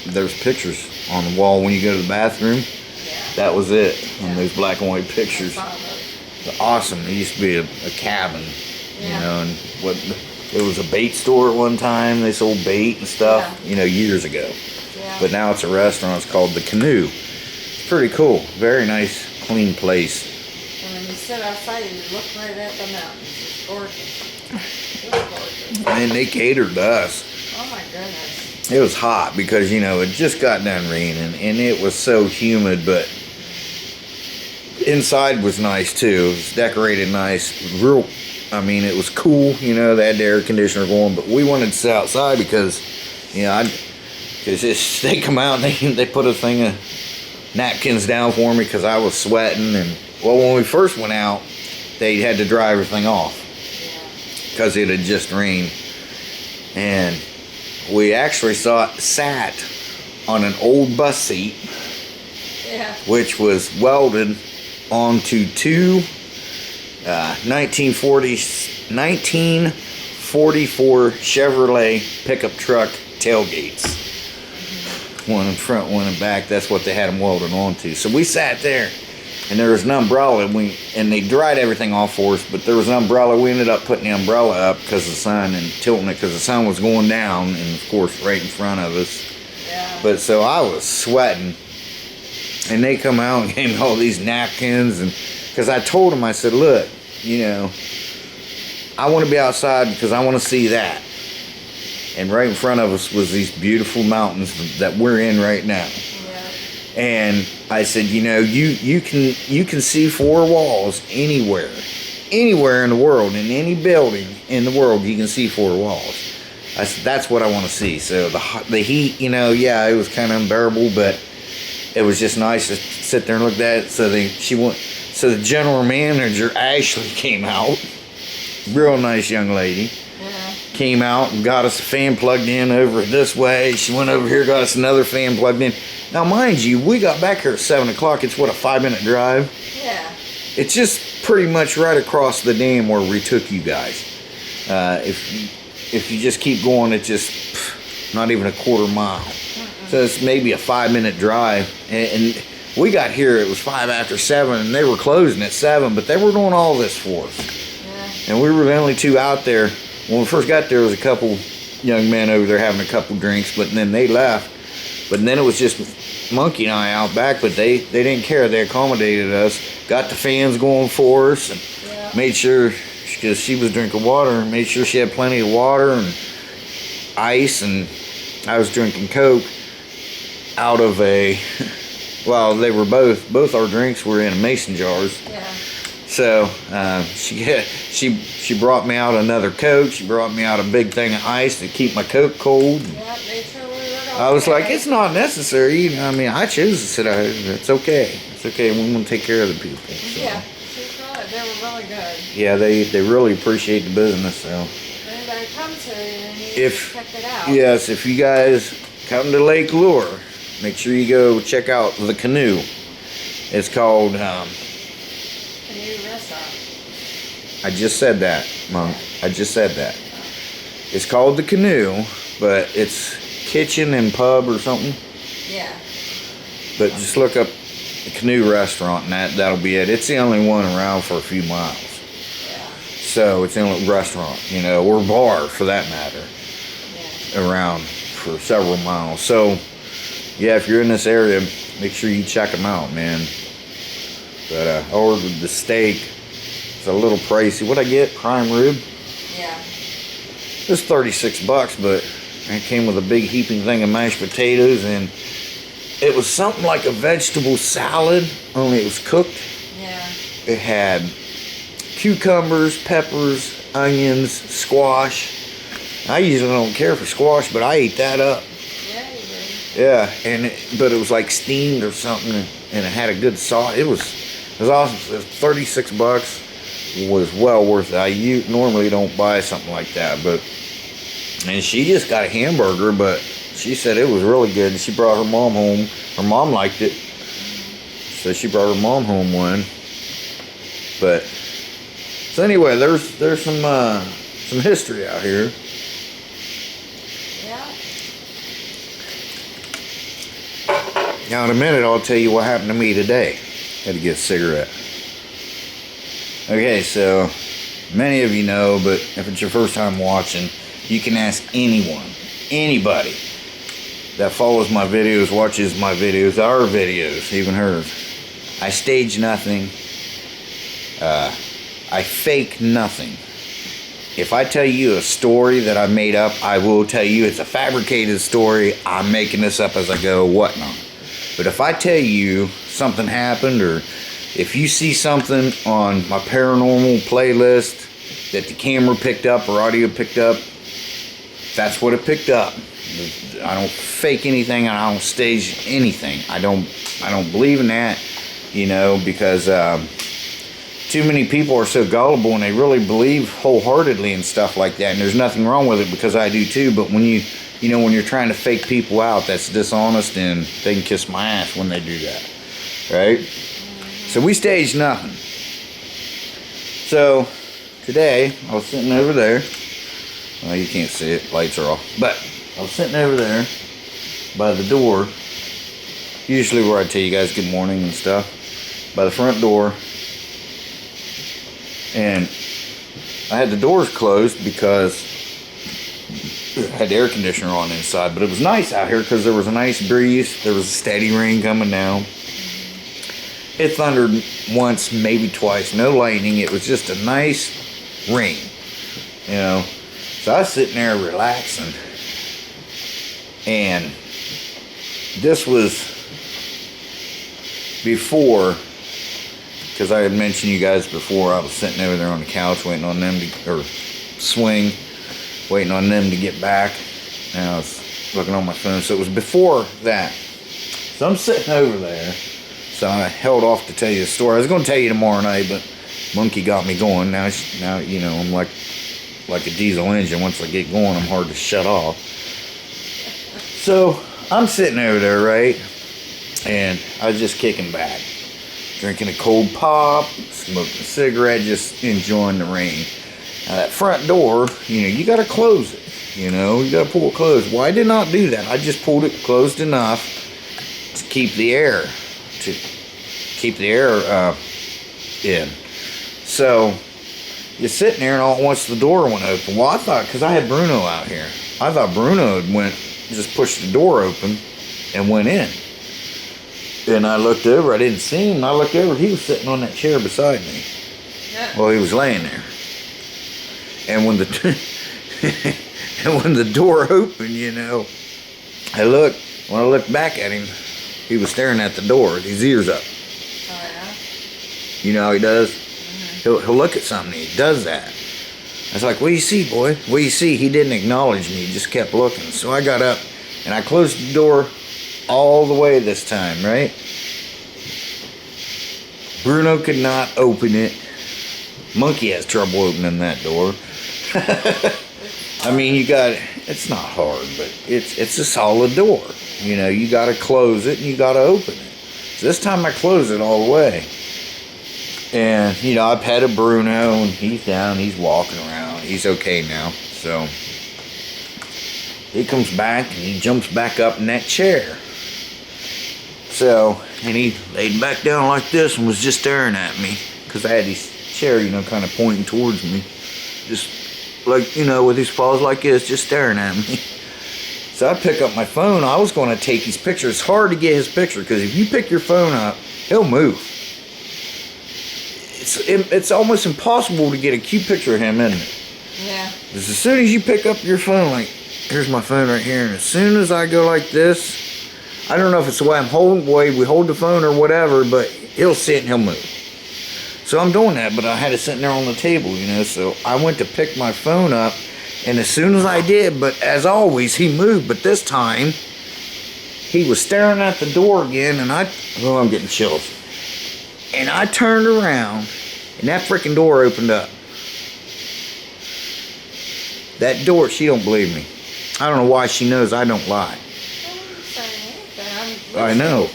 Speaker 3: there's pictures on the wall when you go to the bathroom.
Speaker 2: Yeah.
Speaker 3: That was it.
Speaker 2: Yeah.
Speaker 3: And those black and white pictures. Awesome. It used to be a cabin, you know, and it was a bait store at one time. They sold bait and stuff, you know, years ago.
Speaker 2: Yeah.
Speaker 3: But now it's a restaurant. It's called The Canoe. It's pretty cool. Very nice, clean place.
Speaker 2: And when you sit outside, you look right at the mountains. It's gorgeous. It's gorgeous.
Speaker 3: And they catered to us.
Speaker 2: Oh my goodness.
Speaker 3: It was hot because, you know, it just got done raining and it was so humid, but inside was nice too. It was decorated nice. Real, I mean, it was cool, you know, they had the air conditioner going, but we wanted to sit outside because, you know, because they come out and they put a thing of napkins down for me because I was sweating. And, well, when we first went out, they had to dry everything off because it had just rained. And we actually sat on an old bus seat, which was welded onto two 1944 Chevrolet pickup truck tailgates. One in front, one in back. That's what they had them welded onto. So we sat there, and there was an umbrella, and they dried everything off for us, but there was an umbrella. We ended up putting the umbrella up because of the sun and tilting it because the sun was going down, and of course right in front of us. But so I was sweating, and they come out and gave me all these napkins, and because I told them, I said, look, you know, I want to be outside because I want to see that. And right in front of us was these beautiful mountains that we're in right now. And I said, you know, you can see four walls anywhere in the world, in any building in the world, you can see four walls. I said, that's what I want to see. So the heat, you know, yeah, it was kind of unbearable, but it was just nice to sit there and look at it. So the general manager, Ashley, came out. Real nice young lady. Came out and got us a fan plugged in over this way. She went over here, got us another fan plugged in. Now, mind you, we got back here at 7 o'clock. It's, what, a 5-minute drive?
Speaker 2: Yeah.
Speaker 3: It's just pretty much right across the dam where we took you guys. If you just keep going, it's just not even a quarter mile. So it's maybe a 5-minute drive. And we got here, it was 5 after 7, and they were closing at 7, but they were doing all this for us. And we were the only two out there. When we first got there was a couple young men over there having a couple drinks, but then they left. But then it was just Monkey and I out back, but they didn't care. They accommodated us, got the fans going for us, and made sure, because she was drinking water, made sure she had plenty of water and ice, and I was drinking Coke out of a, well, they were both our drinks were in mason jars. So she brought me out another Coke. She brought me out a big thing of ice to keep my Coke cold. I was like, it's not necessary. You know, I mean, I choose to sit out here. It's okay. It's okay. We want to take care of the people. So.
Speaker 2: Yeah, they were really good.
Speaker 3: Yeah, they really appreciate the business. So.
Speaker 2: Anybody comes here, you need to check it out.
Speaker 3: Yes, if you guys come to Lake Lure, make sure you go check out The Canoe. It's called... I just said that, Monk. I just said that. It's called The Canoe, but it's kitchen and pub or something.
Speaker 2: Yeah.
Speaker 3: But just look up the Canoe restaurant, and that'll be it. It's the only one around for a few miles. So it's the only restaurant, you know, or bar for that matter, around for several miles. So, yeah, if you're in this area, make sure you check them out, man. But I ordered the steak. It's a little pricey. What'd I get? Prime rib?
Speaker 2: Yeah.
Speaker 3: It was $36, but it came with a big heaping thing of mashed potatoes, and it was something like a vegetable salad, only it was cooked.
Speaker 2: Yeah.
Speaker 3: It had cucumbers, peppers, onions, squash. I usually don't care for squash, but I ate that up.
Speaker 2: Yeah, you did.
Speaker 3: Yeah, but it was like steamed or something, and it had a good sauce. It was awesome. It was $36. was well worth it. I normally don't buy something like that, and she just got a hamburger, but she said it was really good. And she brought her mom home. Her mom liked it, so she brought her mom home one. But so anyway, there's some history out here.
Speaker 2: Yeah.
Speaker 3: Now in a minute, I'll tell you what happened to me today. Had to get a cigarette. Okay, so many of you know, but if it's your first time watching, you can ask anyone, anybody that follows my videos, watches my videos, our videos, even hers. I stage nothing. I fake nothing. If I tell you a story that I made up, I will tell you it's a fabricated story. I'm making this up as I go, whatnot. But if I tell you something happened, or if you see something on my paranormal playlist that the camera picked up or audio picked up, that's what it picked up. I don't fake anything, and I don't stage anything. I don't believe in that, you know, because too many people are so gullible and they really believe wholeheartedly in stuff like that. And there's nothing wrong with it, because I do too. But when when you're trying to fake people out, that's dishonest, and they can kiss my ass when they do that, right? So we staged nothing. So today I was sitting over there. Well, you can't see it, lights are off. But I was sitting over there by the door, usually where I tell you guys good morning and stuff, by the front door. And I had the doors closed because I had the air conditioner on inside. But it was nice out here because there was a nice breeze. There was a steady rain coming down. It thundered once, maybe twice. No lightning. It was just a nice rain, you know. So I was sitting there relaxing. And this was before, because I had mentioned you guys before, I was sitting over there on the couch waiting on them to, or swing, waiting on them to get back. And I was looking on my phone. So it was before that. So I'm sitting over there. So I held off to tell you the story. I was going to tell you tomorrow night, but Monkey got me going. Now you know, I'm like a diesel engine. Once I get going, I'm hard to shut off. So I'm sitting over there, right? And I was just kicking back, drinking a cold pop, smoking a cigarette, just enjoying the rain. Now that front door, you know, you got to close it. You know, you got to pull it closed. Well, I did not do that. I just pulled it closed enough to keep the air in. So you're sitting there, and all at once the door went open. Well, I thought, because I had Bruno out here, I thought Bruno had just pushed the door open and went in. And I looked over, I didn't see him. I looked over, he was sitting on that chair beside me. Yeah. Well, he was laying there. And when the door opened, you know, when I looked back at him, he was staring at the door, his ears up.
Speaker 2: Oh, yeah?
Speaker 3: You know how he does? Mm-hmm. He'll look at something, he does that. I was like, what do you see, boy? What do you see? He didn't acknowledge me, he just kept looking. So I got up and I closed the door all the way this time, right? Bruno could not open it. Monkey has trouble opening that door. I mean, it's not hard, but it's a solid door. You know, you got to close it and you got to open it. So this time I closed it all the way. And, you know, I petted Bruno, and he's down, he's walking around. He's okay now. So he comes back and he jumps back up in that chair. So, and he laid back down like this and was just staring at me, because I had his chair, you know, kind of pointing towards me. Just like, you know, with his paws like this, just staring at me. So I pick up my phone. I was going to take his picture. It's hard to get his picture, because if you pick your phone up, he'll move. It's almost impossible to get a cute picture of him, isn't it?
Speaker 2: Yeah.
Speaker 3: Because as soon as you pick up your phone, like, here's my phone right here, and as soon as I go like this, I don't know if it's the way I'm holding, way we hold the phone or whatever, but he'll sit and he'll move. So I'm doing that, but I had it sitting there on the table, you know, so I went to pick my phone up, and as soon as I did, but as always, he moved, but this time, he was staring at the door again, and I'm getting chills. And I turned around,
Speaker 1: and that freaking door opened up. That door, she don't believe me. I don't know why she knows I don't lie. I know.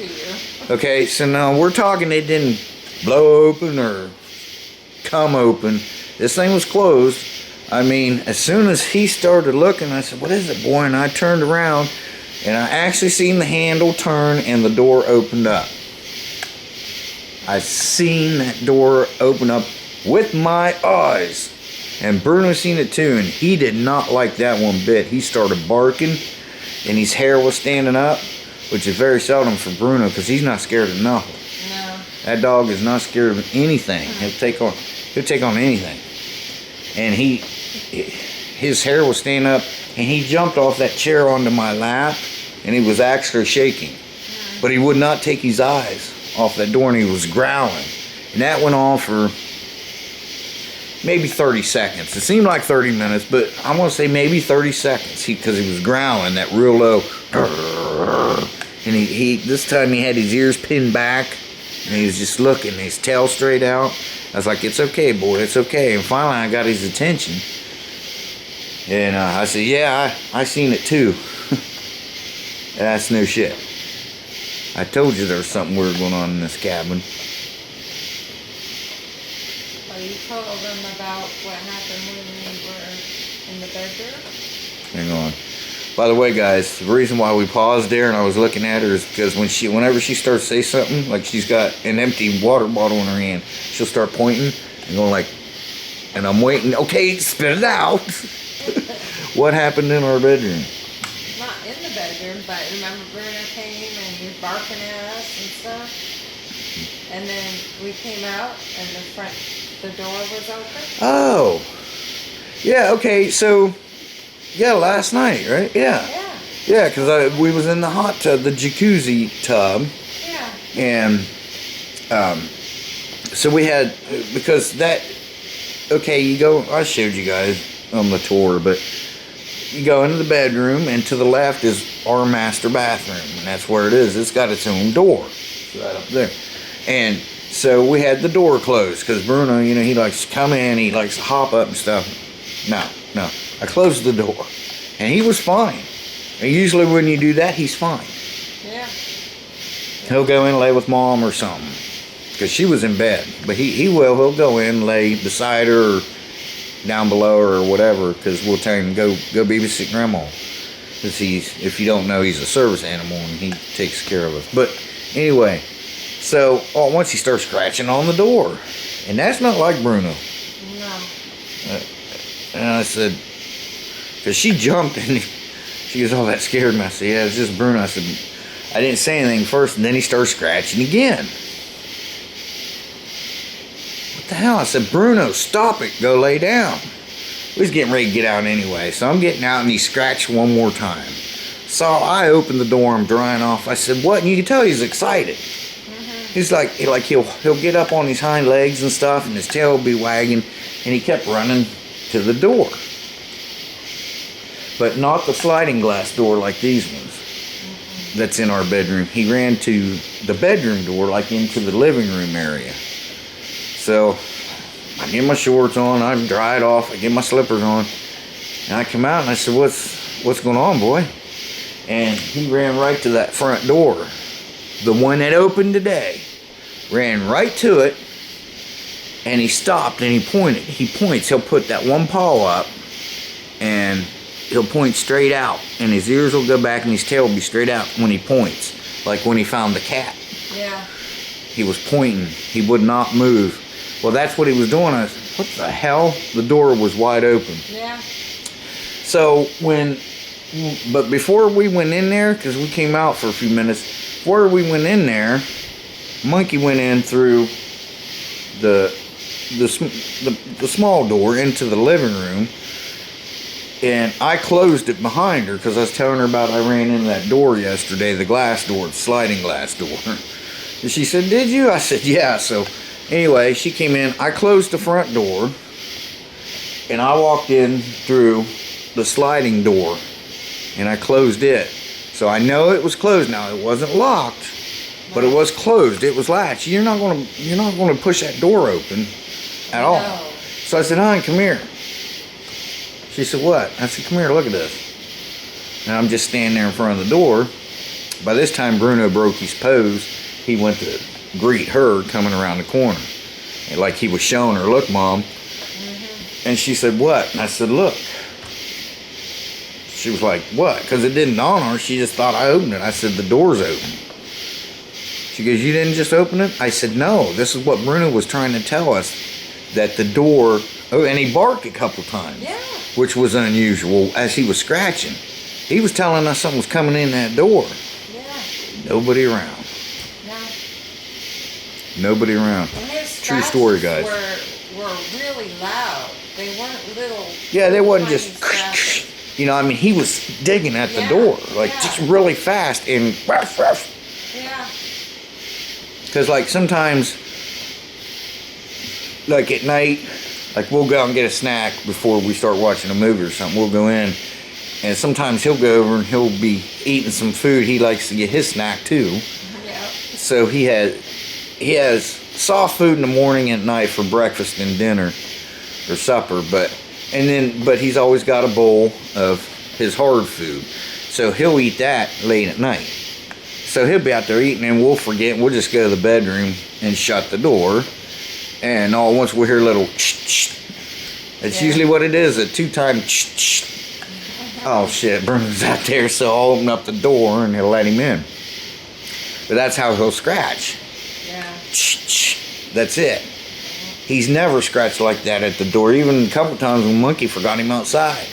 Speaker 1: Okay, so now we're talking it didn't blow open or come open. This thing was closed. I mean, as soon as he started looking, I said, what is it, boy? And I turned around, and I actually seen the handle turn and the door opened up. I seen that door open up with my eyes. And Bruno seen it too, and he did not like that one bit. He started barking, and his hair was standing up, which is very seldom for Bruno because he's not scared of nothing.
Speaker 2: No.
Speaker 1: That dog is not scared of anything. He'll take on anything. And his hair was standing up, and he jumped off that chair onto my lap, and he was actually shaking. But he would not take his eyes off that door, and he was growling. And that went on for maybe 30 seconds. It seemed like 30 minutes, but I'm going to say maybe 30 seconds because he was growling that real low. And he this time he had his ears pinned back, and he was just looking, his tail straight out. I was like, it's okay, boy, it's okay. And finally I got his attention. And I said, yeah, I seen it too. That's no shit. I told you there was something weird going on in this cabin.
Speaker 2: So you told them about what happened when we were in the bedroom?
Speaker 1: Hang on. By the way, guys, the reason why we paused there and I was looking at her is because whenever she starts to say something, like she's got an empty water bottle in her hand, she'll start pointing and going like, and I'm waiting, okay, spit it out. What happened in our bedroom?
Speaker 2: Not in the bedroom, but remember Bruno came and he was barking at us and stuff? And then we came out and the door was open?
Speaker 1: Oh. Yeah, okay, so, yeah, last night, right? Yeah.
Speaker 2: Yeah.
Speaker 1: Yeah, because we was in the hot tub, the jacuzzi tub.
Speaker 2: Yeah.
Speaker 1: And so we had, because that, okay, you go, I showed you guys on the tour, but you go into the bedroom, and to the left is our master bathroom, and that's where it is. It's got its own door. It's right up there. And so we had the door closed, because Bruno, you know, he likes to come in, he likes to hop up and stuff. No. I closed the door, and he was fine. And usually when you do that, he's fine.
Speaker 2: Yeah.
Speaker 1: He'll go in and lay with mom or something, because she was in bed. But he'll go in, lay beside her or down below her or whatever, because we'll tell him go babysit grandma. Because if you don't know, he's a service animal and he takes care of us. But anyway, so all at once he starts scratching on the door, and that's not like Bruno.
Speaker 2: No.
Speaker 1: And I said, because she jumped and she goes, oh, that scared me. I said, yeah, it's just Bruno. I said, I didn't say anything first, and then he started scratching again. What the hell? I said, Bruno, stop it. Go lay down. We was getting ready to get out anyway, so I'm getting out, and he scratched one more time. So I opened the door, I'm drying off. I said, what? And you can tell he's excited. He's like he'll get up on his hind legs and stuff, and his tail will be wagging, and he kept running to the door. But not the sliding glass door like these ones that's in our bedroom. He ran to the bedroom door, like into the living room area. So I get my shorts on, I dry it off, I get my slippers on, and I come out and I said, what's going on, boy? And he ran right to that front door, the one that opened today. Ran right to it, and he stopped and he pointed. He points, he'll put that one paw up, and he'll point straight out, and his ears will go back and his tail will be straight out when he points, like when he found the cat.
Speaker 2: Yeah.
Speaker 1: He was pointing. He would not move. Well, that's what he was doing. I said, what the hell? The door was wide open.
Speaker 2: Yeah.
Speaker 1: So but before we went in there, because we came out for a few minutes, before we went in there, Monkey went in through the small door into the living room, and I closed it behind her because I was telling her about I ran into that door yesterday, the glass door, the sliding glass door. And she said, did you? I said, yeah. So anyway, she came in, I closed the front door, and I walked in through the sliding door, and I closed it. So I know it was closed. Now, it wasn't locked, but it was closed. It was latched. You're not going to push that door open at all.
Speaker 2: No.
Speaker 1: So I said, hon, come here. She said, what? I said, come here, look at this. And I'm just standing there in front of the door. By this time, Bruno broke his pose. He went to greet her coming around the corner. And like he was showing her, look, Mom. And she said, what? And I said, look. She was like, what? Because it didn't dawn on her. She just thought I opened it. I said, the door's open. She goes, you didn't just open it? I said, no. This is what Bruno was trying to tell us. That the door, oh, and he barked a couple times.
Speaker 2: Yeah.
Speaker 1: Which was unusual as he was scratching. He was telling us something was coming in that door.
Speaker 2: Yeah.
Speaker 1: Nobody around.
Speaker 2: No.
Speaker 1: Nobody around.
Speaker 2: And his
Speaker 1: True story, guys.
Speaker 2: Were really loud. They weren't little.
Speaker 1: Yeah, they wasn't
Speaker 2: tiny
Speaker 1: just,
Speaker 2: scratches.
Speaker 1: you know, I mean, he was digging at the
Speaker 2: Yeah,
Speaker 1: door, like
Speaker 2: yeah.
Speaker 1: just really fast and ruff, ruff.
Speaker 2: Yeah.
Speaker 1: Because like sometimes, like at night, like we'll go out and get a snack before we start watching a movie or something. We'll go in, and sometimes he'll go over and he'll be eating some food. He likes to get his snack too.
Speaker 2: Yeah.
Speaker 1: So he has soft food in the morning and at night for breakfast and dinner or supper, but he's always got a bowl of his hard food. So he'll eat that late at night. So he'll be out there eating and we'll forget. We'll just go to the bedroom and shut the door. And all once we'll hear a little that's usually what it is, a 2-time oh shit, Bruno's out there, so I'll open up the door and he'll let him in. But that's how he'll scratch.
Speaker 2: Yeah.
Speaker 1: That's it. He's never scratched like that at the door. Even a couple times when Monkey forgot him outside,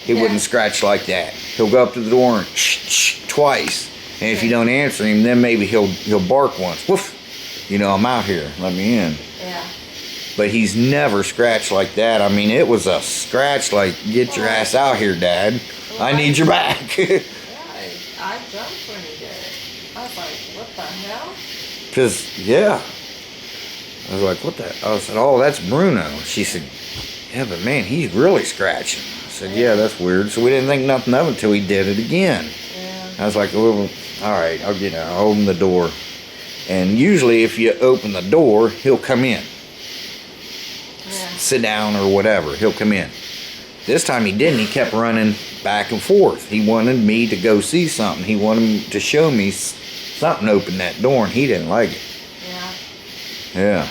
Speaker 1: he wouldn't scratch like that. He'll go up to the door and twice. And if you don't answer him, then maybe he'll bark once. Woof. You know, I'm out here. Let me in.
Speaker 2: Yeah.
Speaker 1: But he's never scratched like that. I mean, it was a scratch like, get your ass out here, Dad. I need your back.
Speaker 2: Yeah, I jumped when he did it. I was like, what the hell?
Speaker 1: Because, yeah. I was like, what the? I said, oh, that's Bruno. She said, yeah, but man, he's really scratching. I said, yeah, that's weird. So we didn't think nothing of it until he did it again.
Speaker 2: Yeah.
Speaker 1: I was like, well, all right, I'll get out. I'll open the door. And usually if you open the door, he'll come in.
Speaker 2: Yeah.
Speaker 1: Sit down or whatever. He'll come in. This time he didn't. He kept running back and forth. He wanted me to go see something. He wanted to show me something opened that door, and he didn't like it.
Speaker 2: Yeah.
Speaker 1: Yeah.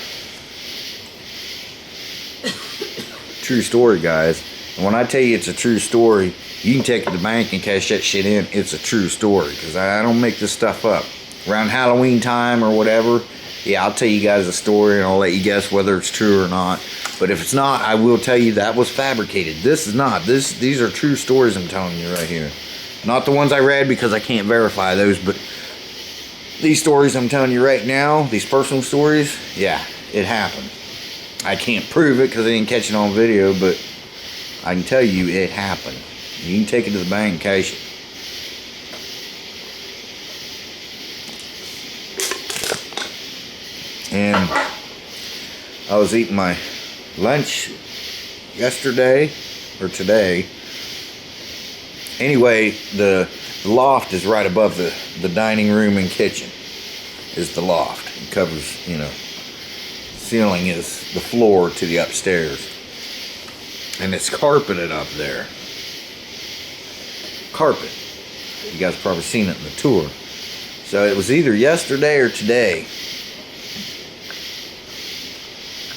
Speaker 1: True story, guys. And when I tell you it's a true story, you can take it to the bank and cash that shit in. It's a true story, because I don't make this stuff up. Around Halloween time or whatever, yeah, I'll tell you guys a story and I'll let you guess whether it's true or not. But if it's not, I will tell you that was fabricated. This is not. These are true stories I'm telling you right here. Not the ones I read, because I can't verify those, but these stories I'm telling you right now, these personal stories, yeah, it happened. I can't prove it because I didn't catch it on video, but I can tell you it happened. You can take it to the bank and cash it. And I was eating my lunch yesterday or today. Anyway, the loft is right above the dining room and kitchen is the loft. It covers, you know, ceiling is the floor to the upstairs. And it's carpeted up there. Carpet. You guys probably seen it in the tour. So it was either yesterday or today.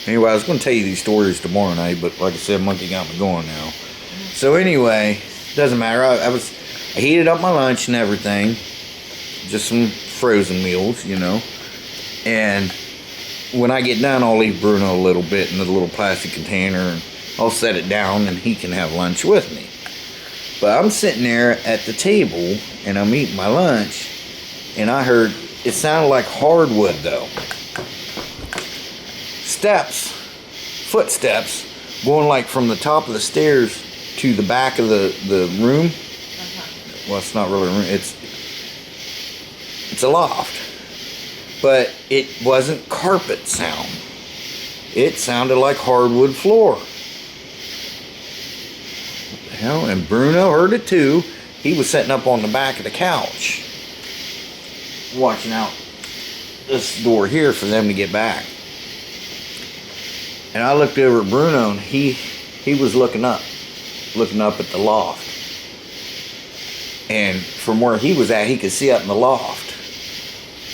Speaker 1: Anyway, I was going to tell you these stories tomorrow night, but like I said, Monkey got me going now. So anyway, doesn't matter. I heated up my lunch and everything. Just some frozen meals, you know. And when I get done, I'll leave Bruno a little bit in the little plastic container, and I'll set it down and he can have lunch with me. But I'm sitting there at the table and I'm eating my lunch, and I heard, it sounded like hardwood though. Footsteps, going like from the top of the stairs to the back of the room. Well, it's not really a room, it's a loft. But it wasn't carpet sound. It sounded like hardwood floor. What the hell? And Bruno heard it too. He was sitting up on the back of the couch, watching out this door here for them to get back.
Speaker 3: And I looked over at Bruno, and he was looking up at the loft. And from where he was at, he could see up in the loft.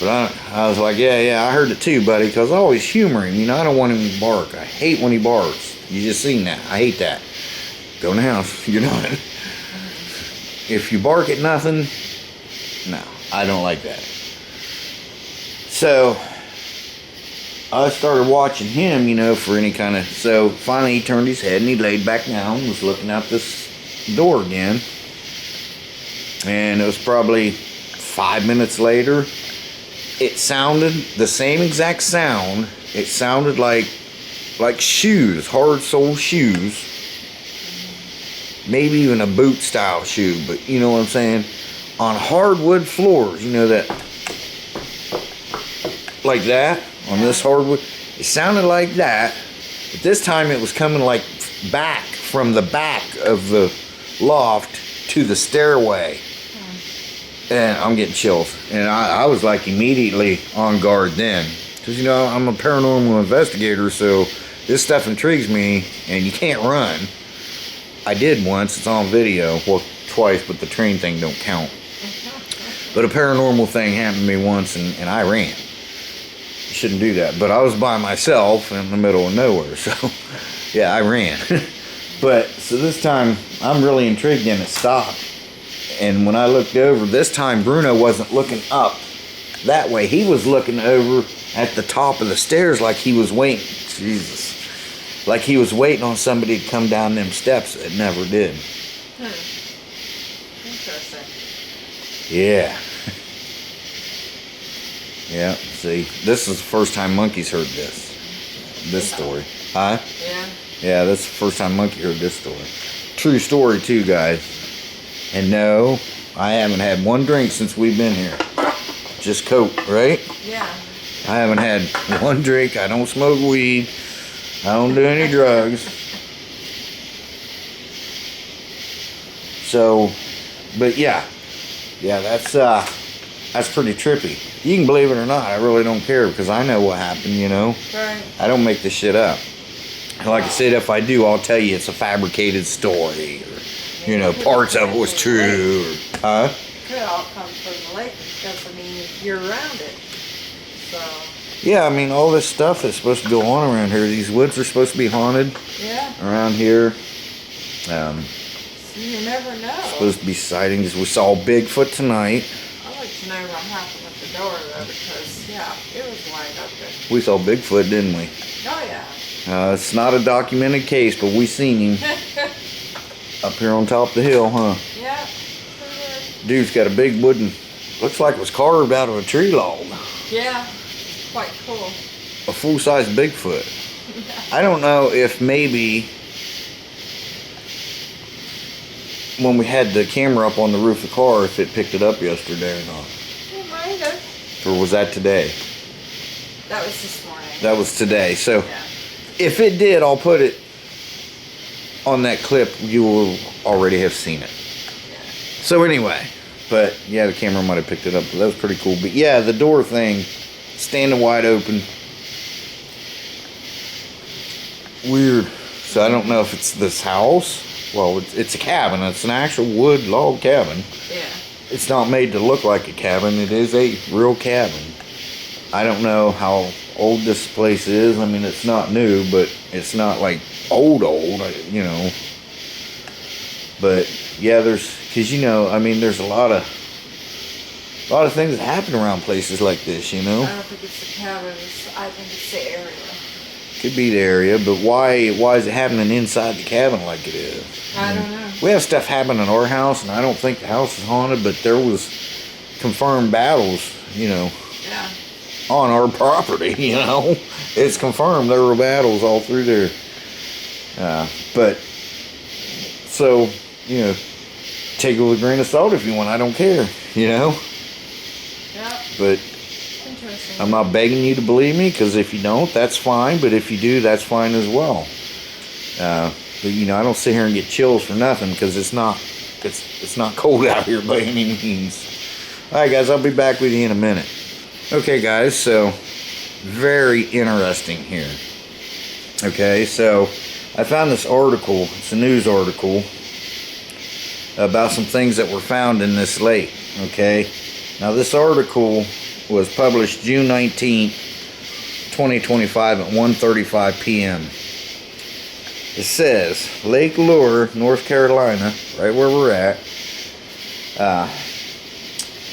Speaker 3: But I was like, yeah, I heard it too, buddy, because I always humor him. You know, I don't want him to bark. I hate when he barks. You just seen that. I hate that. Go in the house. You're done. If you bark at nothing, no, I don't like that. So I started watching him, you know, for any kind of... So finally he turned his head and he laid back down, was looking out this door again. And it was probably 5 minutes later. It sounded the same exact sound. It sounded like shoes, hard sole shoes. Maybe even a boot style shoe, but you know what I'm saying? On hardwood floors, you know that, like that, on this hardwood. It sounded like that, but this time it was coming like back from the back of the loft to the stairway. And I'm getting chills. And I was like immediately on guard then. Because, you know, I'm a paranormal investigator, so this stuff intrigues me, and you can't run. I did once, it's on video. Well, twice, but the train thing don't count. But a paranormal thing happened to me once, and I ran. You shouldn't do that. But I was by myself in the middle of nowhere, so yeah, I ran. But, so this time, I'm really intrigued, and it stopped. And when I looked over, this time Bruno wasn't looking up that way. He was looking over at the top of the stairs like he was waiting. Jesus. Like he was waiting on somebody to come down them steps. It never did.
Speaker 2: Interesting.
Speaker 3: Yeah. Yeah, see. This is the first time Monkey's heard this story. Huh?
Speaker 2: Yeah.
Speaker 3: Yeah, this is the first time Monkey heard this story. True story too, guys. And no, I haven't had one drink since we've been here. Just Coke, right?
Speaker 2: Yeah.
Speaker 3: I haven't had one drink. I don't smoke weed. I don't do any drugs. So, but yeah. Yeah, that's pretty trippy. You can believe it or not, I really don't care because I know what happened, you know?
Speaker 2: Right.
Speaker 3: I don't make this shit up. And like I said, if I do, I'll tell you it's a fabricated story. You know, parts of it was true. Huh?
Speaker 2: Could all come from the lake because, I mean, you're around it. So.
Speaker 3: Yeah, I mean, all this stuff that's supposed to go on around here. These woods are supposed to be haunted.
Speaker 2: Yeah.
Speaker 3: Around here.
Speaker 2: You never know.
Speaker 3: Supposed to be sightings. We saw Bigfoot tonight.
Speaker 2: I'd like to know what happened with the door, though, because, yeah, it was wide open.
Speaker 3: We saw Bigfoot, didn't we?
Speaker 2: Oh, yeah.
Speaker 3: It's not a documented case, but we seen him. Up here on top of the hill, huh?
Speaker 2: Yeah. Sure.
Speaker 3: Dude's got a big wooden, looks like it was carved out of a tree log.
Speaker 2: Yeah. Quite cool.
Speaker 3: A full-size Bigfoot. I don't know if maybe when we had the camera up on the roof of the car, if it picked it up yesterday or not.
Speaker 2: It might have.
Speaker 3: Or was that today?
Speaker 2: That was this morning.
Speaker 3: That was today. So
Speaker 2: Yeah.
Speaker 3: if it did, I'll put it on that clip. You will already have seen it.
Speaker 2: Yeah.
Speaker 3: So anyway, but yeah, the camera might have picked it up. But that was pretty cool. But yeah, the door thing, standing wide open. Weird. So I don't know if it's this house. Well, it's a cabin. It's an actual wood log cabin.
Speaker 2: Yeah.
Speaker 3: It's not made to look like a cabin. It is a real cabin. I don't know how old this place is. I mean, it's not new, but it's not like old, you know. But yeah, because you know, I mean, there's a lot of things that happen around places like this, you know.
Speaker 2: I don't think it's the cabins. I think it's the area.
Speaker 3: Could be the area, but why is it happening inside the cabin like it is?
Speaker 2: I don't know.
Speaker 3: We have stuff happen in our house, and I don't think the house is haunted, but there was confirmed battles, you know.
Speaker 2: Yeah.
Speaker 3: On our property, you know. It's confirmed there were battles all through there. But, so, you know, take it with a grain of salt if you want. I don't care, you know.
Speaker 2: Yeah.
Speaker 3: But
Speaker 2: Interesting.
Speaker 3: I'm not begging you to believe me, because if you don't, that's fine. But if you do, that's fine as well. But, you know, I don't sit here and get chills for nothing, because it's not cold out here by any means. All right, guys, I'll be back with you in a minute. Okay, guys, so very interesting here. Okay, so I found this article. It's a news article about some things that were found in this lake. Okay, now this article was published June 19th, 2025 at 1:35 p.m. It says, Lake Lure, North Carolina, right where we're at,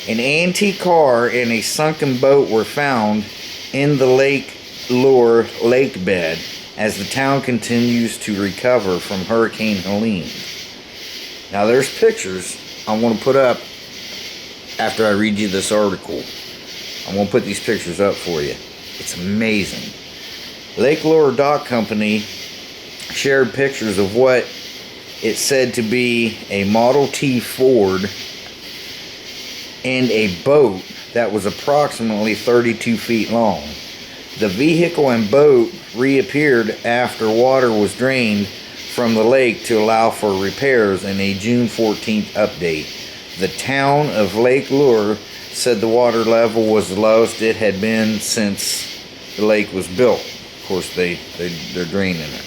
Speaker 3: an antique car and a sunken boat were found in the Lake Lure lake bed as the town continues to recover from Hurricane Helene. Now there's pictures I want to put up after I read you this article. I'm going to put these pictures up for you. It's amazing. Lake Lure Dock Company shared pictures of what it said to be a Model T Ford and a boat that was approximately 32 feet long. The vehicle and boat reappeared after water was drained from the lake to allow for repairs in a June 14th update. The town of Lake Lure said the water level was the lowest it had been since the lake was built. Of course, they're draining it.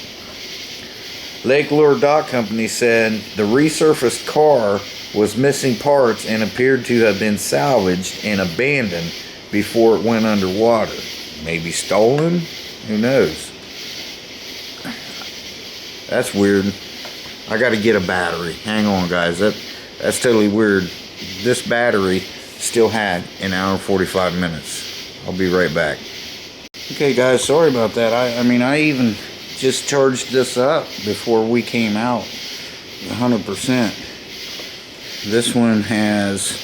Speaker 3: Lake Lure Dock Company said the resurfaced car was missing parts and appeared to have been salvaged and abandoned before it went underwater. Maybe stolen? Who knows? That's weird. I gotta get a battery. Hang on, guys. That's totally weird. This battery still had an hour and 45 minutes. I'll be right back. Okay, guys, sorry about that. I mean, I even just charged this up before we came out 100%. This one has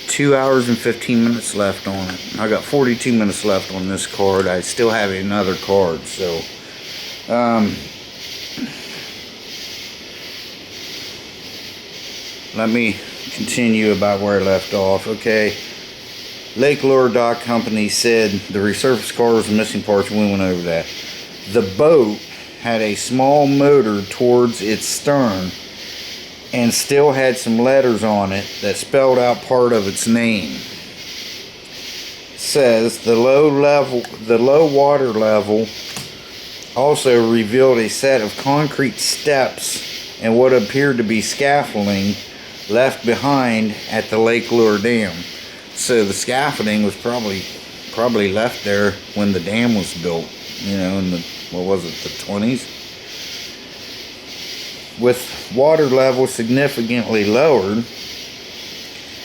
Speaker 3: 2 hours and 15 minutes left on it. I got 42 minutes left on this card. I still have another card, so let me continue about where I left off. Okay, Lake Lure Dock Company said the resurfaced car was missing parts. We went over that. The boat had a small motor towards its stern and still had some letters on it that spelled out part of its name. It says the low water level also revealed a set of concrete steps and what appeared to be scaffolding left behind at the Lake Lure Dam. So the scaffolding was probably left there when the dam was built, you know, in the, what was it, the 20s? With water level significantly lowered,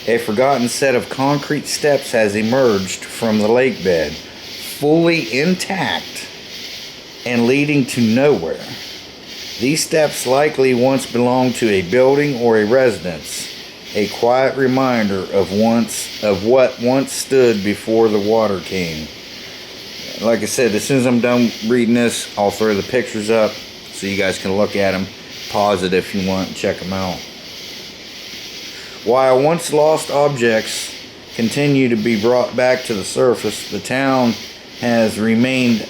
Speaker 3: a forgotten set of concrete steps has emerged from the lake bed, fully intact and leading to nowhere. These steps likely once belonged to a building or a residence, a quiet reminder of what once stood before the water came. Like I said, as soon as I'm done reading this, I'll throw the pictures up so you guys can look at them. Pause it if you want and check them out. While once lost objects continue to be brought back to the surface, the town has remained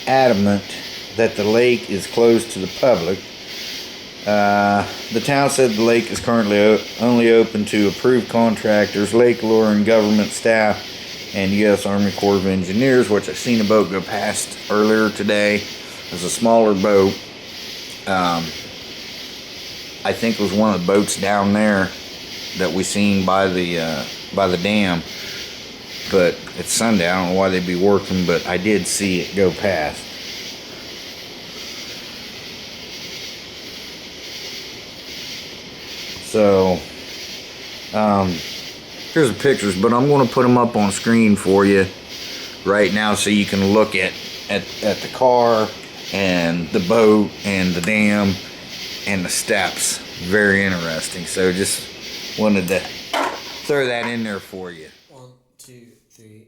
Speaker 3: adamant that the lake is closed to the public. The town said the lake is currently only open to approved contractors, Lake Lure and government staff, and U.S. Army Corps of Engineers, which I've seen a boat go past earlier today. It's a smaller boat. I think it was one of the boats down there that we seen by the dam. But it's sundown. I don't know why they'd be working, but I did see it go past. So, here's the pictures, but I'm going to put them up on screen for you right now so you can look at the car and the boat and the dam and the steps. Very interesting. So just wanted to throw that in there for you.
Speaker 4: 1, 2, 3,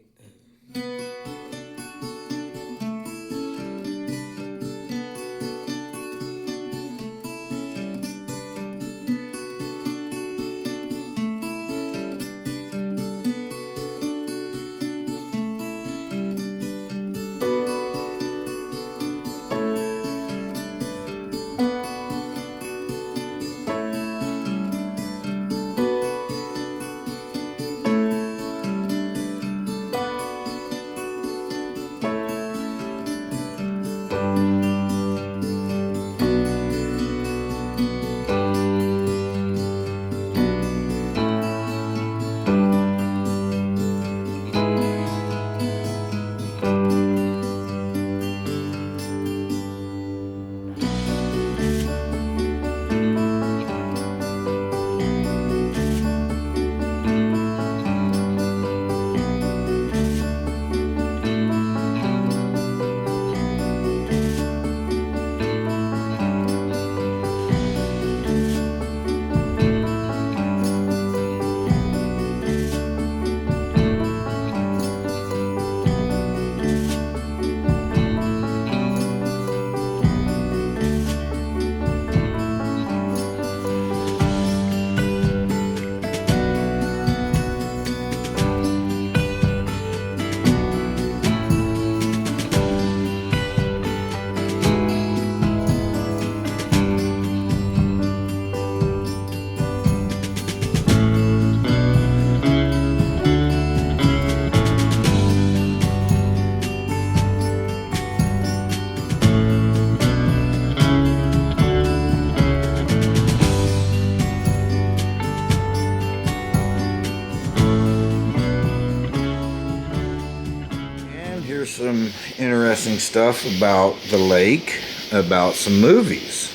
Speaker 3: Here's some interesting stuff about the lake, about some movies.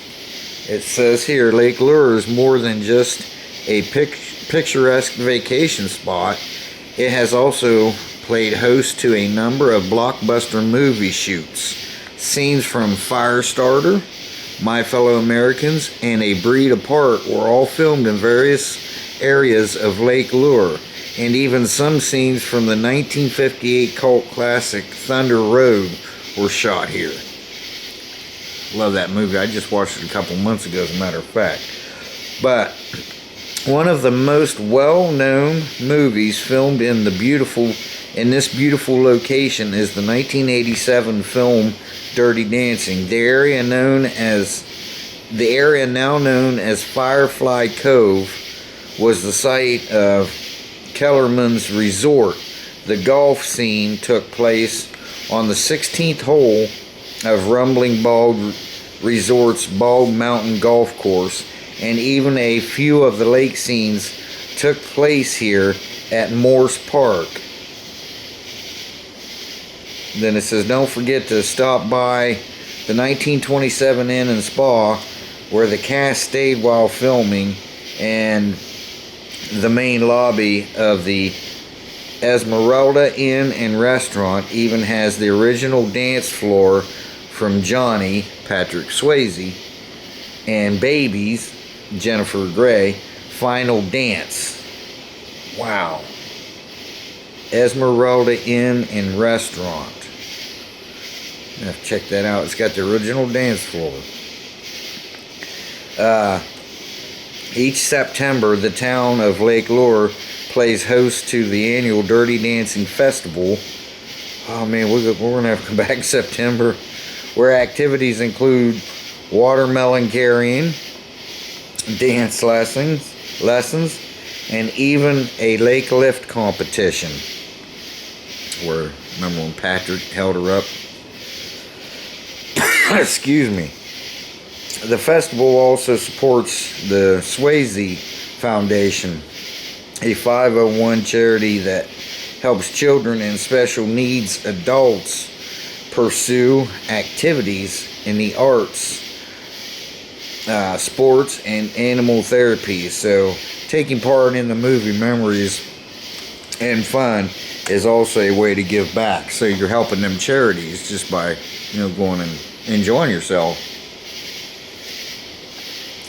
Speaker 3: It says here, Lake Lure is more than just a picturesque vacation spot. It has also played host to a number of blockbuster movie shoots. Scenes from Firestarter, My Fellow Americans, and A Breed Apart were all filmed in various areas of Lake Lure, and even some scenes from the 1958 cult classic Thunder Road were shot here. Love that movie. I just watched it a couple months ago, as a matter of fact. But one of the most well-known movies filmed in this beautiful location is the 1987 film Dirty Dancing. The area now known as Firefly Cove was the site of Kellerman's Resort. The golf scene took place on the 16th hole of Rumbling Bald Resort's Bald Mountain Golf Course, and even a few of the lake scenes took place here at Morse Park. Then it says, don't forget to stop by the 1927 Inn and Spa, where the cast stayed while filming, and the main lobby of the Esmeralda Inn and Restaurant even has the original dance floor from Johnny, Patrick Swayze, and Baby's, Jennifer Grey, final dance. Wow. Esmeralda Inn and Restaurant. I have to check that out. It's got the original dance floor. Each September, the town of Lake Lure plays host to the annual Dirty Dancing Festival. Oh man, we're going to have to come back in September, where activities include watermelon carrying, dance lessons, and even a lake lift competition. Where, remember when Patrick held her up? Excuse me. The festival also supports the Swayze Foundation, a 501 charity that helps children and special needs adults pursue activities in the arts, sports, and animal therapy. So taking part in the movie Memories and Fun is also a way to give back. So you're helping them charities just by, going and enjoying yourself.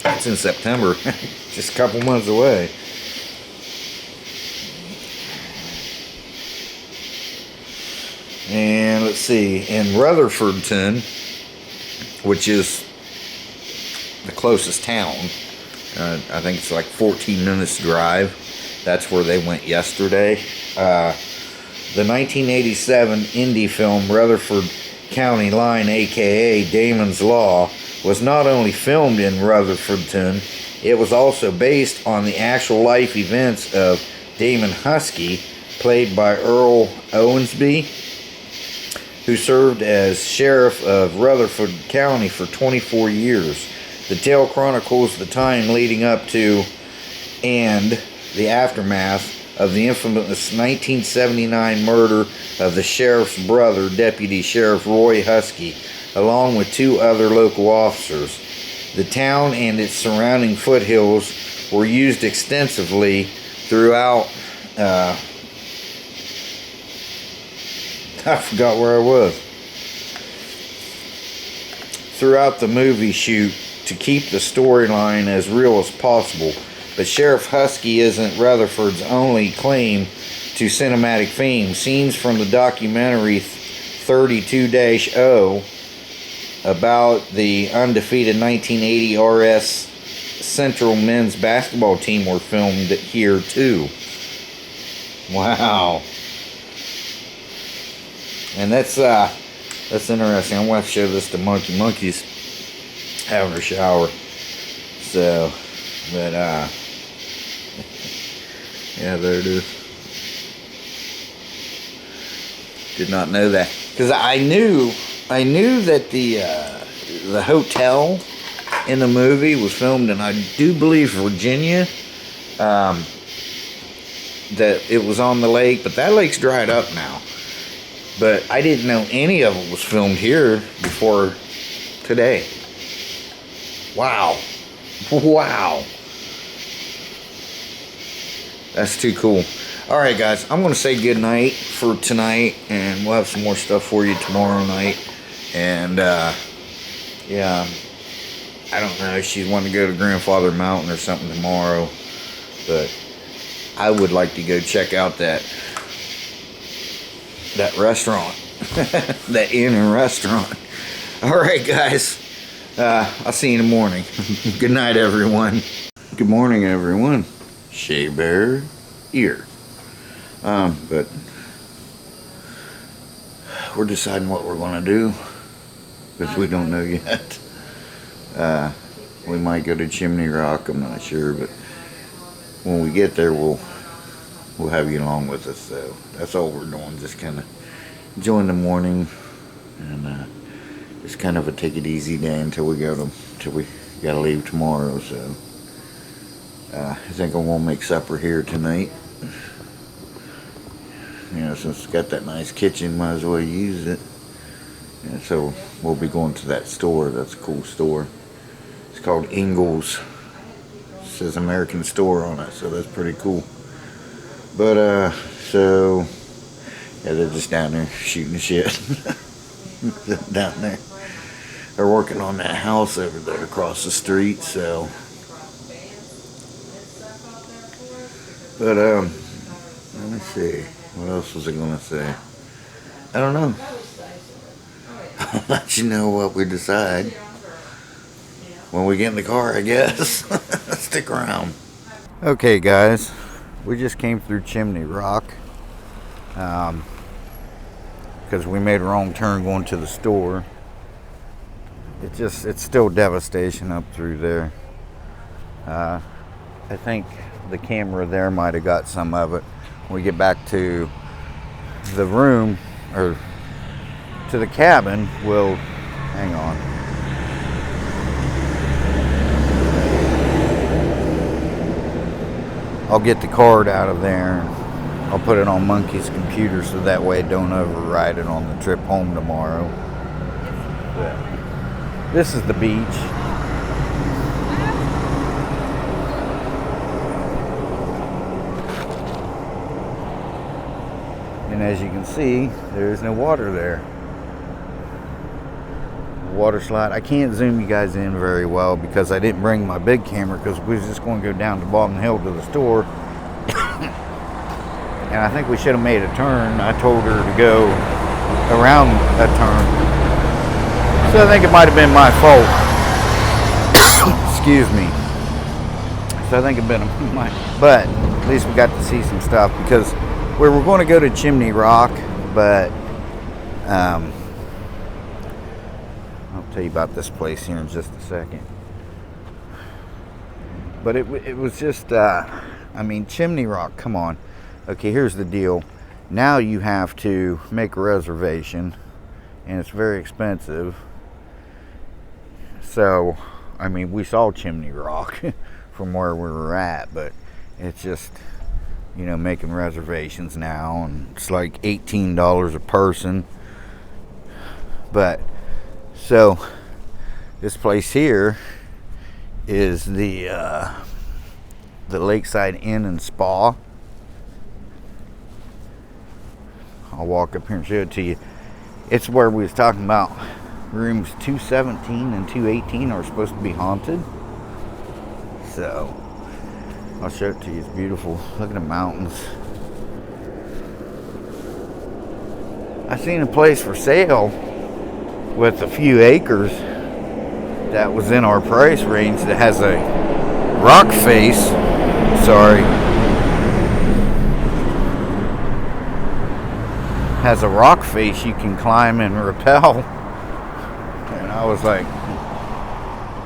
Speaker 3: It's in September, just a couple months away. And let's see, in Rutherfordton, which is the closest town, I think it's like 14 minutes drive. That's where they went yesterday. The 1987 indie film Rutherford County Line, aka Damon's Law, was not only filmed in Rutherfordton, it was also based on the actual life events of Damon Husky, played by Earl Owensby, who served as sheriff of Rutherford County for 24 years. The tale chronicles the time leading up to and the aftermath of the infamous 1979 murder of the sheriff's brother, Deputy Sheriff Roy Husky, along with 2 other local officers. The town and its surrounding foothills were used extensively throughout. I forgot where I was. Throughout the movie shoot to keep the storyline as real as possible. But Sheriff Husky isn't Rutherford's only claim to cinematic fame. Scenes from the documentary 32-0 about the undefeated 1980 RS Central men's basketball team were filmed here too. Wow. And that's interesting. I'm going to have to show this to Monkey. Monkey's having a shower. So, but yeah, there it is. Did not know that, because I knew that the hotel in the movie was filmed in, I do believe, Virginia. That it was on the lake, but that lake's dried up now. But I didn't know any of it was filmed here before today. Wow. Wow. That's too cool. Alright guys, I'm going to say good night for tonight, and we'll have some more stuff for you tomorrow night. And yeah, I don't know if she's wanting to go to Grandfather Mountain or something tomorrow, but I would like to go check out that restaurant. That inn and restaurant. Alright guys, I'll see you in the morning. Good night everyone. Good morning everyone. Shea Bear here. But we're deciding what we're going to do, because we don't know yet. We might go to Chimney Rock, I'm not sure, but when we get there we'll have you along with us. So that's all we're doing, just kind of enjoying the morning, and it's kind of a take it easy day until we gotta leave tomorrow. So I think I won't make supper here tonight. You know, since it's got that nice kitchen, might as well use it. And so we'll be going to that store. That's a cool store. It's called Ingles. It says American Store on it, so that's pretty cool. But so yeah, they're just down there shooting the shit. Down there. They're working on that house over there across the street, so. But let me see. What else was I gonna say? I don't know. I'll let you know what we decide when we get in the car, I guess. Stick around. Okay, guys. We just came through Chimney Rock. Because we made a wrong turn going to the store. It's still devastation up through there. I think the camera there might have got some of it. When we get back to the room, or to the cabin, we'll hang on. I'll get the card out of there. I'll put it on Monkey's computer so that way it don't override it on the trip home tomorrow. But this is the beach. And as you can see, there's no water there. Water slide. I can't zoom you guys in very well because I didn't bring my big camera, because we was just going to go down to Bottom Hill to the store. And I think we should have made a turn. I told her to go around a turn. So I think it might have been my fault. Excuse me. So I think it been my, but at least we got to see some stuff, because we were going to go to Chimney Rock, but I'll tell you about this place here in just a second. But it was just, I mean, Chimney Rock, come on. Okay, here's the deal. Now you have to make a reservation,
Speaker 1: and it's very expensive. So, I mean, we saw Chimney Rock from where we were at, but it's just, you know, making reservations now, and it's like $18 a person. But so this place here is the Lakeside Inn and Spa. I'll walk up here and show it to you. It's where we was talking about rooms 217 and 218 are supposed to be haunted. So I'll show it to you. It's beautiful. Look at the mountains. I seen a place for sale with a few acres that was in our price range that has a rock face. Sorry. Has a rock face you can climb and rappel. And I was like,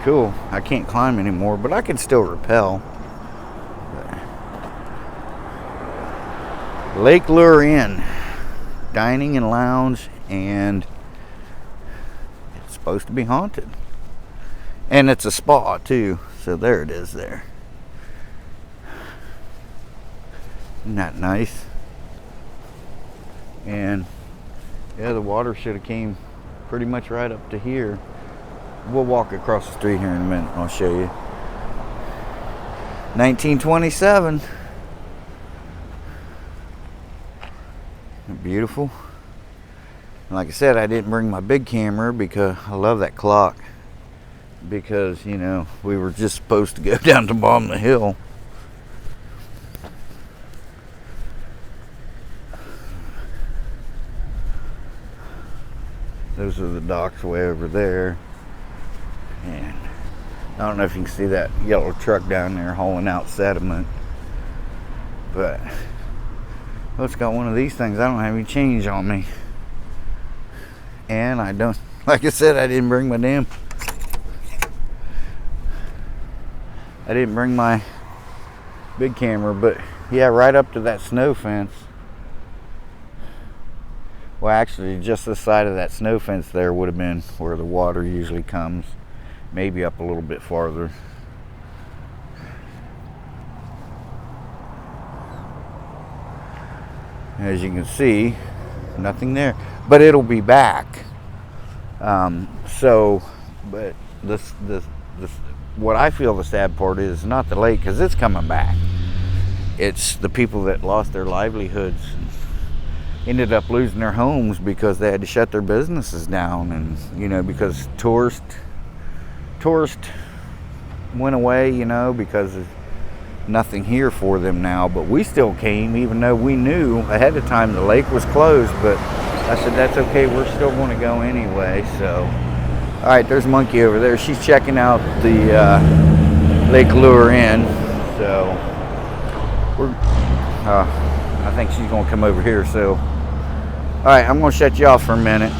Speaker 1: cool. I can't climb anymore, but I can still rappel. Lake Lure Inn, dining and lounge, and it's supposed to be haunted. And it's a spa too, so there it is there. Isn't that nice? And yeah, the water should have came pretty much right up to here. We'll walk across the street here in a minute. I'll show you. 1927. Beautiful. And like I said, I didn't bring my big camera because I love that clock. Because, you know, we were just supposed to go down to the bottom of the hill. Those are the docks way over there. And I don't know if you can see that yellow truck down there hauling out sediment. But, well, it's got one of these things. I don't have any change on me. And I don't, like I said, I didn't bring my big camera. But, yeah, right up to that snow fence. Well, actually, just this side of that snow fence there would have been where the water usually comes. Maybe up a little bit farther. As you can see, nothing there. But it'll be back. But what I feel the sad part is not the lake, because it's coming back. It's the people that lost their livelihoods, ended up losing their homes because they had to shut their businesses down, and you know, because tourists went away, you know, because there's nothing here for them now. But we still came, even though we knew ahead of time the lake was closed. But I said, that's okay, we're still going to go anyway. So all right, there's Monkey over there. She's checking out the Lake Lure Inn. So I think she's going to come over here. So all right, I'm going to shut you off for a minute.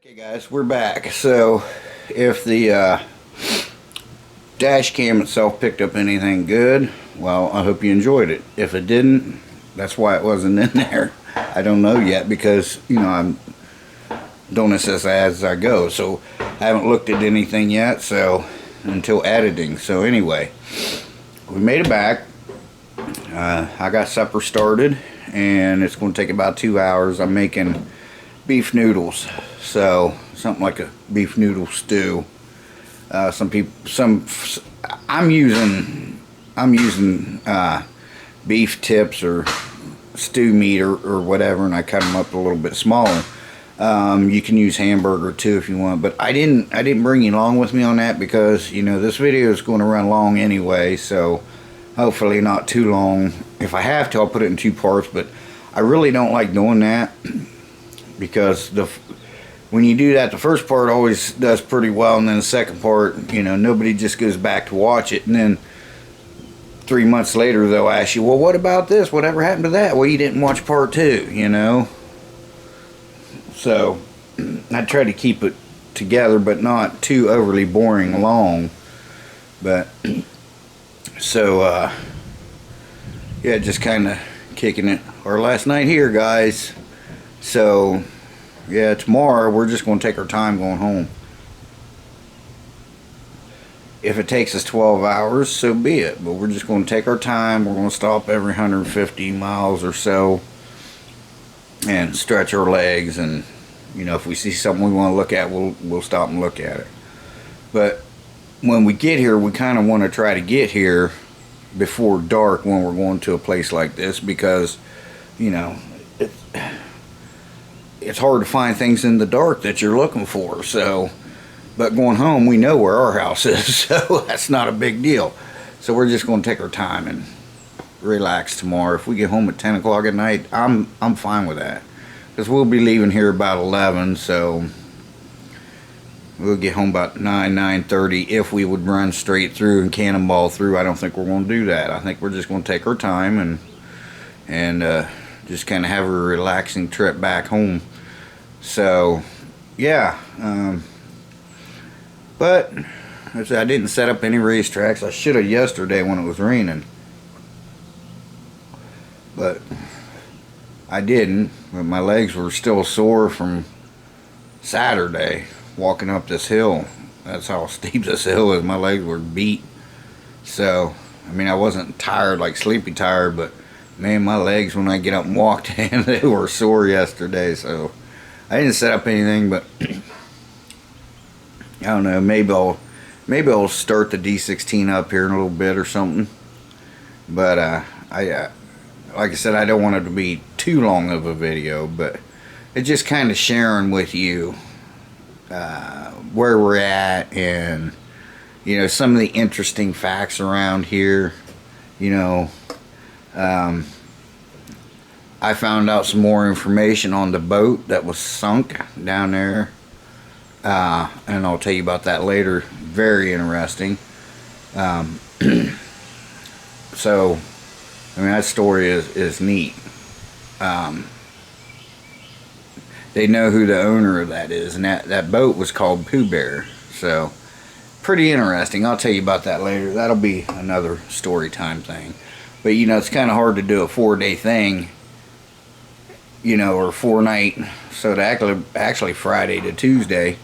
Speaker 1: Okay guys, we're back. So if the dash cam itself picked up anything good, well, I hope you enjoyed it. If it didn't, that's why it wasn't in there. I don't know yet because, you know, I'm doing this as I go, so I haven't looked at anything yet, so until editing. So anyway, we made it back. I got supper started, and it's going to take about 2 hours. I'm making beef noodles, so something like a beef noodle stew. I'm using beef tips or stew meat or whatever, and I cut them up a little bit smaller. You can use hamburger too if you want, but I didn't bring you along with me on that because, you know, this video is going to run long anyway, so hopefully not too long. If I have to, I'll put it in 2 parts, but I really don't like doing that because when you do that, the first part always does pretty well, and then the second part, you know, nobody just goes back to watch it, and then 3 months later they'll ask you, well, what about this? Whatever happened to that? Well, you didn't watch part 2, you know. So I try to keep it together, but not too overly boring long. But so yeah, just kind of kicking it our last night here, guys. So yeah, tomorrow we're just going to take our time going home. If it takes us 12 hours, so be it, but we're just going to take our time. We're going to stop every 150 miles or so and stretch our legs, and you know, if we see something we want to look at, we'll stop and look at it. But when we get here, we kind of want to try to get here before dark when we're going to a place like this, because, you know, it's hard to find things in the dark that you're looking for. So, but going home, we know where our house is, so that's not a big deal. So we're just going to take our time and relax tomorrow. If we get home at 10 o'clock at night, I'm fine with that, because we'll be leaving here about 11, so we'll get home about 9:30 if we would run straight through and cannonball through. I don't think we're going to do that. I think we're just going to take our time and just kind of have a relaxing trip back home. So yeah, but I didn't set up any racetracks. I should have yesterday when it was raining, but I didn't. But my legs were still sore from Saturday walking up this hill. That's how steep this hill is. My legs were beat. So, I mean, I wasn't tired, like sleepy tired, but man, my legs when I get up and walked, they were sore yesterday. So I didn't set up anything, but I don't know, maybe I'll start the D16 up here in a little bit or something. But like I said, I don't want it to be too long of a video, but it's just kind of sharing with you where we're at, and you know, some of the interesting facts around here. You know, I found out some more information on the boat that was sunk down there, and I'll tell you about that later. Very interesting. So I mean, that story is neat. They know who the owner of that is, and that boat was called Pooh Bear. So pretty interesting. I'll tell you about that later. That'll be another story time thing. But you know, it's kind of hard to do a 4-day thing, you know, or 4-night. So to actually Friday to Tuesday,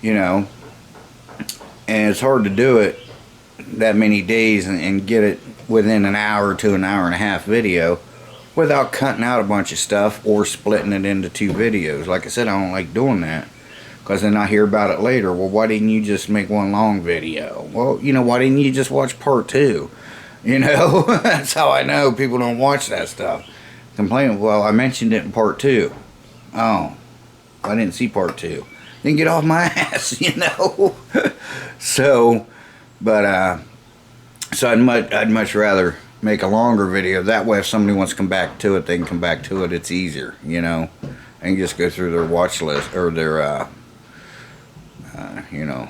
Speaker 1: you know, and it's hard to do it that many days and get it within an hour to an hour and a half video without cutting out a bunch of stuff or splitting it into 2 videos. Like I said, I don't like doing that, because then I hear about it later. Well, why didn't you just make one long video? Well, you know, why didn't you just watch part 2? You know, that's how I know people don't watch that stuff. Complaining, well, I mentioned it in part 2. Oh, I didn't see part 2. Then get off my ass, you know. So, but so I'd much rather make a longer video. That way, if somebody wants to come back to it, they can come back to it. It's easier, you know, and just go through their watch list or their, you know,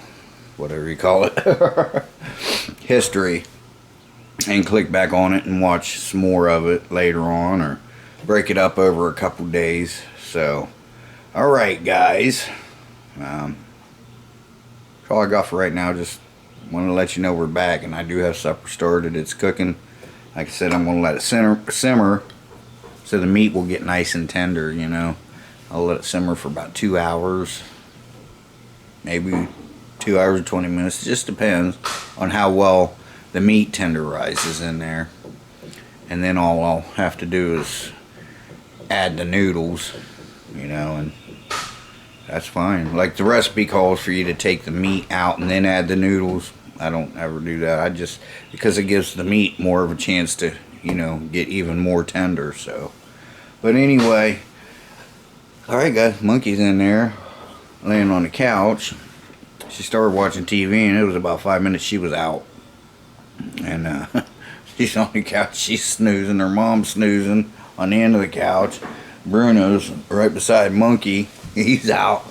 Speaker 1: whatever you call it, history, and click back on it and watch some more of it later on, or break it up over a couple days. So, all right, guys, That's all I got for right now. Just want to let you know we're back, and I do have supper started. It's cooking. Like I said, I'm going to let it simmer so the meat will get nice and tender, you know. I'll let it simmer for about 2 hours. Maybe 2 hours or 20 minutes. It just depends on how well the meat tenderizes in there. And then all I'll have to do is add the noodles, you know, and that's fine. Like the recipe calls for you to take the meat out and then add the noodles. I don't ever do that. I just, because it gives the meat more of a chance to, you know, get even more tender. So, but anyway, all right, guys, Monkey's in there laying on the couch. She started watching TV, and it was about 5 minutes she was out. And she's on the couch, she's snoozing, her mom's snoozing on the end of the couch. Bruno's right beside Monkey, he's out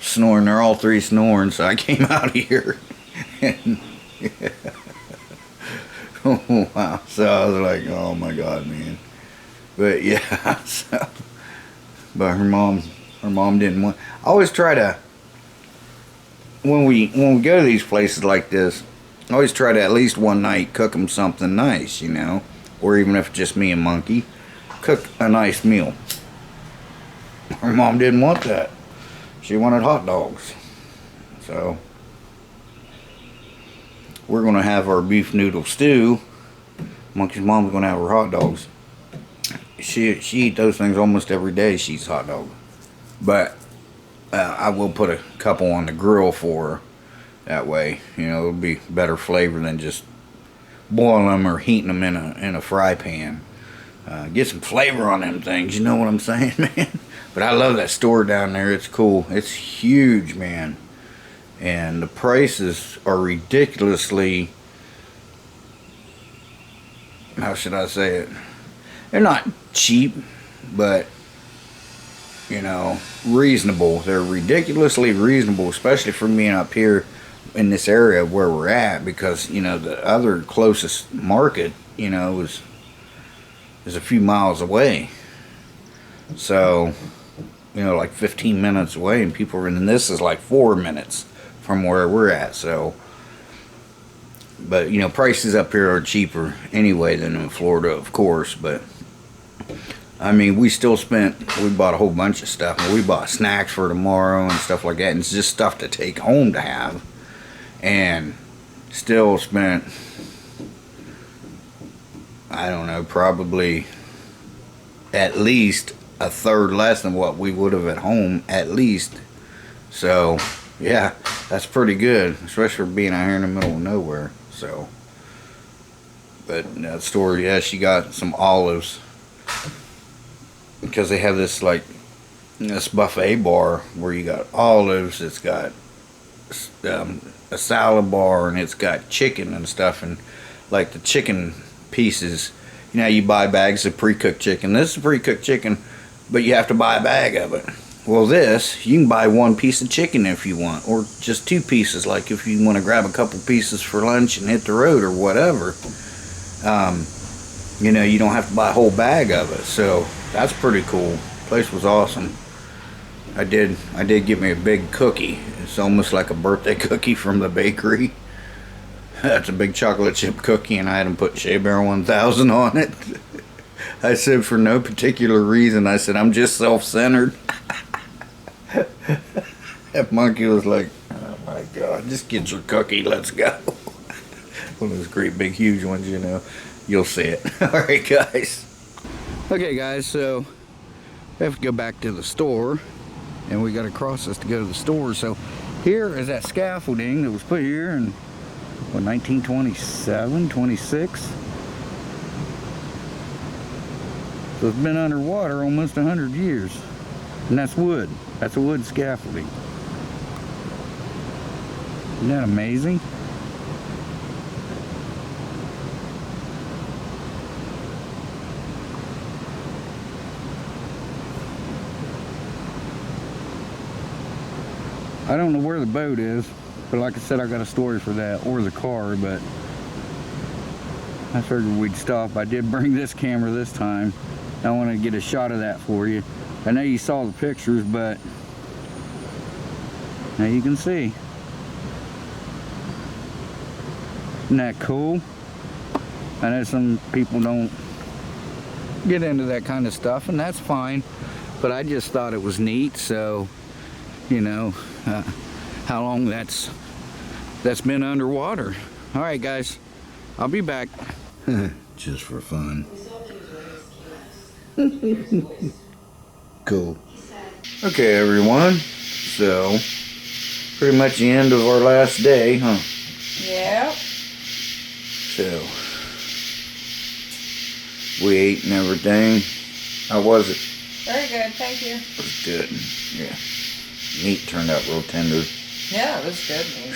Speaker 1: snoring. They're all three snoring, so I came out here. And oh, wow. So I was like, oh my God, man. But yeah, so, but her mom didn't want. I always try to, when we go to these places like this, I always try to at least one night cook them something nice, you know, or even if it's just me and Monkey, cook a nice meal. Her mom didn't want that. She wanted hot dogs. So we're gonna have our beef noodle stew. Monkey's mom's gonna have her hot dogs. She eats those things almost every day. She eats hot dog, but I will put a couple on the grill for her. That way, you know, it'll be better flavor than just boiling them or heating them in a fry pan. Get some flavor on them things. You know what I'm saying, man? But I love that store down there. It's cool. It's huge, man. And the prices are ridiculously, how should I say it? They're not cheap, but, you know, reasonable. They're ridiculously reasonable, especially for me up here in this area where we're at, because, you know, the other closest market, you know, is a few miles away. So, you know, like 15 minutes away, and people are in this is like 4 minutes from where we're at. So, but, you know, prices up here are cheaper anyway than in Florida, of course. But I mean, we bought a whole bunch of stuff. We bought snacks for tomorrow and stuff like that, and it's just stuff to take home to have. And still spent, I don't know, probably at least a third less than what we would have at home, at least. So yeah, that's pretty good, especially for being out here in the middle of nowhere. So, but that store, yeah, she got some olives, because they have this, like, this buffet bar where you got olives. It's got a salad bar, and it's got chicken and stuff, and like the chicken pieces, you know, you buy bags of pre-cooked chicken. This is pre-cooked chicken, but you have to buy a bag of it. Well, this, you can buy one piece of chicken if you want, or just 2 pieces, like if you want to grab a couple pieces for lunch and hit the road or whatever. You know, you don't have to buy a whole bag of it. So that's pretty cool. Place was awesome. I did get me a big cookie. It's almost like a birthday cookie from the bakery. That's a big chocolate chip cookie, and I had them put Shea Bear 1000 on it. I said, for no particular reason, I said, I'm just self-centered. That Monkey was like, oh my God, just get your cookie, let's go. One of those great big huge ones, you know. You'll see it. Alright, guys. Okay, guys, so we have to go back to the store, and we got to cross this to go to the store. So here is that scaffolding that was put here in, what, 1927, 26? So it's been underwater almost 100 years. And that's wood. That's a wood scaffolding. Isn't that amazing? I don't know where the boat is, but like I said, I got a story for that, or the car, but I figured we'd stop. I did bring this camera this time. I want to get a shot of that for you. I know you saw the pictures, but Now you can see. Isn't that cool? I know some people don't get into that kind of stuff, and that's fine, but I just thought it was neat. So, you know, how long that's been underwater. All right, guys, I'll be back. Just for fun. Cool. Okay, everyone, so pretty much the end of our last day, huh?
Speaker 2: Yep.
Speaker 1: So we ate and everything. How was it?
Speaker 2: Very good, thank you.
Speaker 1: It was good. Yeah. Meat turned out real tender.
Speaker 2: Yeah, it was good meat.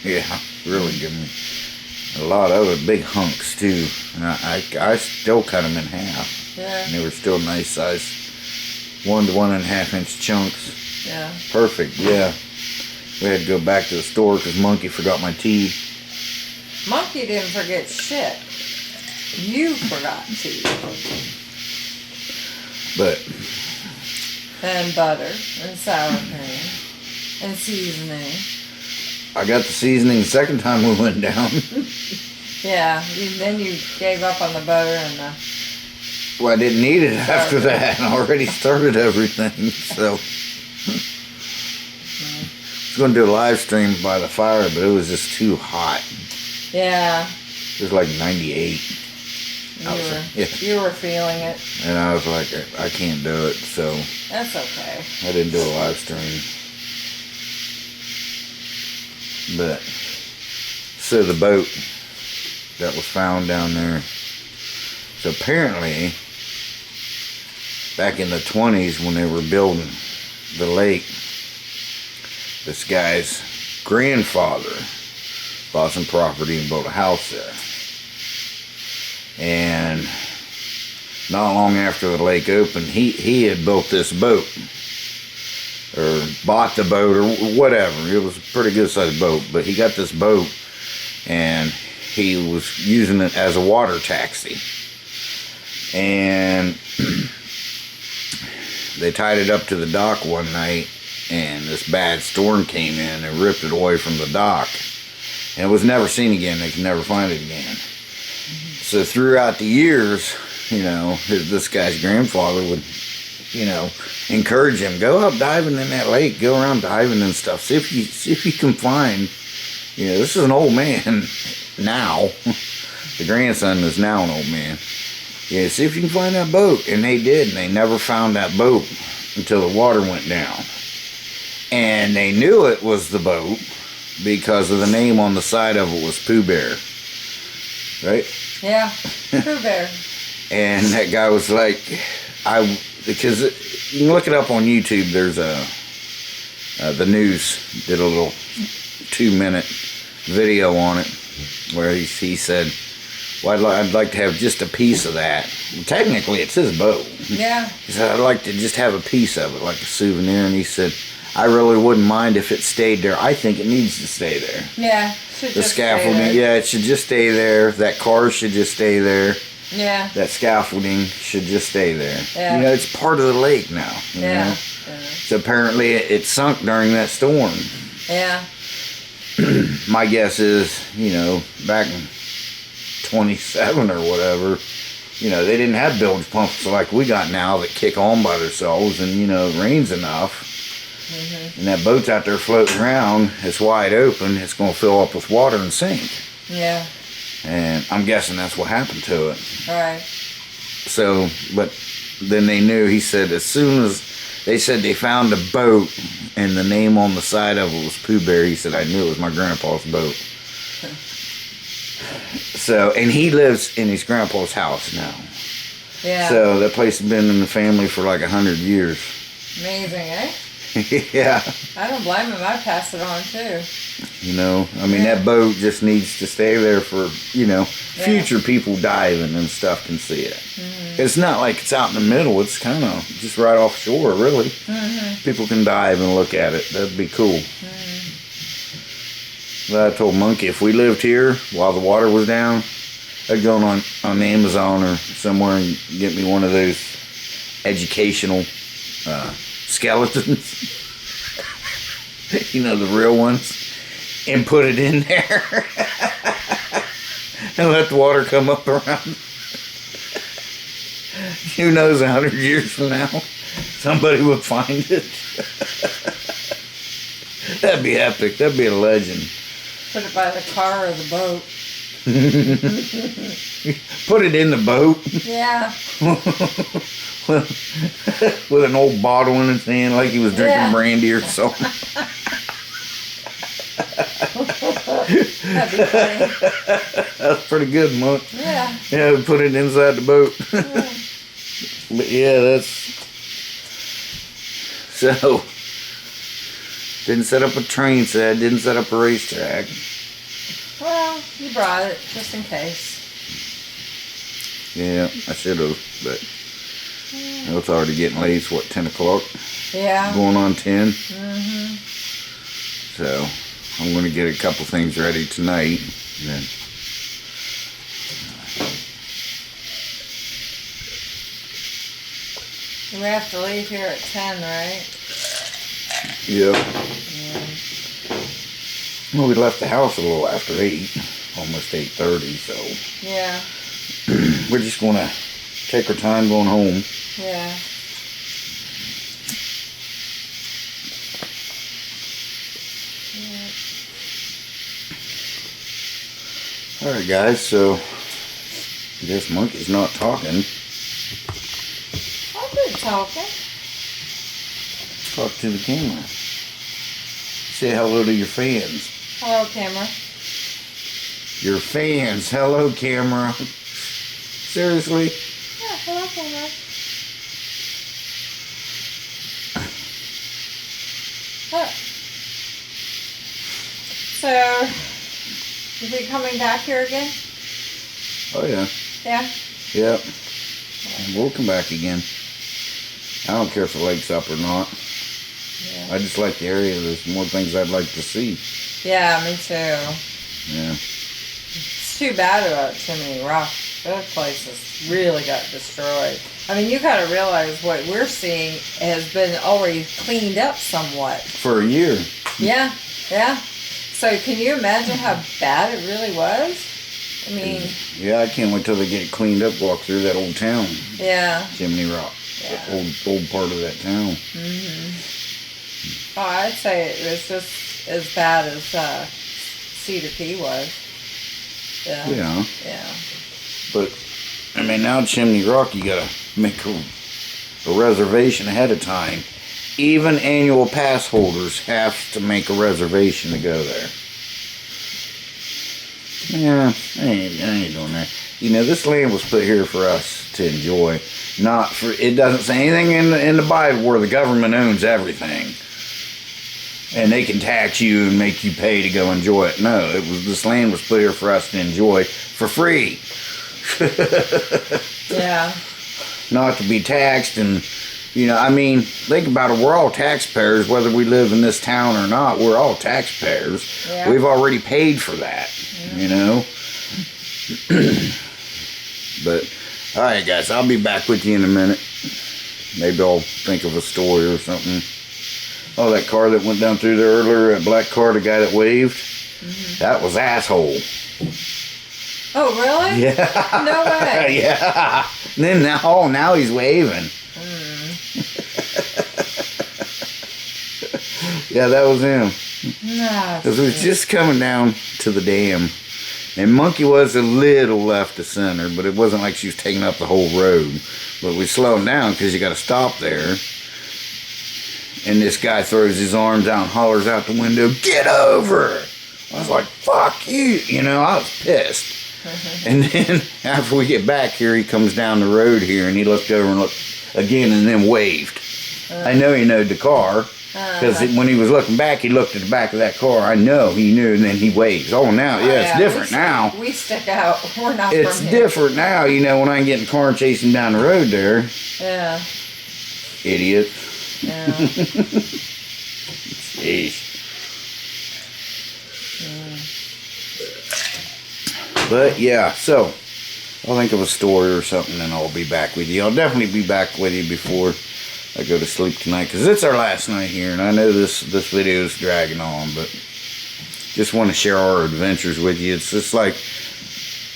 Speaker 1: Yeah, really good meat. A lot of it, big hunks too. And I still cut them in half.
Speaker 2: Yeah.
Speaker 1: And they were still nice size 1 to 1.5 inch chunks.
Speaker 2: Yeah.
Speaker 1: Perfect, yeah. We had to go back to the store because Monkey forgot my tea.
Speaker 2: Monkey didn't forget shit. You forgot tea.
Speaker 1: But
Speaker 2: And butter. And sour cream. And seasoning.
Speaker 1: I got the seasoning the second time we went down.
Speaker 2: Yeah. Then you gave up on the butter and the...
Speaker 1: Well, I didn't need it after that. I already started everything, so. I was going to do a live stream by the fire, but it was just too hot.
Speaker 2: Yeah.
Speaker 1: It was like 98.
Speaker 2: You were feeling it.
Speaker 1: And I was like, I can't do it, so
Speaker 2: That's okay.
Speaker 1: I didn't do a live stream. But, so the boat that was found down there. So apparently, back in the 20s when they were building the lake, this guy's grandfather bought some property and built a house there. And not long after the lake opened, he had built this boat, or bought the boat, or whatever. It was a pretty good sized boat, but he got this boat and he was using it as a water taxi. And they tied it up to the dock one night, and this bad storm came in and ripped it away from the dock. And it was never seen again. They could never find it again. So throughout the years, you know, this guy's grandfather would, you know, encourage him, go out diving in that lake, go around diving and stuff. See if you can find, you know, this is an old man now. The grandson is now an old man. Yeah, see if you can find that boat. And they did, and they never found that boat until the water went down. And they knew it was the boat because of the name on the side of it was Pooh Bear. Right?
Speaker 2: Yeah, Pooh Bear.
Speaker 1: And that guy was like, because you can look it up on YouTube. There's the news did a little 2-minute video on it where he said, well, I'd like to have just a piece of that. Well, technically, it's his boat.
Speaker 2: Yeah.
Speaker 1: He said, I'd like to just have a piece of it, like a souvenir. And he said, I really wouldn't mind if it stayed there. I think it needs to stay there.
Speaker 2: Yeah.
Speaker 1: The scaffolding, yeah, it should just stay there. That car should just stay there.
Speaker 2: Yeah.
Speaker 1: That scaffolding should just stay there.
Speaker 2: Yeah.
Speaker 1: You know, it's part of the lake now. You know?
Speaker 2: Yeah.
Speaker 1: So apparently it sunk during that storm.
Speaker 2: Yeah.
Speaker 1: My guess is, you know, back in 27 or whatever, you know, they didn't have bilge pumps like we got now that kick on by themselves, and, you know, it rains enough. And that boat's out there floating around, it's wide open, it's going to fill up with water and sink.
Speaker 2: Yeah.
Speaker 1: And I'm guessing that's what happened to it.
Speaker 2: Right.
Speaker 1: So, but then they knew, he said, as soon as they said they found a boat and the name on the side of it was Pooh Bear, he said, I knew it was my grandpa's boat. So, and he lives in his grandpa's house now.
Speaker 2: Yeah.
Speaker 1: So that place has been in the family for like 100 years.
Speaker 2: Amazing, eh?
Speaker 1: Yeah.
Speaker 2: I don't blame him. I pass it on too.
Speaker 1: You know, I mean, that boat just needs to stay there for, you know, future people diving and stuff can see it. It's not like it's out in the middle. It's kind of just right offshore, really. People can dive and look at it. That'd be cool. But I told Monkey, if we lived here while the water was down, I'd go on Amazon or somewhere and get me one of those educational skeletons.
Speaker 3: You know, the real ones, and put it in there and let the water come up around. Who knows, 100 years from now, somebody would find it. That'd be epic. That'd be a legend.
Speaker 2: Put it by the car or the boat.
Speaker 3: Put it in the boat.
Speaker 2: Yeah.
Speaker 3: With an old bottle in his hand like he was drinking brandy or something.
Speaker 2: That'd be funny.
Speaker 3: That's pretty good, Monk.
Speaker 2: Yeah.
Speaker 3: Yeah, we put it inside the boat.
Speaker 2: Yeah.
Speaker 3: But yeah, that's... So, didn't set up a train set, didn't set up a racetrack.
Speaker 2: Well, you brought it just in case.
Speaker 3: Yeah, I should have, but it's already getting late. It's what, 10 o'clock?
Speaker 2: Yeah.
Speaker 3: Going on 10.
Speaker 2: Mm-hmm.
Speaker 3: So, I'm going to get a couple things ready tonight. And then
Speaker 2: We have to leave here at 10, right?
Speaker 3: Yep.
Speaker 2: Yeah.
Speaker 3: Well, we left the house a little after 8, almost 8:30, so
Speaker 2: Yeah.
Speaker 3: we're just going to take our time going home.
Speaker 2: Yeah.
Speaker 3: Alright guys, so I guess Monkey's not talking.
Speaker 2: I've been talking.
Speaker 3: Talk to the camera. Say hello to your fans.
Speaker 2: Hello, camera.
Speaker 3: Your fans. Hello, camera. Seriously?
Speaker 2: Yeah, hello, camera. So, is he coming back here again?
Speaker 3: Oh yeah.
Speaker 2: Yeah?
Speaker 3: Yep. We'll come back again. I don't care if the lake's up or not.
Speaker 2: Yeah.
Speaker 3: I just like the area. There's more things I'd like to see.
Speaker 2: Yeah, me too.
Speaker 3: Yeah.
Speaker 2: It's too bad about Chimney Rock. That place has really got destroyed. I mean, you gotta realize what we're seeing has been already cleaned up somewhat.
Speaker 3: For a year.
Speaker 2: Yeah, yeah. So can you imagine how bad it really was? I mean,
Speaker 3: Yeah, I can't wait till they get it cleaned up, walk through that old town.
Speaker 2: yeah.
Speaker 3: Chimney Rock.
Speaker 2: Yeah.
Speaker 3: Old part of that town.
Speaker 2: Oh, I'd say it was just as bad as Cedar Key was. Yeah.
Speaker 3: Yeah.
Speaker 2: Yeah.
Speaker 3: But, I mean, now Chimney Rock, you gotta make a reservation ahead of time. Even annual pass holders have to make a reservation to go there. Yeah, I ain't doing that. You know, this land was put here for us to enjoy. Not for, it doesn't say anything in the Bible where the government owns everything. And they can tax you and make you pay to go enjoy it. No, this land was put here for us to enjoy for free.
Speaker 2: Yeah.
Speaker 3: Not to be taxed. And, you know, I mean, think about it. We're all taxpayers, whether we live in this town or not. We're all taxpayers.
Speaker 2: Yeah.
Speaker 3: We've already paid for that, you know. But, all right, guys, I'll be back with you in a minute. Maybe I'll think of a story or something. Oh, that car that went down through there earlier, that black car, the guy that waved, that was asshole.
Speaker 2: Oh, really?
Speaker 3: Yeah.
Speaker 2: No way.
Speaker 3: Yeah. And then now he's waving. Yeah, that was him.
Speaker 2: No.
Speaker 3: Because it was just coming down to the dam. And Monkey was a little left of center, but it wasn't like she was taking up the whole road. But we slowed down because you got to stop there. And this guy throws his arms out and hollers out the window, "Get over!" I was like, "Fuck you!" You know, I was pissed. And then after we get back here, he comes down the road here and he looked over and looked again and then waved. I know he knowed the car because when he was looking back, he looked at the back of that car. I know he knew, and then he waves. Oh, now, yeah, it's different now.
Speaker 2: We stick out. We're not
Speaker 3: It's
Speaker 2: from here.
Speaker 3: different now, you know, when I get in the car and chasing down the road there.
Speaker 2: Yeah.
Speaker 3: Idiot.
Speaker 2: Yeah.
Speaker 3: Jeez. But yeah, so I'll think of a story or something and I'll be back with you. I'll definitely be back with you before
Speaker 1: I go to sleep tonight, because it's our last night here, and I know this video is dragging on, but just want to share our adventures with you. It's just like,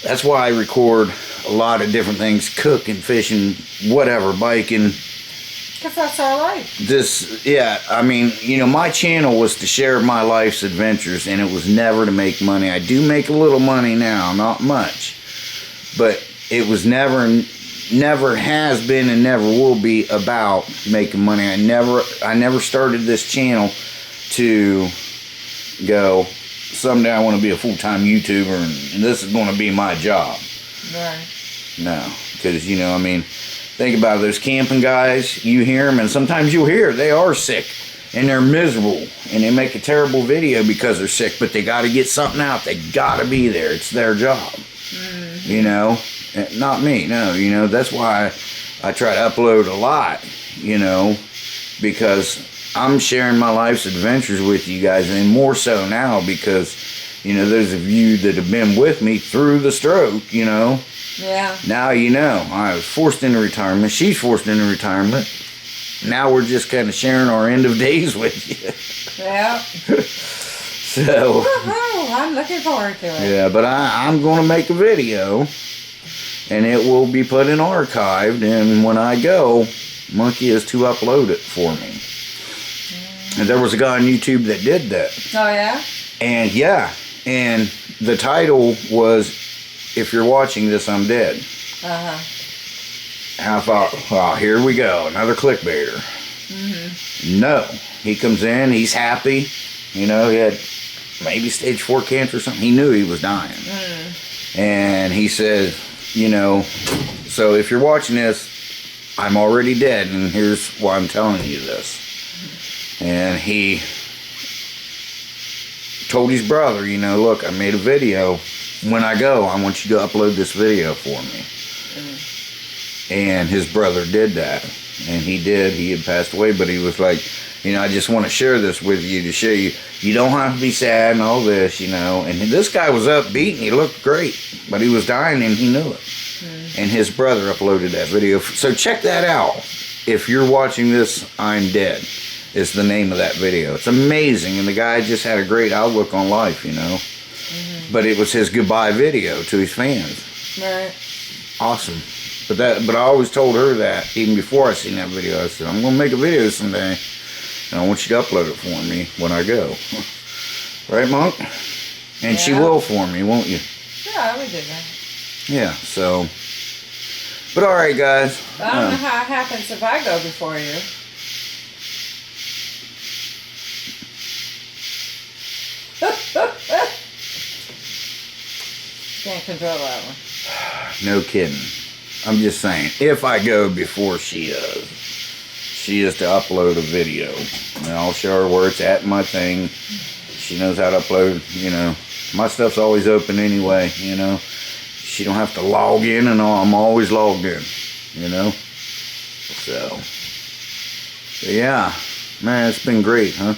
Speaker 1: that's why I record a lot of different things, cooking, fishing, whatever, biking.
Speaker 2: Because that's our life.
Speaker 1: Yeah, I mean, you know, my channel was to share my life's adventures, and it was never to make money. I do make a little money now, not much, but it was never has been and never will be about making money. I never started this channel to go, someday I want to be a full-time YouTuber and this is going to be my job.
Speaker 2: Right.
Speaker 1: No, because, you know, I mean, think about it, those camping guys, you hear them, and sometimes you'll hear they are sick and they're miserable and they make a terrible video because they're sick, but they got to get something out. They got to be there. It's their job. You know, not me. No, you know, that's why I try to upload a lot, you know, because I'm sharing my life's adventures with you guys, and more so now because, you know, those of you that have been with me through the stroke, you know.
Speaker 2: Yeah.
Speaker 1: Now you know. I was forced into retirement. She's forced into retirement. Now we're just kind of sharing our end of days with you.
Speaker 2: Yeah.
Speaker 1: So.
Speaker 2: Woohoo! I'm looking forward to it.
Speaker 1: Yeah, but I'm going to make a video, and it will be put in archived, and when I go, Monkey is to upload it for me. And there was a guy on YouTube that did that.
Speaker 2: Oh, yeah?
Speaker 1: And yeah, and the title was, "If you're watching this, I'm dead."
Speaker 2: Uh-huh.
Speaker 1: How about, well, here we go, another clickbaiter. No, he comes in, he's happy. You know, he had maybe stage 4 cancer or something. He knew he was dying. And he says, you know, so if you're watching this, I'm already dead, and here's why I'm telling you this. And he told his brother, you know, look, I made a video. When I go, I want you to upload this video for me. And his brother did that. And he did. He had passed away, but he was like, you know, I just want to share this with you to show you, you don't have to be sad and all this, you know. And this guy was upbeat and he looked great, but he was dying and he knew it. And his brother uploaded that video. So check that out. If you're watching this, I'm dead is the name of that video. It's amazing. And the guy just had a great outlook on life, you know. But it was his goodbye video to his fans.
Speaker 2: Right.
Speaker 1: Awesome. But I always told her that, even before I seen that video. I said, I'm going to make a video someday, and I want you to upload it for me when I go. Right, Monk? And she will for me, won't you?
Speaker 2: Yeah, we did that.
Speaker 1: Yeah, so. But all right, guys.
Speaker 2: I don't know how it happens if I go before you. Can't control that one.
Speaker 1: No kidding. I'm just saying, if I go before she does, she is to upload a video. And I'll show her where it's at in my thing. She knows how to upload, you know. My stuff's always open anyway, you know. She don't have to log in and all. I'm always logged in, you know. So yeah. Man, it's been great, huh?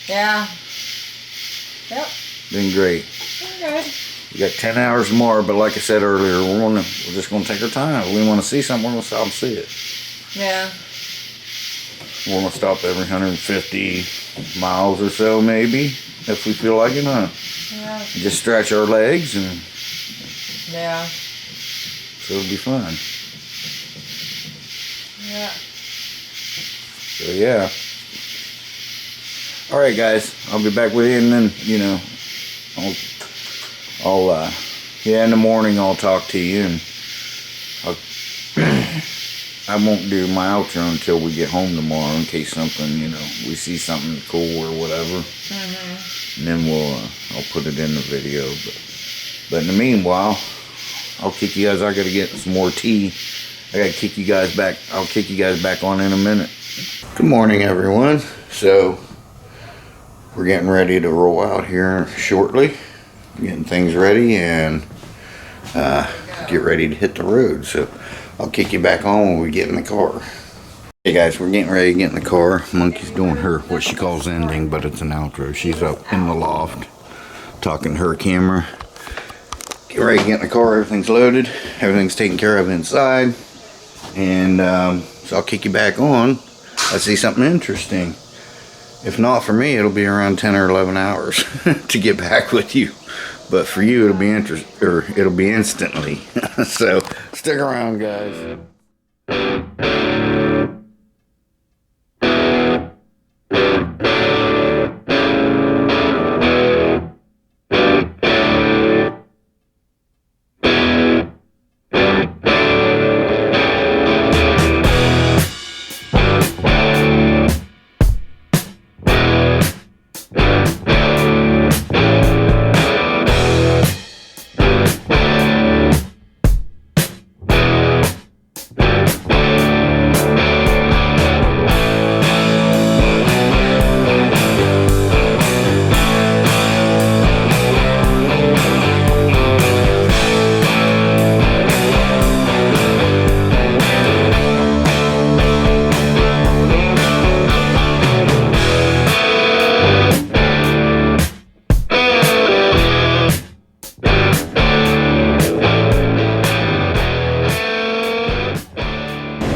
Speaker 2: Yeah. Yep.
Speaker 1: Been great.
Speaker 2: Been good.
Speaker 1: We got 10 hours more, but like I said earlier, we're just gonna take our time. If we want to see something, we're gonna stop and see it.
Speaker 2: Yeah.
Speaker 1: We're gonna stop every 150 miles or so, maybe, if we feel like it, huh?
Speaker 2: Yeah.
Speaker 1: Just stretch our legs, and
Speaker 2: Yeah.
Speaker 1: so it'll be fun.
Speaker 2: Yeah.
Speaker 1: So yeah. All right, guys, I'll be back with you, and then, you know, yeah, in the morning I'll talk to you, and I won't do my outro until we get home tomorrow, in case something, you know, we see something cool or whatever. And then I'll put it in the video. But in the meanwhile, I'll kick you guys. I gotta get some more tea. I gotta kick you guys back. I'll kick you guys back on in a minute. Good morning, everyone. So we're getting ready to roll out here shortly. Getting things ready and get ready to hit the road. So I'll kick you back on when we get in the car. Hey guys, we're getting ready to get in the car. Monkey's doing what she calls ending, but it's an outro. She's up in the loft talking to her camera. Get ready to get in the car. Everything's loaded. Everything's taken care of inside. And so I'll kick you back on I see something interesting. If not for me, it'll be around 10 or 11 hours to get back with you. But for you, it'll be it'll be instantly. So stick around, guys.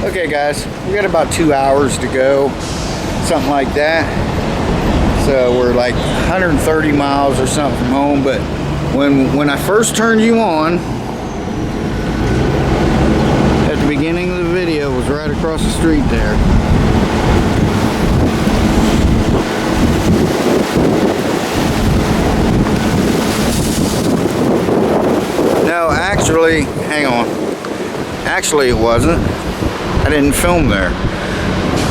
Speaker 1: Okay guys, we got about 2 hours to go, something like that. So we're like 130 miles or something from home. But when I first turned you on at the beginning of the video, it was right across the street there. No, actually, hang on. Actually, it wasn't. I didn't film there.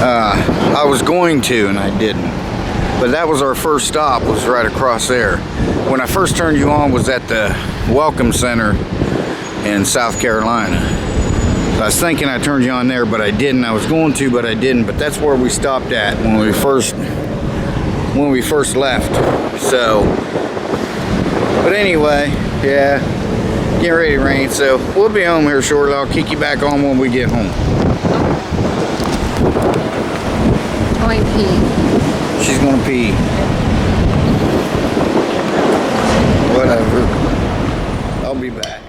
Speaker 1: I was going to, and I didn't. But that was our first stop, was right across there. When I first turned you on was at the Welcome Center in South Carolina. So I was thinking I turned you on there, but I didn't. I was going to, but I didn't. But that's where we stopped at when we first left. So, but anyway, yeah, getting ready to rain. So we'll be home here shortly. I'll kick you back on when we get home.
Speaker 2: Going pee.
Speaker 1: She's gonna pee. Whatever. I'll be back.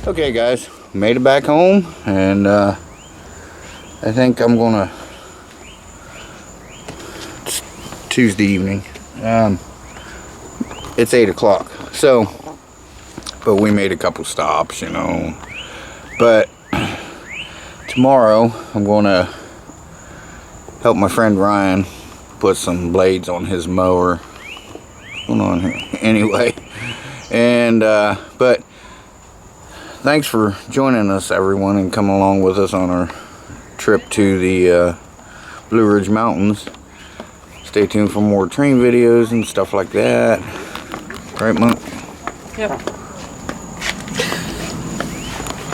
Speaker 1: Okay guys, made it back home, and I think I'm gonna, it's Tuesday evening, it's 8 o'clock, so, but we made a couple stops, you know, but tomorrow I'm gonna help my friend Ryan put some blades on his mower. What's going on here? Anyway, and but thanks for joining us, everyone, and coming along with us on our trip to the Blue Ridge Mountains. Stay tuned for more train videos and stuff like that. Right, Monk?
Speaker 2: Yep.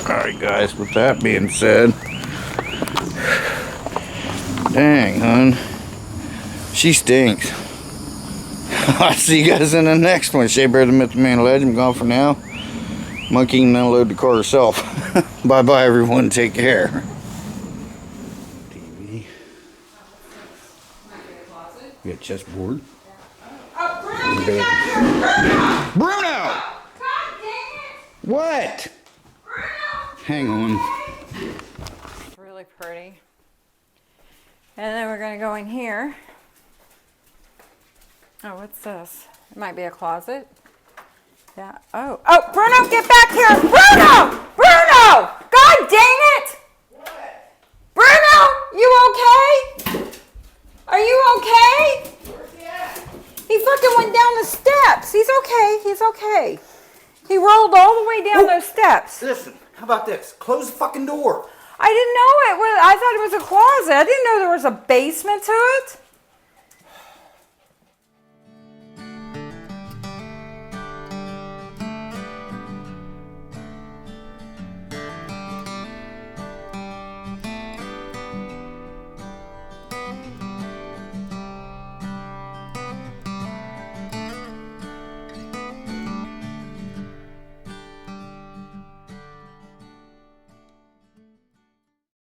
Speaker 1: Alright guys, with that being said, Dang, hun. She stinks. I'll see you guys in the next one. Shea Bear, the Myth, the Man, Legend. I'm gone for now. Monkey can unload the car herself. Bye-bye, everyone. Take care. TV. We got chessboard.
Speaker 2: Oh, Bruno, get back here! Bruno!
Speaker 1: Bruno!
Speaker 2: God dang it!
Speaker 1: What?
Speaker 2: Bruno!
Speaker 1: Hang on.
Speaker 2: It's really pretty. And then we're going to go in here. Oh, what's this? It might be a closet. Yeah. Oh, Bruno, get back here! Bruno! Bruno! God dang it!
Speaker 1: What?
Speaker 2: Bruno, you okay? Are you okay?
Speaker 1: Where's he at?
Speaker 2: He fucking went down the steps. He's okay. He's okay. He rolled all the way down those steps.
Speaker 1: Listen, how about this? Close the fucking door.
Speaker 2: I didn't know it was. I thought it was a closet. I didn't know there was a basement to it.